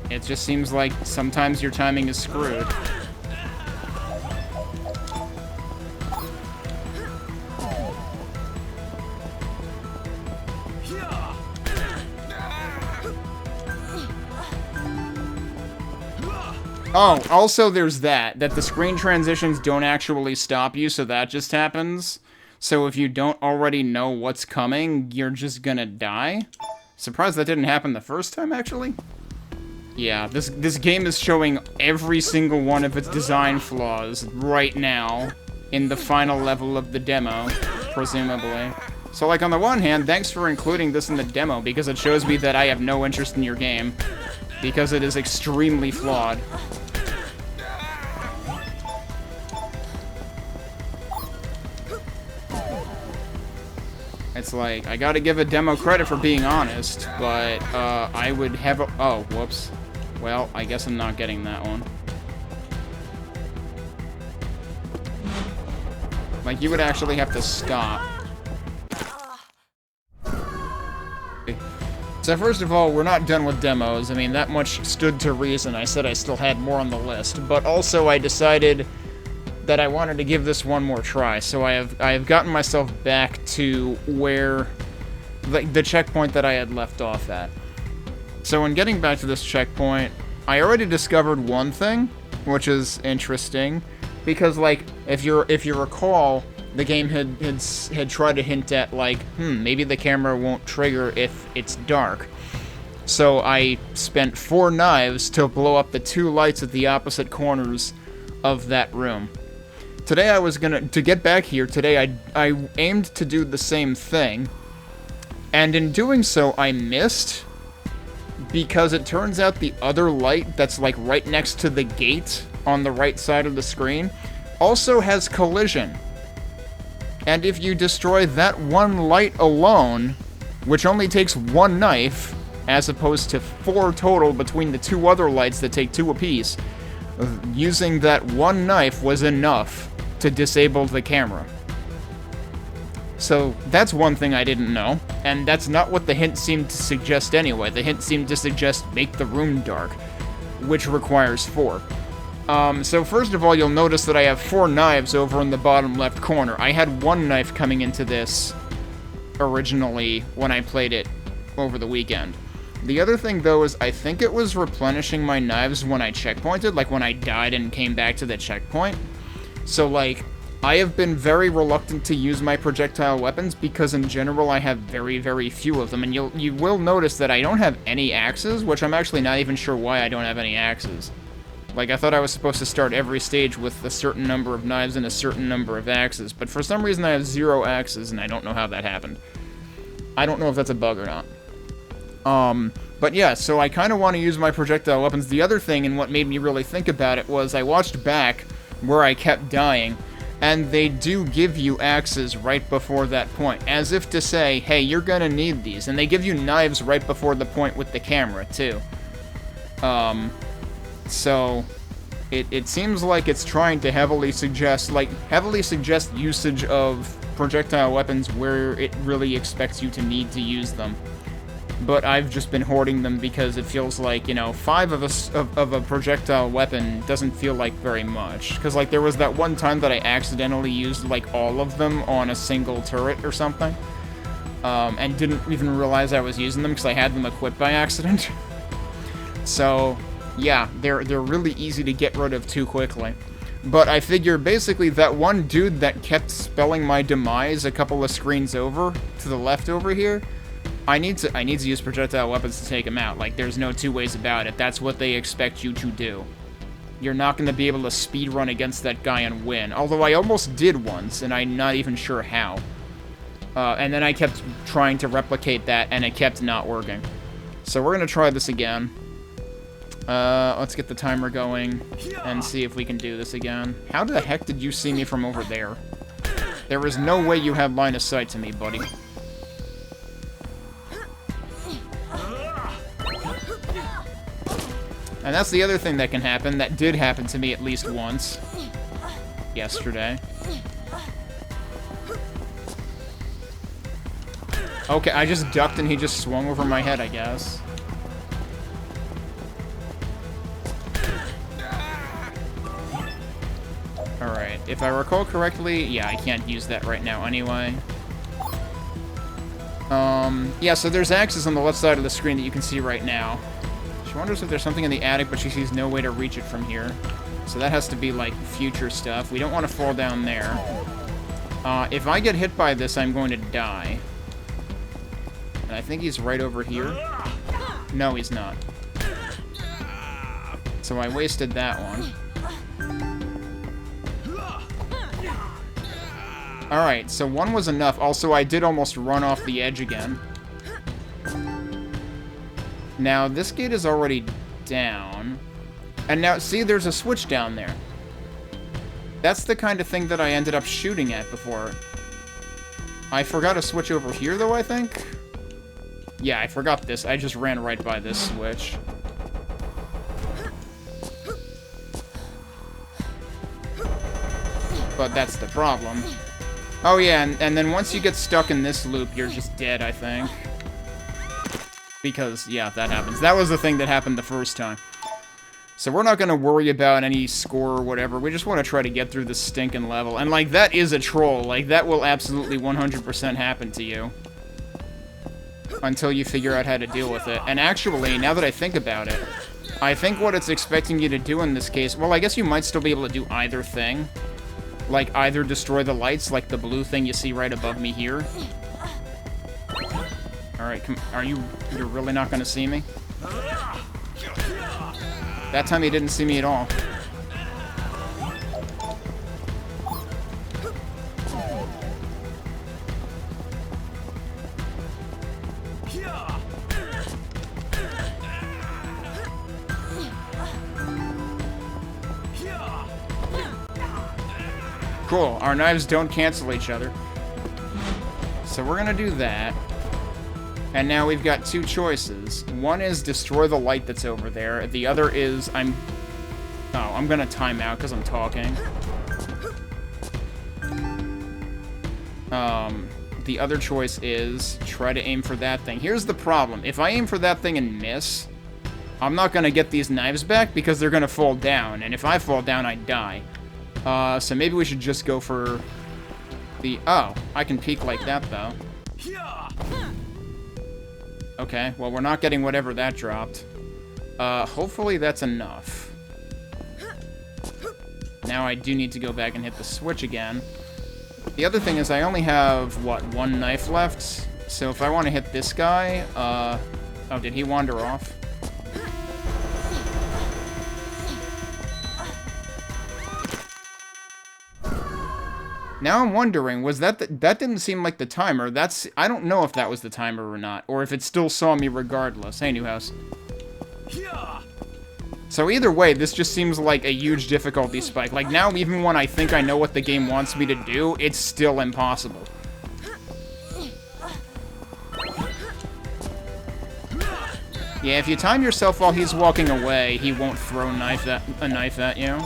It just seems like sometimes your timing is screwed. Oh, also there's that the screen transitions don't actually stop you, so that just happens. So if you don't already know what's coming, you're just gonna die. Surprised that didn't happen the first time, actually. Yeah, this game is showing every single one of its design flaws right now in the final level of the demo, presumably. So, like, on the one hand, thanks for including this in the demo, because it shows me that I have no interest in your game, because it is extremely flawed. It's like, I gotta give a demo credit for being honest, but, I would have a... Oh, whoops. Well, I guess I'm not getting that one. Like, you would actually have to stop. So first of all, we're not done with demos. I mean, that much stood to reason. I said I still had more on the list. But also, I decided that I wanted to give this one more try. So I have gotten myself back to where... the checkpoint that I had left off at. So in getting back to this checkpoint, I already discovered one thing, which is interesting, because, like, if you recall, the game had tried to hint at, like, maybe the camera won't trigger if it's dark. So I spent 4 knives to blow up the 2 lights at the opposite corners of that room. Today to get back here, today I aimed to do the same thing, and in doing so I missed, because it turns out the other light that's like right next to the gate on the right side of the screen also has collision. And if you destroy that one light alone, which only takes 1 knife, as opposed to 4 total between the 2 other lights that take 2 apiece, using that 1 knife was enough to disable the camera. So that's one thing I didn't know, and that's not what the hint seemed to suggest anyway. The hint seemed to suggest make the room dark, which requires 4. So first of all, you'll notice that I have 4 knives over in the bottom left corner. I had 1 knife coming into this originally when I played it over the weekend. The other thing, though, is I think it was replenishing my knives when I checkpointed, like when I died and came back to the checkpoint. So, like, I have been very reluctant to use my projectile weapons because, in general, I have very, very few of them. And you will notice that I don't have any axes, which I'm actually not even sure why I don't have any axes. Like, I thought I was supposed to start every stage with a certain number of knives and a certain number of axes, but for some reason I have 0 axes, and I don't know how that happened. I don't know if that's a bug or not. But yeah, so I kind of want to use my projectile weapons. The other thing, and what made me really think about it, was I watched back where I kept dying, and they do give you axes right before that point, as if to say, hey, you're gonna need these. And they give you knives right before the point with the camera, too. So it seems like it's trying to heavily suggest usage of projectile weapons where it really expects you to need to use them. But I've just been hoarding them because it feels like, 5 of a projectile weapon doesn't feel like very much. Because, like, there was that one time that I accidentally used, like, all of them on a single turret or something. And didn't even realize I was using them because I had them equipped by accident. So, yeah, they're really easy to get rid of too quickly. But I figure basically that one dude that kept spelling my demise a couple of screens over, to the left over here, I need to use projectile weapons to take him out. Like, there's no 2 ways about it. That's what they expect you to do. You're not going to be able to speedrun against that guy and win. Although I almost did once, and I'm not even sure how. And then I kept trying to replicate that, and it kept not working. So we're going to try this again. Let's get the timer going and see if we can do this again. How the heck did you see me from over there? There is no way you have line of sight to me, buddy. And that's the other thing that can happen. That did happen to me at least once. Yesterday. Okay, I just ducked and he just swung over my head, I guess. Alright, if I recall correctly, yeah, I can't use that right now anyway. Yeah, so there's axes on the left side of the screen that you can see right now. She wonders if there's something in the attic, but she sees no way to reach it from here. So that has to be, like, future stuff. We don't want to fall down there. If I get hit by this, I'm going to die. And I think he's right over here. No, he's not. So I wasted that one. Alright, so 1 was enough. Also, I did almost run off the edge again. Now, this gate is already down. And now, see, there's a switch down there. That's the kind of thing that I ended up shooting at before. I forgot a switch over here, though, I think? Yeah, I forgot this. I just ran right by this switch. But that's the problem. Oh, yeah, and then once you get stuck in this loop, you're just dead, I think. Because, yeah, that happens. That was the thing that happened the first time. So we're not going to worry about any score or whatever. We just want to try to get through this stinking level. And, like, that is a troll. Like, that will absolutely 100% happen to you. Until you figure out how to deal with it. And actually, now that I think about it, I think what it's expecting you to do in this case... Well, I guess you might still be able to do either thing. Like, either destroy the lights, like the blue thing you see right above me here. Alright, you're really not gonna see me? That time he didn't see me at all. Cool, our knives don't cancel each other. So we're gonna do that. And now we've got two choices. One is destroy the light that's over there. The other is I'm gonna time out because I'm talking. The other choice is try to aim for that thing. Here's the problem. If I aim for that thing and miss, I'm not gonna get these knives back because they're gonna fall down. And if I fall down, I die. So maybe we should just go for the... Oh, I can peek like that, though. Okay, well, we're not getting whatever that dropped. Hopefully that's enough. Now I do need to go back and hit the switch again. The other thing is I only have, what, one knife left? So if I want to hit this guy, oh, did he wander off? Now I'm wondering, was that that didn't seem like the timer. I don't know if that was the timer or not, or if it still saw me regardless. Hey, Newhouse. So either way, this just seems like a huge difficulty spike. Like now, even when I think I know what the game wants me to do, it's still impossible. Yeah, if you time yourself while he's walking away, he won't throw a knife at you.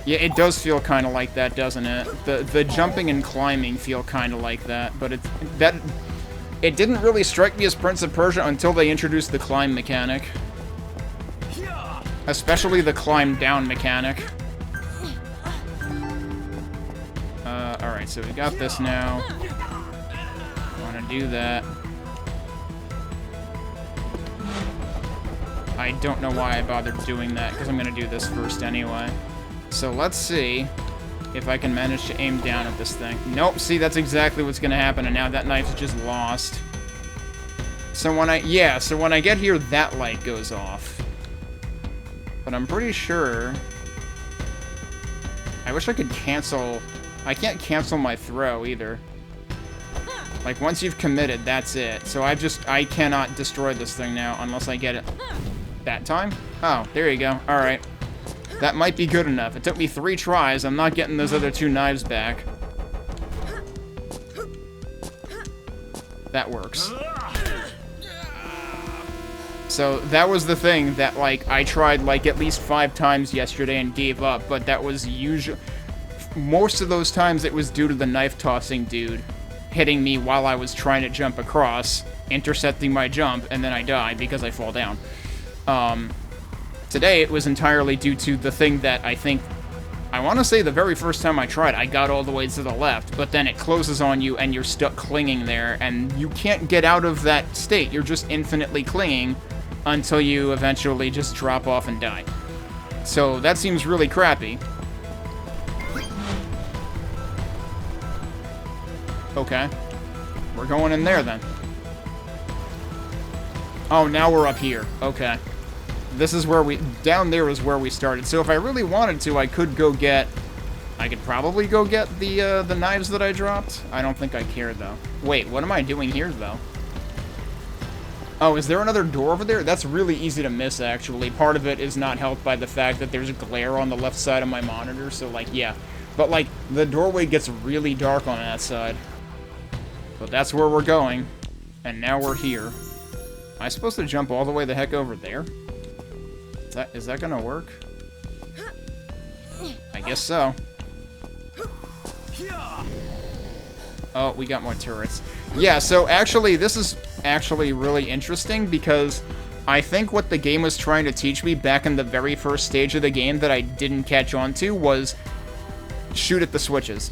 Yeah, it does feel kind of like that, doesn't it? The jumping and climbing feel kind of like that, but it didn't really strike me as Prince of Persia until they introduced the climb mechanic. Especially the climb down mechanic. Alright, so we got this now. Want to do that. I don't know why I bothered doing that, because I'm going to do this first anyway. So let's see if I can manage to aim down at this thing. Nope, see, that's exactly what's going to happen, and now that knife's just lost. So when I get here, that light goes off. But I'm pretty sure... I wish I could cancel... I can't cancel my throw, either. Like, once you've committed, that's it. So I cannot destroy this thing now, unless I get it that time. Oh, there you go. Alright. That might be good enough. It took me 3 tries. I'm not getting those other 2 knives back. That works. So, that was the thing that, like, I tried, like, at least 5 times yesterday and gave up, but that was usually... Most of those times it was due to the knife-tossing dude hitting me while I was trying to jump across, intercepting my jump, and then I die because I fall down. Today, it was entirely due to the thing that I think... I want to say the very first time I tried, I got all the way to the left, but then it closes on you and you're stuck clinging there, and you can't get out of that state. You're just infinitely clinging until you eventually just drop off and die. So that seems really crappy. Okay. We're going in there then. Oh, now we're up here. Okay. This is where down there is where we started. So if I really wanted to, I could probably go get the knives that I dropped. I don't think I care, though. Wait, what am I doing here, though? Oh, is there another door over there? That's really easy to miss, actually. Part of it is not helped by the fact that there's a glare on the left side of my monitor, so, like, yeah. But, like, the doorway gets really dark on that side. But that's where we're going. And now we're here. Am I supposed to jump all the way the heck over there? Is that gonna work? I guess so. Oh, we got more turrets. Yeah, so actually, this is actually really interesting because I think what the game was trying to teach me back in the very first stage of the game that I didn't catch on to was shoot at the switches.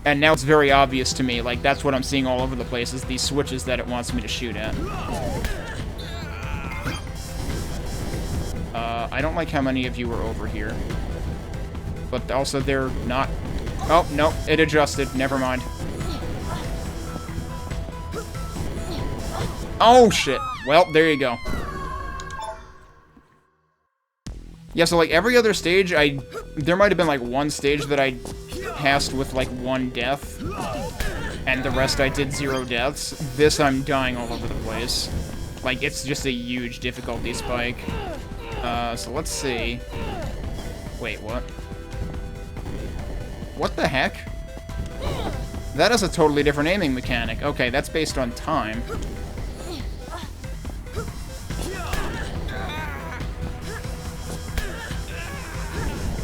And now it's very obvious to me, like, that's what I'm seeing all over the place, is these switches that it wants me to shoot at. I don't like how many of you are over here. but also they're not... Oh, no, it adjusted. Never mind. Oh, shit. Well, there you go. Yeah, so, like, every other stage, there might have been, like, one stage that I passed with, like, 1 death, and the rest I did 0 deaths. This, I'm dying all over the place. Like, it's just a huge difficulty spike. So let's see. Wait, what? What the heck? That is a totally different aiming mechanic. Okay, that's based on time.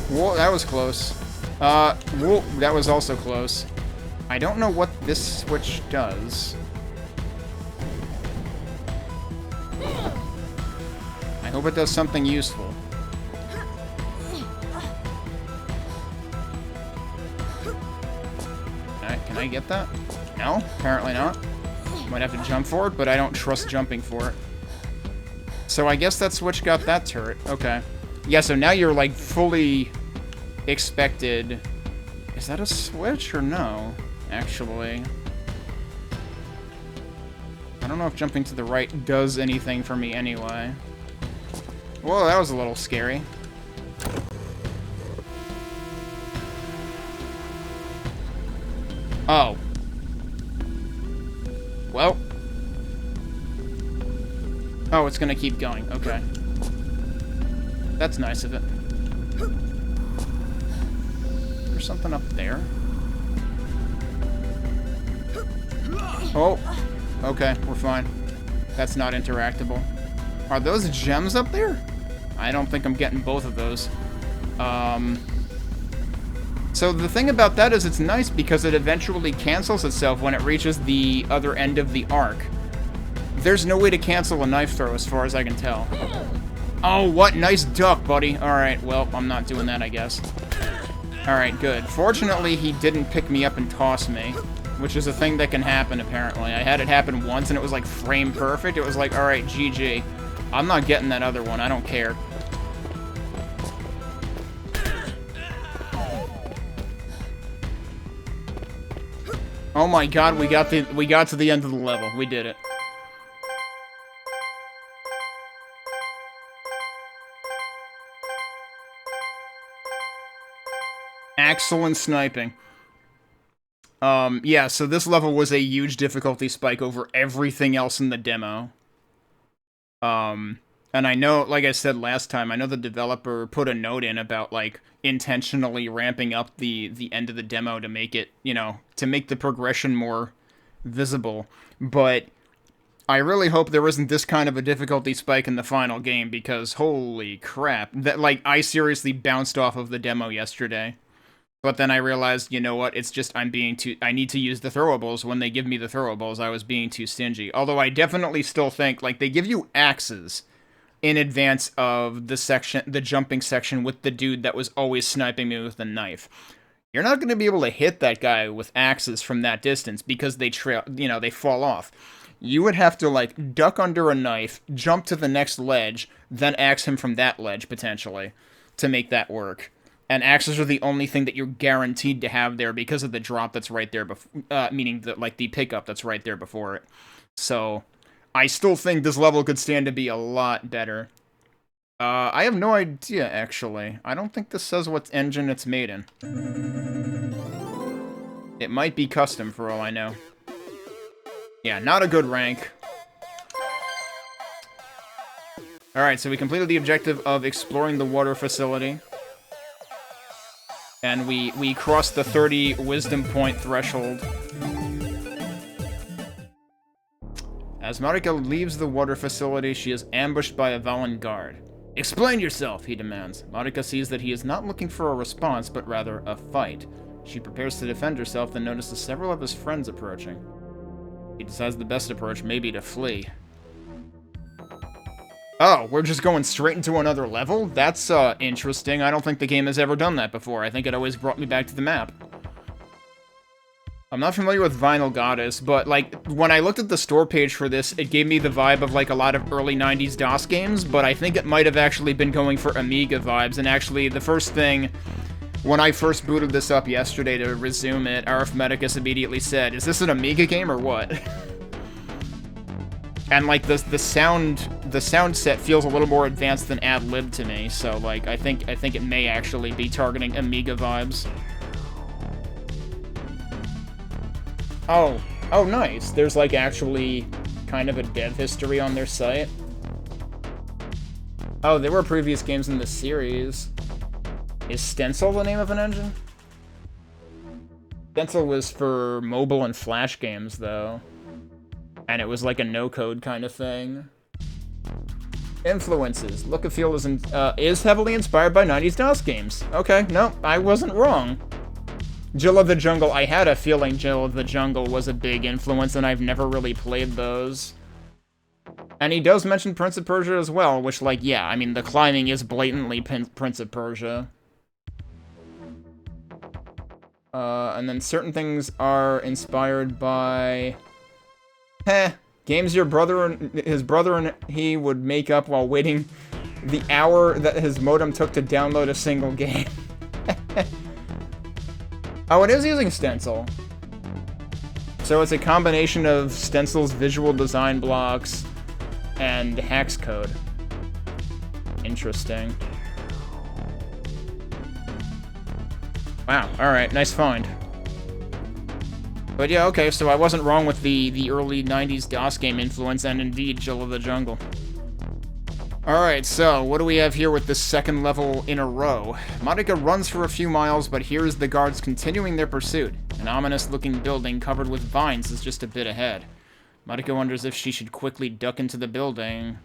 Whoa, that was close. Whoa, that was also close. I don't know what this switch does. I hope it does something useful. Can I get that? No, apparently not. Might have to jump for it, but I don't trust jumping for it. So I guess that switch got that turret. Okay. Yeah, so now you're, like, fully expected... Is that a switch or no? Actually... I don't know if jumping to the right does anything for me anyway. Whoa, that was a little scary. Oh. Well. Oh, it's gonna keep going. Okay. That's nice of it. There's something up there. Oh. Okay, we're fine. That's not interactable. Are those gems up there? I don't think I'm getting both of those. So the thing about that is it's nice because it eventually cancels itself when it reaches the other end of the arc. There's no way to cancel a knife throw as far as I can tell. Oh, what? Nice duck, buddy. Alright, well, I'm not doing that, I guess. Alright, good. Fortunately, he didn't pick me up and toss me, which is a thing that can happen, apparently. I had it happen once, and it was, like, frame perfect. It was like, alright, GG. I'm not getting that other one. I don't care. Oh my god, we got to the end of the level. We did it. Excellent sniping. Yeah, so this level was a huge difficulty spike over everything else in the demo. And I know, like I said last time, I know the developer put a note in about, like, intentionally ramping up the end of the demo to make it, you know, to make the progression more visible. But I really hope there isn't this kind of a difficulty spike in the final game, because holy crap. That, like, I seriously bounced off of the demo yesterday. But then I realized, you know what, it's just I need to use the throwables. When they give me the throwables, I was being too stingy. Although I definitely still think, like, they give you axes in advance of the jumping section with the dude that was always sniping me with a knife. You're not going to be able to hit that guy with axes from that distance because they they fall off. You would have to, like, duck under a knife, jump to the next ledge, then axe him from that ledge, potentially, to make that work. And axes are the only thing that you're guaranteed to have there because of the drop that's right there, meaning the pickup that's right there before it. So, I still think this level could stand to be a lot better. I have no idea, actually. I don't think this says what engine it's made in. It might be custom, for all I know. Yeah, not a good rank. Alright, so we completed the objective of exploring the water facility. And we crossed the 30 wisdom point threshold. As Marika leaves the water facility, she is ambushed by a Valen guard. "Explain yourself," he demands. Marika sees that he is not looking for a response, but rather a fight. She prepares to defend herself, then notices several of his friends approaching. He decides the best approach may be to flee. Oh, we're just going straight into another level? That's, interesting. I don't think the game has ever done that before. I think it always brought me back to the map. I'm not familiar with Vinyl Goddess, but, like, when I looked at the store page for this, it gave me the vibe of, like, a lot of early 90s DOS games, but I think it might have actually been going for Amiga vibes, and actually, the first thing When I first booted this up yesterday to resume it, Arithmeticus immediately said, "Is this an Amiga game or what?" And like the sound set feels a little more advanced than ad-lib to me, so like I think it may actually be targeting Amiga vibes. Oh, nice. There's like actually kind of a dev history on their site. Oh, there were previous games in the series. Is Stencil the name of an engine? Stencil was for mobile and flash games, though. And it was like a no-code kind of thing. Influences. Look and feel is heavily inspired by 90s DOS games. Okay, no, I wasn't wrong. Jill of the Jungle, I had a feeling Jill of the Jungle was a big influence, and I've never really played those. And he does mention Prince of Persia as well, which, like, yeah, I mean, the climbing is blatantly Prince of Persia. And then certain things are inspired by... games his brother and he would make up while waiting the hour that his modem took to download a single game. Oh, it is using Stencil. So it's a combination of Stencil's visual design blocks and hex code. Interesting. Wow, alright, nice find. But yeah, okay, so I wasn't wrong with the early 90s DOS game influence, and indeed, Jill of the Jungle. Alright, so what do we have here with this second level in a row? Marika runs for a few miles, but hears the guards continuing their pursuit. An ominous-looking building covered with vines is just a bit ahead. Marika wonders if she should quickly duck into the building.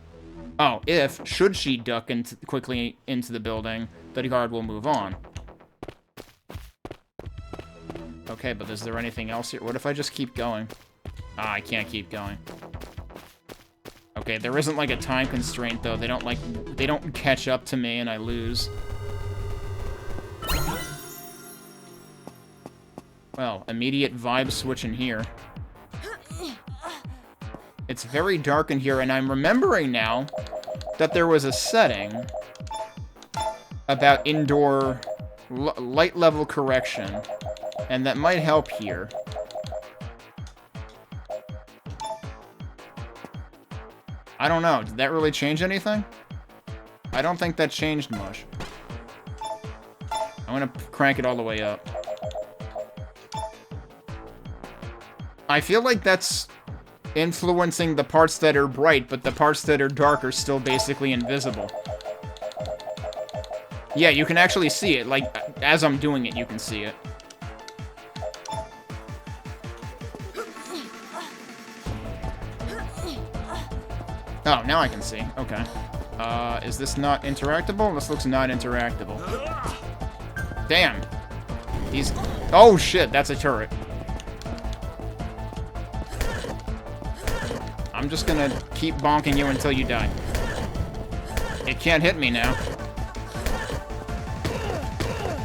Oh, should she duck quickly into the building, the guard will move on. Okay, but is there anything else here? What if I just keep going? Ah, I can't keep going. Okay, there isn't like a time constraint though. They don't catch up to me and I lose. Well, immediate vibe switch in here. It's very dark in here, and I'm remembering now that there was a setting about indoor light level correction. And that might help here. I don't know. Did that really change anything? I don't think that changed much. I'm gonna crank it all the way up. I feel like that's influencing the parts that are bright, but the parts that are dark are still basically invisible. Yeah, you can actually see it. Like, as I'm doing it, you can see it. Oh, now I can see. Okay. Is this not interactable? This looks not interactable. Damn. Oh, shit, that's a turret. I'm just gonna keep bonking you until you die. It can't hit me now.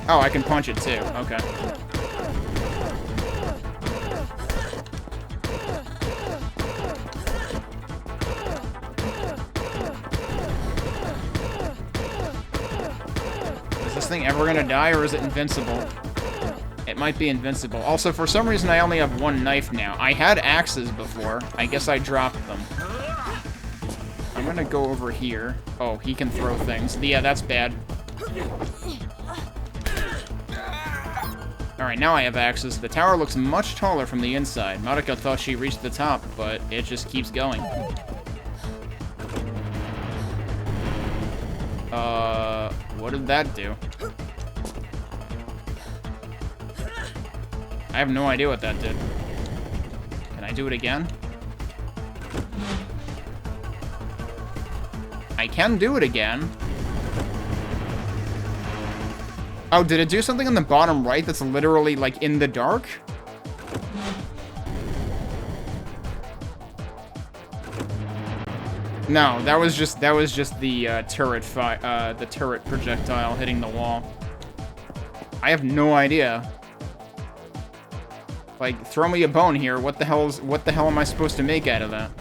Oh, I can punch it too. Okay. Is this thing ever gonna die, or is it invincible? It might be invincible. Also, for some reason, I only have one knife now. I had axes before. I guess I dropped them. I'm gonna go over here. Oh, he can throw things. Yeah, that's bad. Alright, now I have axes. The tower looks much taller from the inside. Marika thought she reached the top, but it just keeps going. What did that do? I have no idea what that did. Can I do it again? I can do it again. Oh, did it do something on the bottom right that's literally, like, in the dark? No, that was just the turret projectile hitting the wall. I have no idea. Like, throw me a bone here. What the hell am I supposed to make out of that?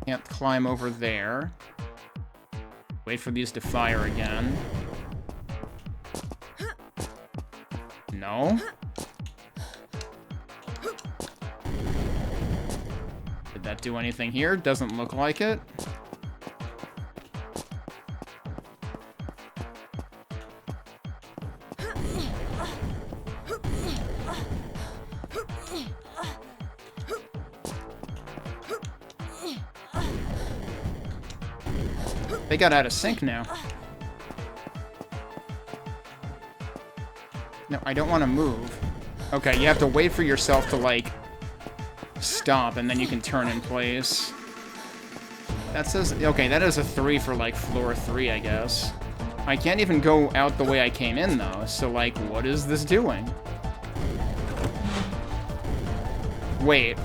Can't climb over there. Wait for these to fire again. No? Did that do anything here? Doesn't look like it. They got out of sync now. No, I don't want to move. Okay, you have to wait for yourself to, like, stop, and then you can turn in place. That says... Okay, that is a 3 for, like, floor 3, I guess. I can't even go out the way I came in, though, so, like, what is this doing? Wait.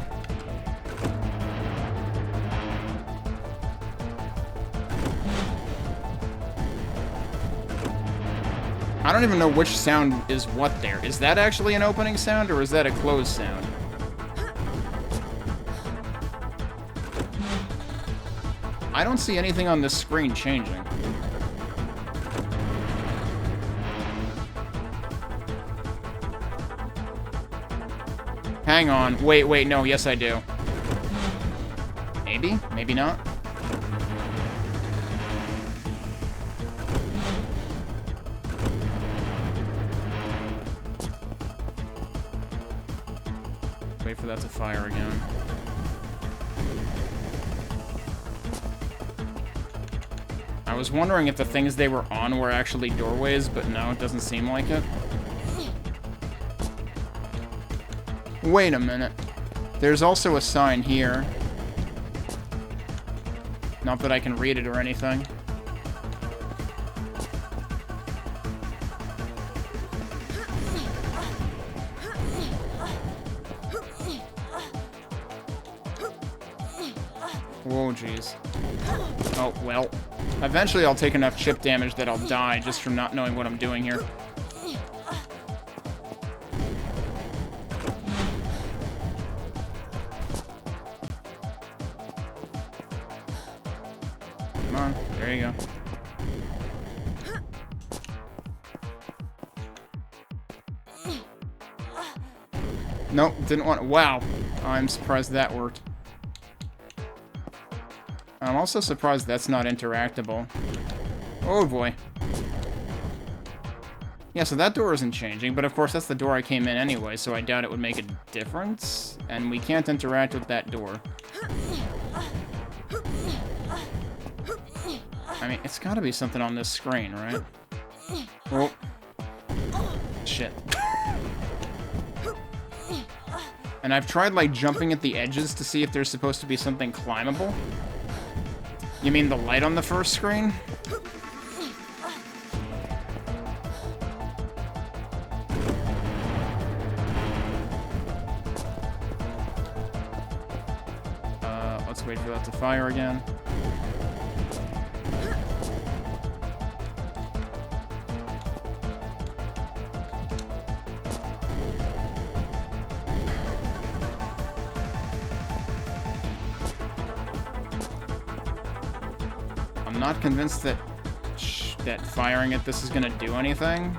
I don't even know which sound is what there. Is that actually an opening sound, or is that a closed sound? I don't see anything on this screen changing. Hang on. Wait, no, yes I do. Maybe? Maybe not? Wait for that to fire again. I was wondering if the things they were on were actually doorways, but no, it doesn't seem like it. Wait a minute. There's also a sign here. Not that I can read it or anything. Whoa, jeez. Oh, well. Eventually I'll take enough chip damage that I'll die just from not knowing what I'm doing here. Come on, there you go. Nope, didn't want... Wow, I'm surprised that worked. I'm also surprised that's not interactable. Oh boy. Yeah, so that door isn't changing, but of course that's the door I came in anyway, so I doubt it would make a difference. And we can't interact with that door. I mean, it's gotta be something on this screen, right? Oh. Shit. And I've tried, like, jumping at the edges to see if there's supposed to be something climbable. You mean the light on the first screen? Let's wait for that to fire again. I'm not convinced that that firing at this is gonna do anything.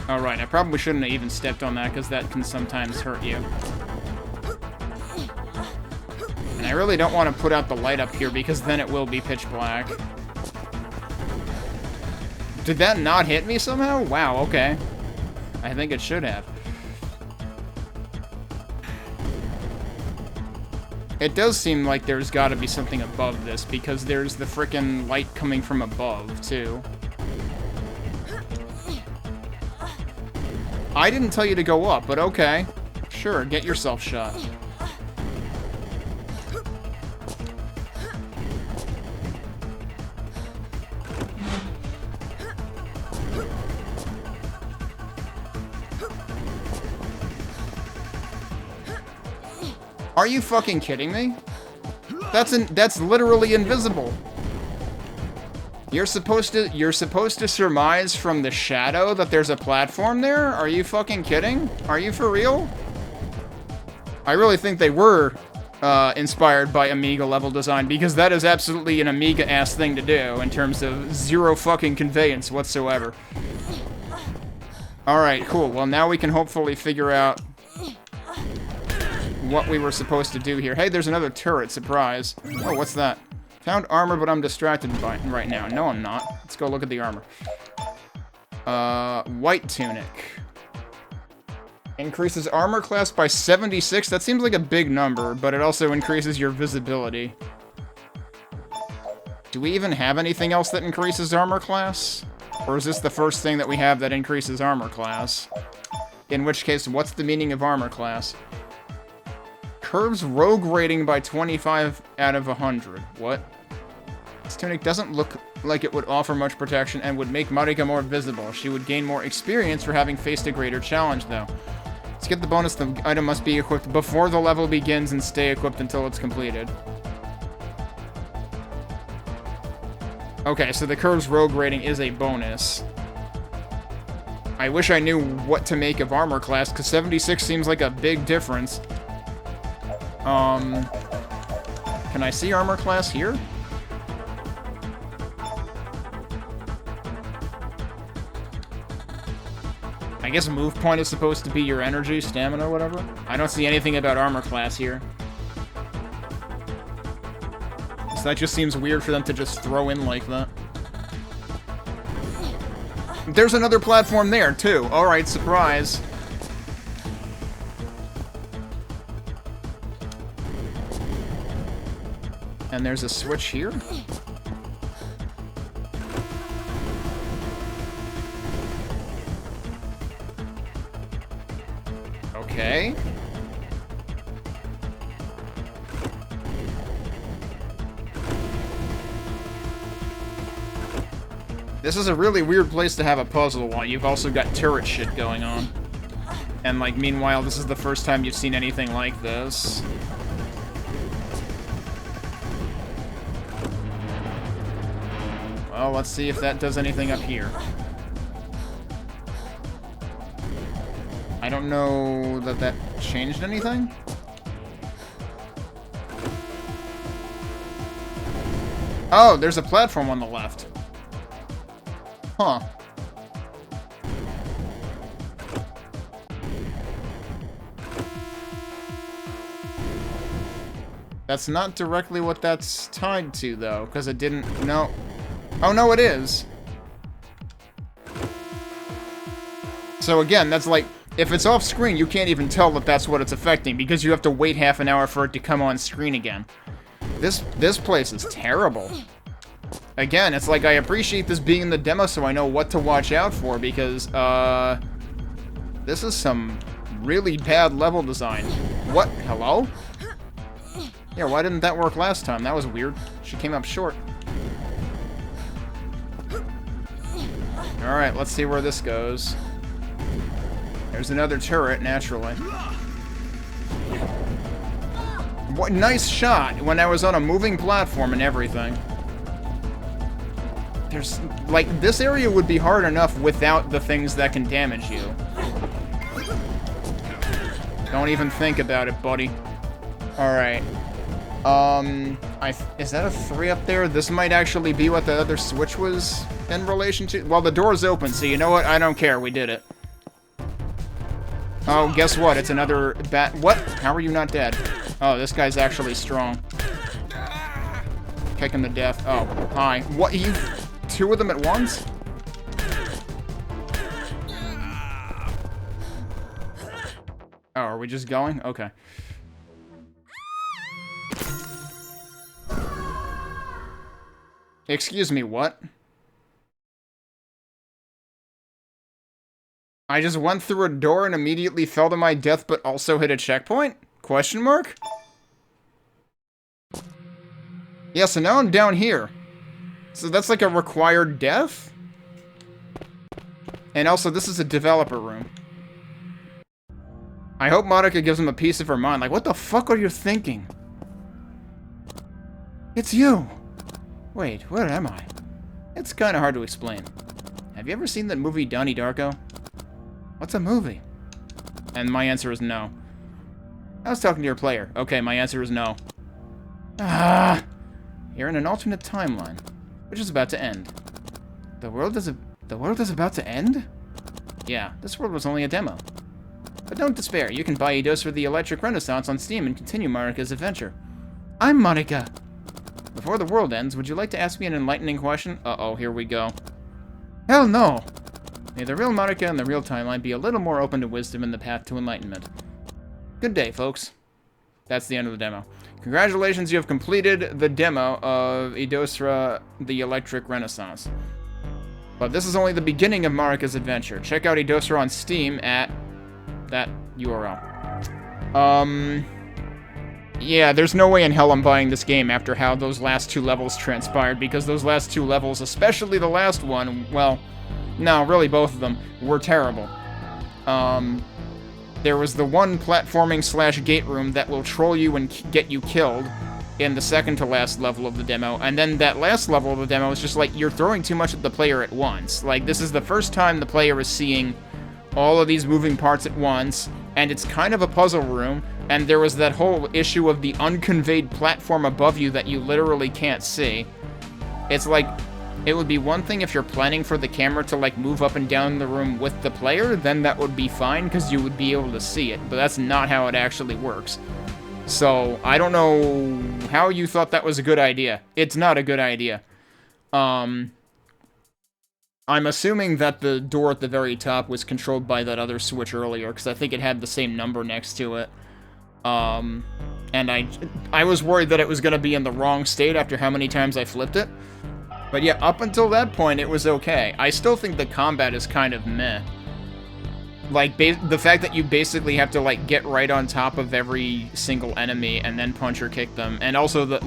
Oh, right, I probably shouldn't have even stepped on that, because that can sometimes hurt you. And I really don't want to put out the light up here, because then it will be pitch black. Did that not hit me somehow? Wow, okay. I think it should have. It does seem like there's got to be something above this, because there's the frickin' light coming from above, too. I didn't tell you to go up, but okay. Sure, get yourself shot. Are you fucking kidding me? That's literally invisible. You're supposed to surmise from the shadow that there's a platform there? Are you fucking kidding? Are you for real? I really think they were inspired by Amiga level design, because that is absolutely an Amiga-ass thing to do in terms of zero fucking conveyance whatsoever. Alright, cool. Well, now we can hopefully figure out what we were supposed to do here. Hey, there's another turret. Surprise. Oh, what's that? Found armor, but I'm distracted by it right now. No, I'm not. Let's go look at the armor. White tunic. Increases armor class by 76. That seems like a big number, but it also increases your visibility. Do we even have anything else that increases armor class? Or is this the first thing that we have that increases armor class? In which case, what's the meaning of armor class? Curves rogue rating by 25 out of 100. What? This tunic doesn't look like it would offer much protection and would make Marika more visible. She would gain more experience for having faced a greater challenge, though. To get the bonus, the item must be equipped before the level begins and stay equipped until it's completed. Okay, so the Curve's rogue rating is a bonus. I wish I knew what to make of armor class, because 76 seems like a big difference. Can I see armor class here? I guess move point is supposed to be your energy, stamina, whatever. I don't see anything about armor class here. So that just seems weird for them to just throw in like that. There's another platform there, too. Alright, surprise. And there's a switch here? Okay. This is a really weird place to have a puzzle while you've also got turret shit going on. And, like, meanwhile, this is the first time you've seen anything like this. Well, let's see if that does anything up here. I don't know that that changed anything. Oh, there's a platform on the left. Huh. That's not directly what that's tied to, though, because it didn't... No. Oh, no, it is. So, again, that's like... If it's off screen, you can't even tell that that's what it's affecting, because you have to wait half an hour for it to come on screen again. This place is terrible. Again, it's like I appreciate this being in the demo so I know what to watch out for, because, this is some really bad level design. What? Hello? Yeah, why didn't that work last time? That was weird. She came up short. Alright, let's see where this goes. There's another turret, naturally. What nice shot when I was on a moving platform and everything. There's, like, this area would be hard enough without the things that can damage you. Don't even think about it, buddy. Alright. Is that a 3 up there? This might actually be what the other switch was in relation to. Well, the door's open, so you know what? I don't care. We did it. Oh, guess what? It's another bat. What? How are you not dead? Oh, this guy's actually strong. Kick him to death. Oh, hi. What? You... 2 of them at once? Oh, are we just going? Okay. Excuse me, what? I just went through a door and immediately fell to my death, but also hit a checkpoint? Question mark? Yeah, so now I'm down here. So that's like a required death? And also, this is a developer room. I hope Marika gives him a piece of her mind. Like, what the fuck are you thinking? It's you! Wait, where am I? It's kinda hard to explain. Have you ever seen that movie Donnie Darko? What's a movie? And my answer is no. I was talking to your player. Okay, my answer is no. Ah! You're in an alternate timeline, which is about to end. The world is about to end? Yeah, this world was only a demo. But don't despair, you can buy Idosra the Electric Renaissance on Steam and continue Marika's adventure. I'm Marika! Before the world ends, would you like to ask me an enlightening question? Uh-oh, here we go. Hell no! May the real Marika and the real timeline be a little more open to wisdom in the path to enlightenment. Good day, folks. That's the end of the demo. Congratulations, you have completed the demo of Idosra the Electric Renaissance. But this is only the beginning of Marika's adventure. Check out Idosra on Steam at that URL. Yeah, there's no way in hell I'm buying this game after how those last two levels transpired, because those last two levels, especially the last one, well, no, really both of them, were terrible. There was the one platforming / gate room that will troll you and get you killed in the second to last level of the demo, and then that last level of the demo is just like, you're throwing too much at the player at once. Like, this is the first time the player is seeing all of these moving parts at once, and it's kind of a puzzle room, and there was that whole issue of the unconveyed platform above you that you literally can't see. It's like, it would be one thing if you're planning for the camera to, like, move up and down the room with the player, then that would be fine, because you would be able to see it, but that's not how it actually works. So, I don't know how you thought that was a good idea. It's not a good idea. I'm assuming that the door at the very top was controlled by that other switch earlier, because I think it had the same number next to it. And I was worried that it was going to be in the wrong state after how many times I flipped it. But yeah, up until that point, it was okay. I still think the combat is kind of meh. Like, the fact that you basically have to, like, get right on top of every single enemy and then punch or kick them. And also, the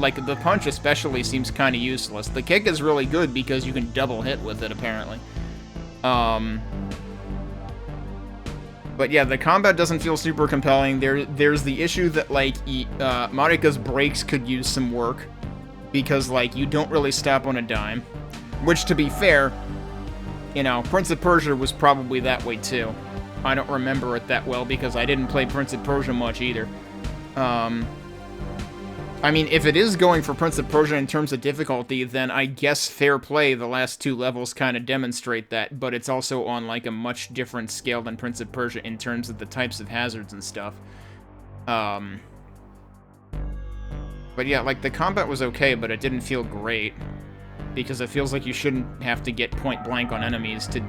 punch especially seems kind of useless. The kick is really good because you can double hit with it, apparently. But yeah, the combat doesn't feel super compelling. There's the issue that, like, Marika's brakes could use some work. Because, like, you don't really stop on a dime. Which, to be fair, you know, Prince of Persia was probably that way, too. I don't remember it that well, because I didn't play Prince of Persia much, either. I mean, if it is going for Prince of Persia in terms of difficulty, then I guess fair play, the last two levels kind of demonstrate that, but it's also on, like, a much different scale than Prince of Persia in terms of the types of hazards and stuff. But yeah, like, the combat was okay, but it didn't feel great. Because it feels like you shouldn't have to get point blank on enemies to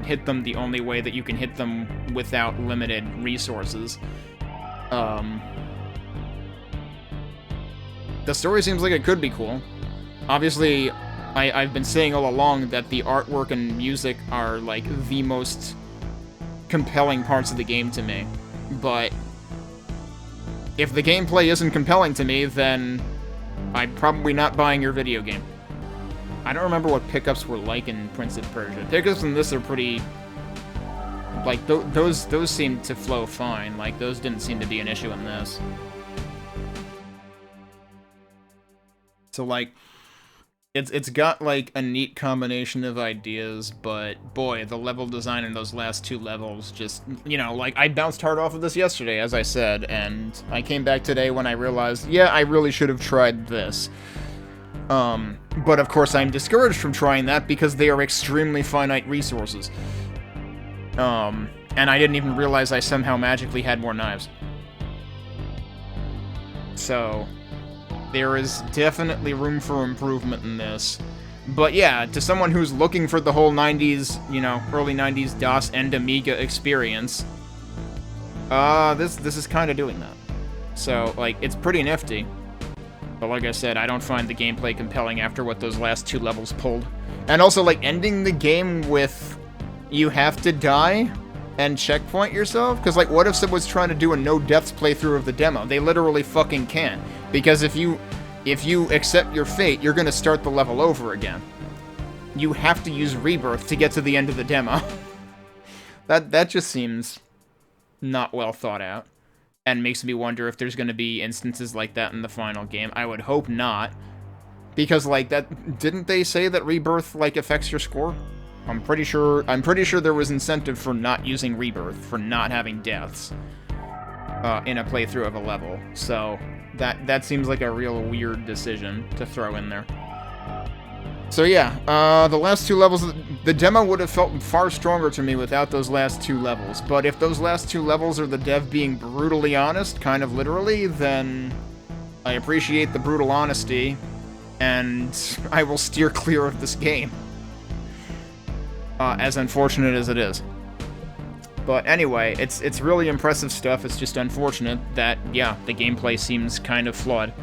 hit them the only way that you can hit them without limited resources. The story seems like it could be cool. Obviously, I've been saying all along that the artwork and music are, like, the most compelling parts of the game to me. But if the gameplay isn't compelling to me, then I'm probably not buying your video game. I don't remember what pickups were like in Prince of Persia. Pickups in this are pretty... Like, those seem to flow fine. Like, those didn't seem to be an issue in this. So, like, it's got, like, a neat combination of ideas, but, boy, the level design in those last two levels just, you know, like, I bounced hard off of this yesterday, as I said, and I came back today when I realized, yeah, I really should have tried this. But of course I'm discouraged from trying that because they are extremely finite resources. And I didn't even realize I somehow magically had more knives. So, there is definitely room for improvement in this. But yeah, to someone who's looking for the whole 90s, you know, early 90s DOS and Amiga experience, this is kind of doing that. So, like, it's pretty nifty. But like I said, I don't find the gameplay compelling after what those last two levels pulled. And also, like, ending the game with you have to die and checkpoint yourself? Because, like, what if someone's trying to do a no-deaths playthrough of the demo? They literally fucking can't. Because if you accept your fate, you're gonna start the level over again. You have to use Rebirth to get to the end of the demo. That just seems not well thought out. And makes me wonder if there's going to be instances like that in the final game. I would hope not. Because, like, that... Didn't they say that Rebirth, like, affects your score? I'm pretty sure there was incentive for not using Rebirth, for not having deaths. In a playthrough of a level. So, that seems like a real weird decision to throw in there. So yeah, the last 2 levels, the demo would have felt far stronger to me without those last 2 levels. But if those last 2 levels are the dev being brutally honest, kind of literally, then I appreciate the brutal honesty, and I will steer clear of this game. As unfortunate as it is. But anyway, it's really impressive stuff. It's just unfortunate that, yeah, the gameplay seems kind of flawed.